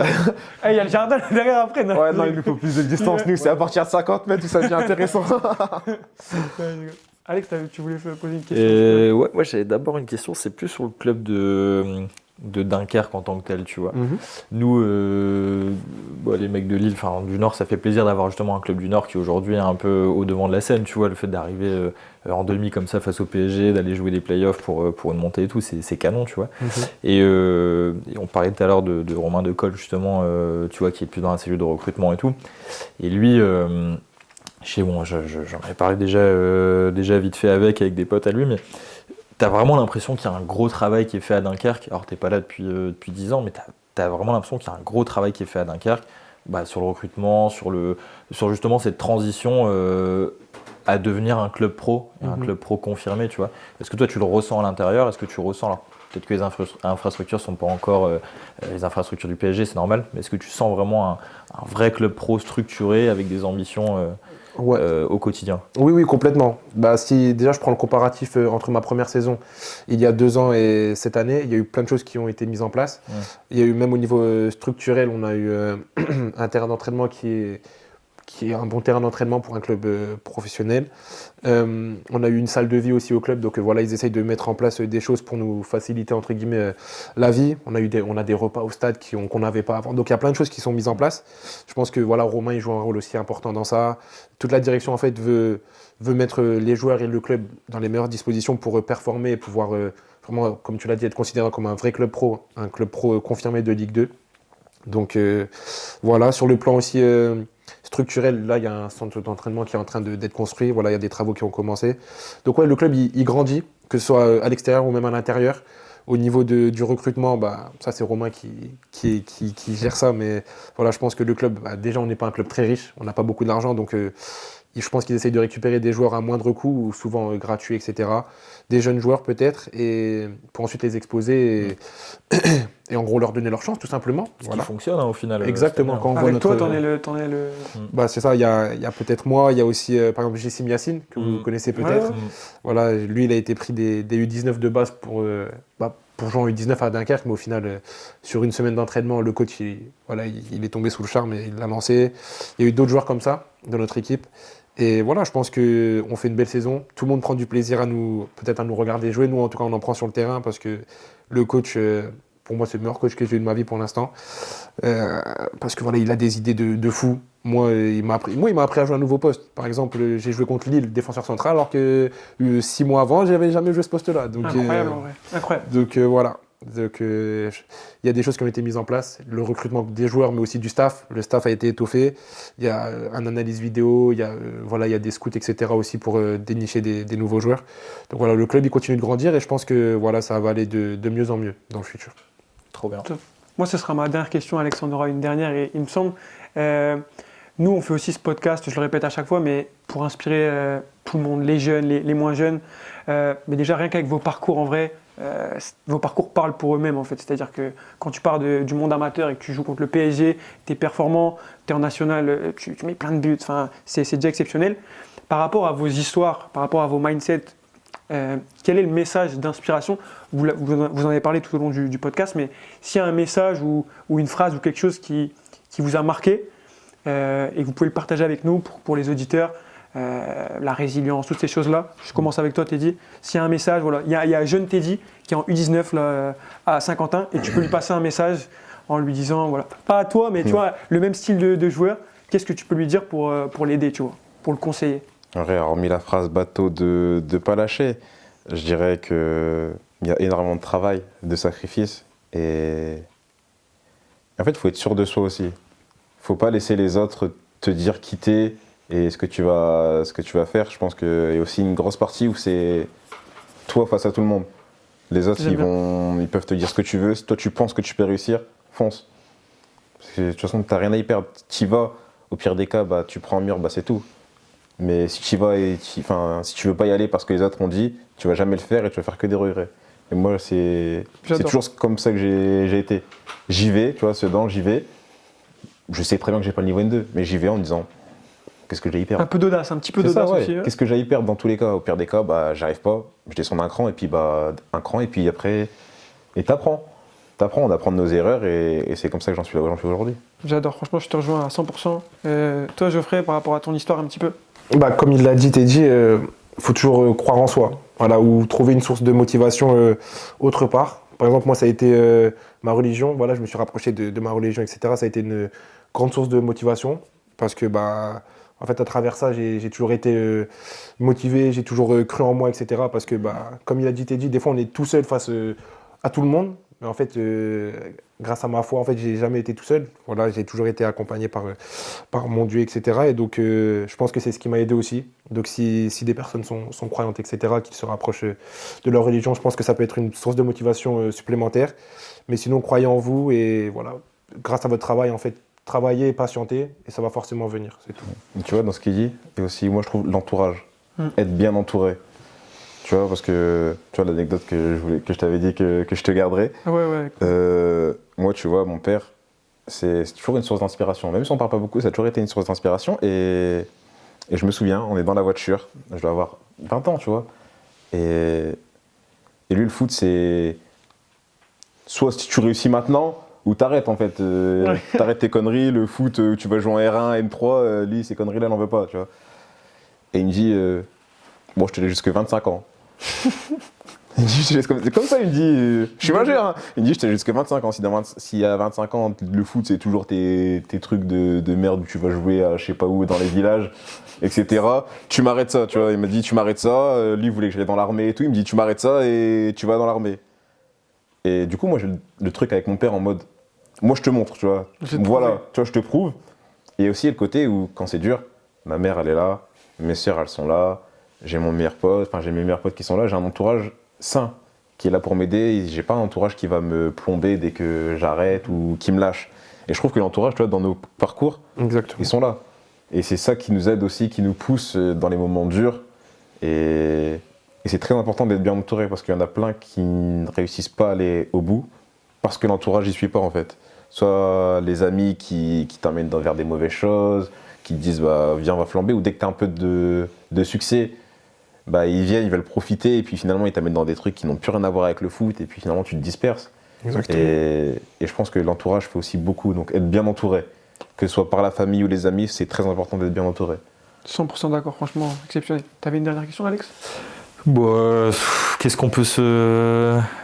il y a le jardin derrière après. Non, il nous faut plus de distance. Nous, c'est à partir de 50 mètres où ça devient intéressant. Alex, tu voulais poser une question? Ouais, moi j'avais d'abord une question, c'est plus sur le club de Dunkerque en tant que tel, tu vois. Nous, les mecs de Lille, enfin du Nord, ça fait plaisir d'avoir justement un club du Nord qui aujourd'hui est un peu au devant de la scène, tu vois, le fait d'arriver en demi comme ça face au PSG, d'aller jouer des playoffs pour une montée et tout, c'est canon, tu vois. Et on parlait tout à l'heure de Romain Decolle, justement, tu vois, qui est plus dans la cellule de recrutement et tout. Et lui, j'en avais parlé déjà vite fait avec des potes à lui, mais t'as vraiment l'impression qu'il y a un gros travail qui est fait à Dunkerque. Alors t'es pas là depuis 10 ans, mais t'as vraiment l'impression qu'il y a un gros travail qui est fait à Dunkerque, sur le recrutement, sur justement cette transition à devenir un club pro, un club pro confirmé, tu vois. Est-ce que toi tu le ressens à l'intérieur? Est-ce que tu ressens, alors peut-être que les infrastructures sont pas encore les infrastructures du PSG, c'est normal, mais est-ce que tu sens vraiment un vrai club pro structuré avec des ambitions au quotidien? Oui, complètement. Si déjà je prends le comparatif entre ma première saison il y a 2 ans et cette année, il y a eu plein de choses qui ont été mises en place. Il y a eu même au niveau structurel, on a eu un terrain d'entraînement qui est un bon terrain d'entraînement pour un club professionnel. On a eu une salle de vie aussi au club, donc voilà, ils essayent de mettre en place des choses pour nous faciliter entre guillemets la vie. On a des repas au stade qu'on n'avait pas avant, donc il y a plein de choses qui sont mises en place. Je pense que voilà, Romain il joue un rôle aussi important dans ça. Toute la direction en fait veut mettre les joueurs et le club dans les meilleures dispositions pour performer et pouvoir vraiment, comme tu l'as dit, être considéré comme un vrai club pro, un club pro confirmé de Ligue 2. Donc voilà, sur le plan aussi structurel, là il y a un centre d'entraînement qui est en train d'être construit, voilà, il y a des travaux qui ont commencé. Donc ouais, le club il grandit, que ce soit à l'extérieur ou même à l'intérieur. Au niveau du recrutement, ça c'est Romain qui gère ça, mais voilà, je pense que le club, déjà on n'est pas un club très riche, on n'a pas beaucoup d'argent, donc je pense qu'ils essayent de récupérer des joueurs à moindre coût, ou souvent gratuits, etc. Des jeunes joueurs peut-être, et pour ensuite les exposer et en gros leur donner leur chance tout simplement. Ce qui fonctionne au final. Exactement. Quand on avec voit toi, t'en es le... c'est ça, il y a peut-être moi, il y a aussi par exemple Jessim Yassine, que vous connaissez peut-être. Voilà, lui il a été pris des U19 de base pour jouer en U19 à Dunkerque, mais au final, sur une semaine d'entraînement, le coach il est tombé sous le charme et il l'a lancé. Il y a eu d'autres joueurs comme ça dans notre équipe. Et voilà, je pense qu'on fait une belle saison. Tout le monde prend du plaisir à nous regarder jouer. Nous, en tout cas, on en prend sur le terrain parce que le coach, pour moi, c'est le meilleur coach que j'ai eu de ma vie pour l'instant. Parce que voilà, il a des idées de fou. Moi, il m'a appris à jouer à un nouveau poste. Par exemple, j'ai joué contre Lille, défenseur central, alors que 6 mois avant, j'avais jamais joué ce poste-là. Donc, incroyable, en vrai. Incroyable. Donc voilà. Donc, il y a des choses qui ont été mises en place. Le recrutement des joueurs, mais aussi du staff. Le staff a été étoffé. Il y a une analyse vidéo, il y a des scouts, etc. aussi pour dénicher des nouveaux joueurs. Donc voilà, le club il continue de grandir et je pense que voilà, ça va aller de mieux en mieux dans le futur. Trop bien. Moi, ce sera ma dernière question. Alexandre aura une dernière, et il me semble. Nous, on fait aussi ce podcast, je le répète à chaque fois, mais pour inspirer tout le monde, les jeunes, les moins jeunes. Mais déjà, rien qu'avec vos parcours en vrai, vos parcours parlent pour eux-mêmes en fait. C'est-à-dire que quand tu pars du monde amateur et que tu joues contre le PSG, tu es performant, tu es en national, tu mets plein de buts, c'est déjà exceptionnel. Par rapport à vos histoires, par rapport à vos mindsets, quel est le message d'inspiration? Vous en avez parlé tout au long du podcast, mais s'il y a un message ou une phrase ou quelque chose qui vous a marqué, et que vous pouvez le partager avec nous pour les auditeurs, la résilience, toutes ces choses-là. Je commence avec toi, Teddy. S'il y a un message, voilà, il y a un jeune Teddy qui est en U19 là, à Saint-Quentin, et tu peux lui passer un message en lui disant, voilà, pas à toi, mais tu vois, le même style de joueur, qu'est-ce que tu peux lui dire pour l'aider, tu vois, pour le conseiller? Hormis la phrase bateau de pas lâcher, je dirais qu'il y a énormément de travail, de sacrifice, et en fait, il faut être sûr de soi aussi. Faut pas laisser les autres te dire quitter et ce que tu vas faire. Je pense qu'il y a aussi une grosse partie où c'est toi face à tout le monde. Les autres, ils peuvent te dire ce que tu veux. Si toi tu penses que tu peux réussir, fonce. Parce que de toute façon, t'as rien à y perdre. T'y vas, au pire des cas, bah, tu prends un mur, bah, c'est tout. Mais si tu vas si tu veux pas y aller parce que les autres ont dit, tu vas jamais le faire et tu vas faire que des regrets. Et moi, c'est toujours comme ça que j'ai été. J'y vais, tu vois, Sedan, j'y vais. Je sais très bien que j'ai pas le niveau N2, mais j'y vais en me disant qu'est-ce que j'ai à y perdre. Un peu d'audace, un petit peu d'audace aussi. Qu'est-ce que j'ai à y perdre dans tous les cas? Au pire des cas, bah, j'arrive pas, je descends d'un cran, et puis un cran, et puis après, et t'apprends. On apprend de nos erreurs, et c'est comme ça que j'en suis là où j'en suis aujourd'hui. J'adore, franchement, je te rejoins à 100%. Toi, Geoffrey, par rapport à ton histoire un petit peu? Comme il l'a dit, Teddy, faut toujours croire en soi, voilà, ou trouver une source de motivation autre part. Par exemple, moi, ça a été ma religion. Voilà, je me suis rapproché de ma religion, etc. Ça a été une grande source de motivation parce que, en fait, à travers ça, j'ai toujours été motivé, j'ai toujours cru en moi, etc. Parce que, comme il a dit Teddy, des fois, on est tout seul face à tout le monde. Mais en fait, grâce à ma foi, en fait, j'ai jamais été tout seul. Voilà, j'ai toujours été accompagné par mon Dieu, etc. Et donc, je pense que c'est ce qui m'a aidé aussi. Donc, si des personnes sont croyantes, etc., qui se rapprochent de leur religion, je pense que ça peut être une source de motivation supplémentaire. Mais sinon, croyez en vous et voilà, grâce à votre travail, en fait, travaillez et patientez et ça va forcément venir, c'est tout. Tu vois, dans ce qu'il dit, et aussi, moi, je trouve l'entourage, être bien entouré. Tu vois, parce que tu vois l'anecdote que je t'avais dit que je te garderais. Ouais. Moi, tu vois, mon père, c'est toujours une source d'inspiration. Même si on parle pas beaucoup, ça a toujours été une source d'inspiration. Et je me souviens, on est dans la voiture, je dois avoir 20 ans, tu vois. Et lui, le foot, c'est soit si tu réussis maintenant, ou t'arrêtes en fait. T'arrêtes tes conneries, le foot, tu vas jouer en R1, M3, lui, ces conneries-là, il n'en veut pas, tu vois. Et il me dit, bon, je te laisse jusque 25 ans. Il me dit, c'est comme ça, il me dit, je suis majeur, hein. Il me dit, je te laisse jusque 25 ans. Si à 25 ans, le foot, c'est toujours tes trucs de merde où tu vas jouer à je sais pas où, dans les villages, etc. Tu m'arrêtes ça, tu vois. Il m'a dit, tu m'arrêtes ça. Lui, il voulait que j'aille dans l'armée et tout. Il me dit, tu m'arrêtes ça et tu vas dans l'armée. Et du coup, moi, j'ai le truc avec mon père en mode, moi, je te montre, tu vois. Voilà, tu vois, je te prouve. Et aussi, le côté où, quand c'est dur, ma mère, elle est là, mes sœurs, elles sont là. J'ai mes meilleurs potes qui sont là, j'ai un entourage sain qui est là pour m'aider. J'ai pas un entourage qui va me plomber dès que j'arrête ou qui me lâche. Et je trouve que l'entourage, tu vois, dans nos parcours, Exactement. Ils sont là. Et c'est ça qui nous aide aussi, qui nous pousse dans les moments durs. Et c'est très important d'être bien entouré parce qu'il y en a plein qui ne réussissent pas à aller au bout parce que l'entourage n'y suit pas en fait. Soit les amis qui t'emmènent vers des mauvaises choses, qui te disent viens on va flamber, ou dès que tu as un peu de succès, ils viennent, ils veulent profiter et puis finalement ils t'amènent dans des trucs qui n'ont plus rien à voir avec le foot et puis finalement tu te disperses. Exactement. Et je pense que l'entourage fait aussi beaucoup, donc être bien entouré, que ce soit par la famille ou les amis, c'est très important d'être bien entouré. 100% d'accord, franchement, exceptionnel. T'avais une dernière question, Alex? Qu'est-ce qu'on peut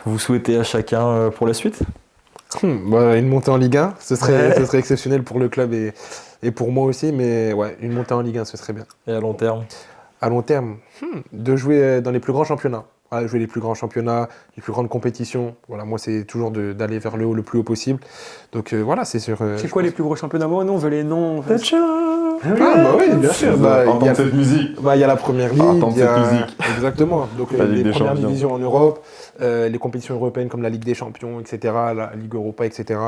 vous souhaiter à chacun pour la suite? Une montée en Ligue 1, ce serait exceptionnel pour le club et pour moi aussi, mais ouais, une montée en Ligue 1, ce serait bien. Et à long terme? À long terme, de jouer dans les plus grands championnats. jouer les plus grands championnats, les plus grandes compétitions. Voilà, moi, c'est toujours d'aller vers le haut, le plus haut possible. Donc voilà, c'est sûr. C'est quoi les plus gros championnats? Moi, non, on veut les noms. Bah oui, bien sûr. Entendre cette musique. Il y a la première ligue. Entendre cette musique. Exactement. Donc La Ligue les des premières Champions. divisions en Europe, les compétitions européennes comme la Ligue des Champions, etc., la Ligue Europa, etc.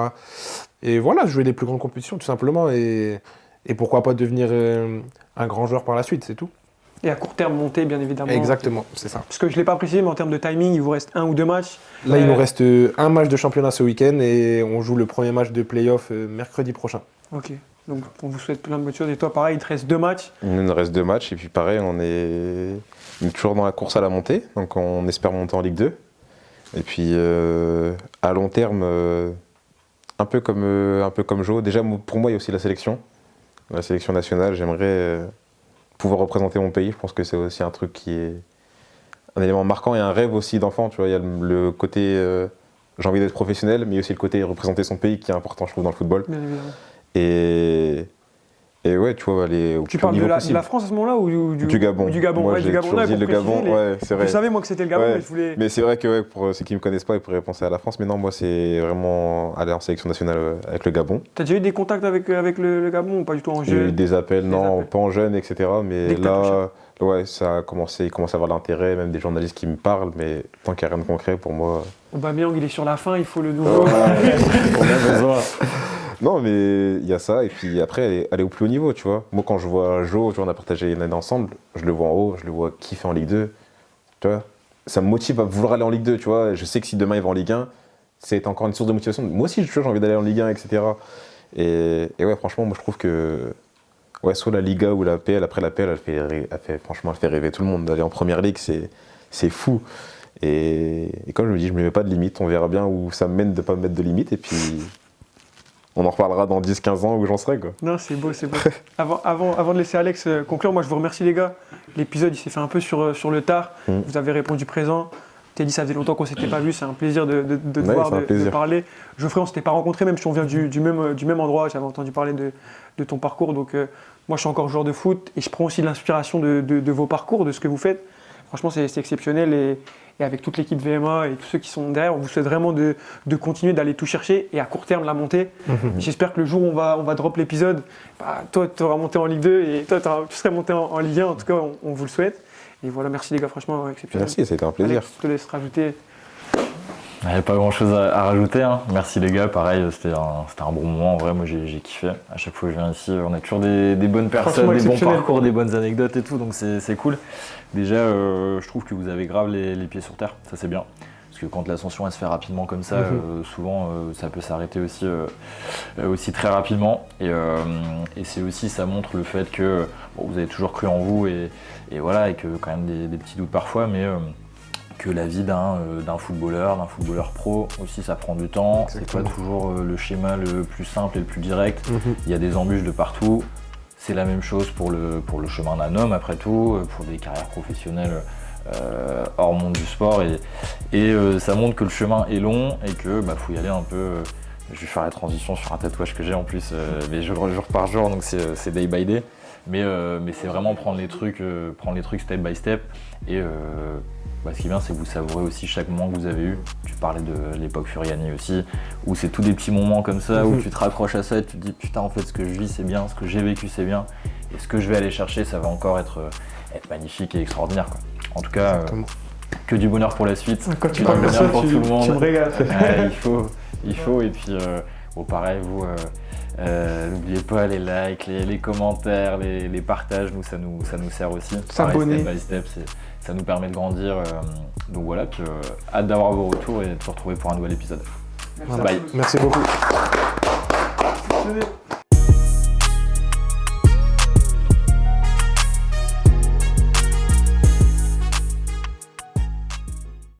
Et voilà, jouer les plus grandes compétitions, tout simplement. Et pourquoi pas devenir un grand joueur par la suite, c'est tout. Et à court terme, monter, bien évidemment. Exactement, c'est ça. Parce que je ne l'ai pas précisé, mais en termes de timing, il vous reste 1 ou 2 matchs. Là, il nous reste un match de championnat ce week-end et on joue le premier match de play-off mercredi prochain. Ok, donc on vous souhaite plein de bonnes choses. Et toi, pareil, il te reste 2 matchs. Il nous reste 2 matchs et puis pareil, on est toujours dans la course à la montée, donc on espère monter en Ligue 2. Et puis à long terme, un peu comme Jo, déjà pour moi il y a aussi la sélection nationale, j'aimerais pouvoir représenter mon pays. Je pense que c'est aussi un truc qui est un élément marquant et un rêve aussi d'enfant, tu vois. Il y a le côté j'ai envie d'être professionnel, mais il y a aussi le côté représenter son pays qui est important, je trouve, dans le football. Bien évidemment. Et ouais, tu vois, aller au Tu plus haut parles de niveau la possible. France à ce moment-là ou Du Gabon. Du Gabon, Moi, ouais, j'ai du Gabon. toujours Ouais, dit pour le Gabon, préciser, ouais, c'est vrai. Je savais moi que c'était le Gabon, Ouais. mais je voulais. Mais c'est vrai que ouais, pour ceux qui ne me connaissent pas, ils pourraient penser à la France. Mais non, moi, c'est vraiment aller en sélection nationale avec le Gabon. T'as déjà eu des contacts avec le Gabon ou pas du tout en J'ai eu jeu? des appels, non, appels. pas en jeune, etc. Mais Dès que t'as là, ouais, ça a commencé, il commence à avoir l'intérêt, même des journalistes qui me parlent. Mais tant qu'il n'y a rien de concret, pour moi. Aubameyang, il est sur la fin, il faut le nouveau. On a besoin. Non, mais il y a ça. Et puis après, aller au plus haut niveau, tu vois. Moi, quand je vois Jo, tu vois, on a partagé une année ensemble, je le vois en haut, je le vois kiffer en Ligue 2. Tu vois, ça me motive à vouloir aller en Ligue 2, tu vois. Je sais que si demain il va en Ligue 1, c'est encore une source de motivation. Moi aussi, j'ai envie d'aller en Ligue 1, etc. Et ouais, franchement, moi, je trouve que ouais, soit la Liga ou la PL, après la PL, franchement, elle fait rêver tout le monde. D'aller en Première Ligue, c'est fou. Et comme je me dis, je ne me mets pas de limite. On verra bien où ça me mène de ne pas me mettre de limite. Et puis, on en reparlera dans 10-15 ans où j'en serai, quoi. Non, c'est beau, c'est beau. Avant de laisser Alex conclure, moi je vous remercie les gars. L'épisode il s'est fait un peu sur le tard. Vous avez répondu présent. T'as dit ça faisait longtemps qu'on s'était pas vu, c'est un plaisir de te voir, de parler. Geoffrey, on s'était pas rencontrés, même si on vient du même endroit, j'avais entendu parler de ton parcours. Donc moi je suis encore joueur de foot et je prends aussi de l'inspiration de vos parcours, de ce que vous faites. Franchement c'est exceptionnel et avec toute l'équipe VMA et tous ceux qui sont derrière, on vous souhaite vraiment de continuer d'aller tout chercher et à court terme la montée. J'espère que le jour où on va drop l'épisode, toi tu auras monté en Ligue 2 et toi tu serais monté en Ligue 1, en tout cas on vous le souhaite. Et voilà, merci les gars, franchement exceptionnel. Merci, c'était un plaisir. Alex, je te laisse rajouter. Il n'y avait pas grand chose à rajouter, hein. Merci les gars, pareil, c'était un bon moment, en vrai, moi j'ai kiffé. À chaque fois que je viens ici, on a toujours des bonnes personnes, des bons parcours, des bonnes anecdotes et tout, donc c'est cool. Déjà, je trouve que vous avez grave les pieds sur terre, ça c'est bien. Parce que quand l'ascension elle se fait rapidement comme ça, souvent ça peut s'arrêter aussi très rapidement. Et c'est aussi, ça montre le fait que vous avez toujours cru en vous et voilà, et que quand même des petits doutes parfois, mais que la vie d'un footballeur pro aussi ça prend du temps. Exactement. C'est pas toujours le schéma le plus simple et le plus direct. Il y a des embûches de partout. C'est la même chose pour le chemin d'un homme après tout, pour des carrières professionnelles hors monde du sport et ça montre que le chemin est long et que faut y aller un peu. Je vais faire la transition sur un tatouage que j'ai en plus, mais jour par jour, donc c'est day by day. Mais c'est vraiment prendre les trucs step by step et ce qui est bien, c'est que vous savourez aussi chaque moment que vous avez eu. Tu parlais de l'époque Furiani aussi, où c'est tous des petits moments comme ça, où tu te raccroches à ça et tu te dis putain, en fait, ce que je vis, c'est bien, ce que j'ai vécu, c'est bien, et ce que je vais aller chercher, ça va encore être magnifique et extraordinaire, quoi. En tout cas, que du bonheur pour la suite. Quand tu parles de ça, pour tout le monde. Tu me régales. Il faut, et puis pareil, vous, n'oubliez pas les likes, les commentaires, les partages, ça nous sert aussi. S'abonner. Step by step, ça nous permet de grandir. Donc voilà, puis, hâte d'avoir vos retours et de se retrouver pour un nouvel épisode. Voilà. Bye. Merci beaucoup. Merci.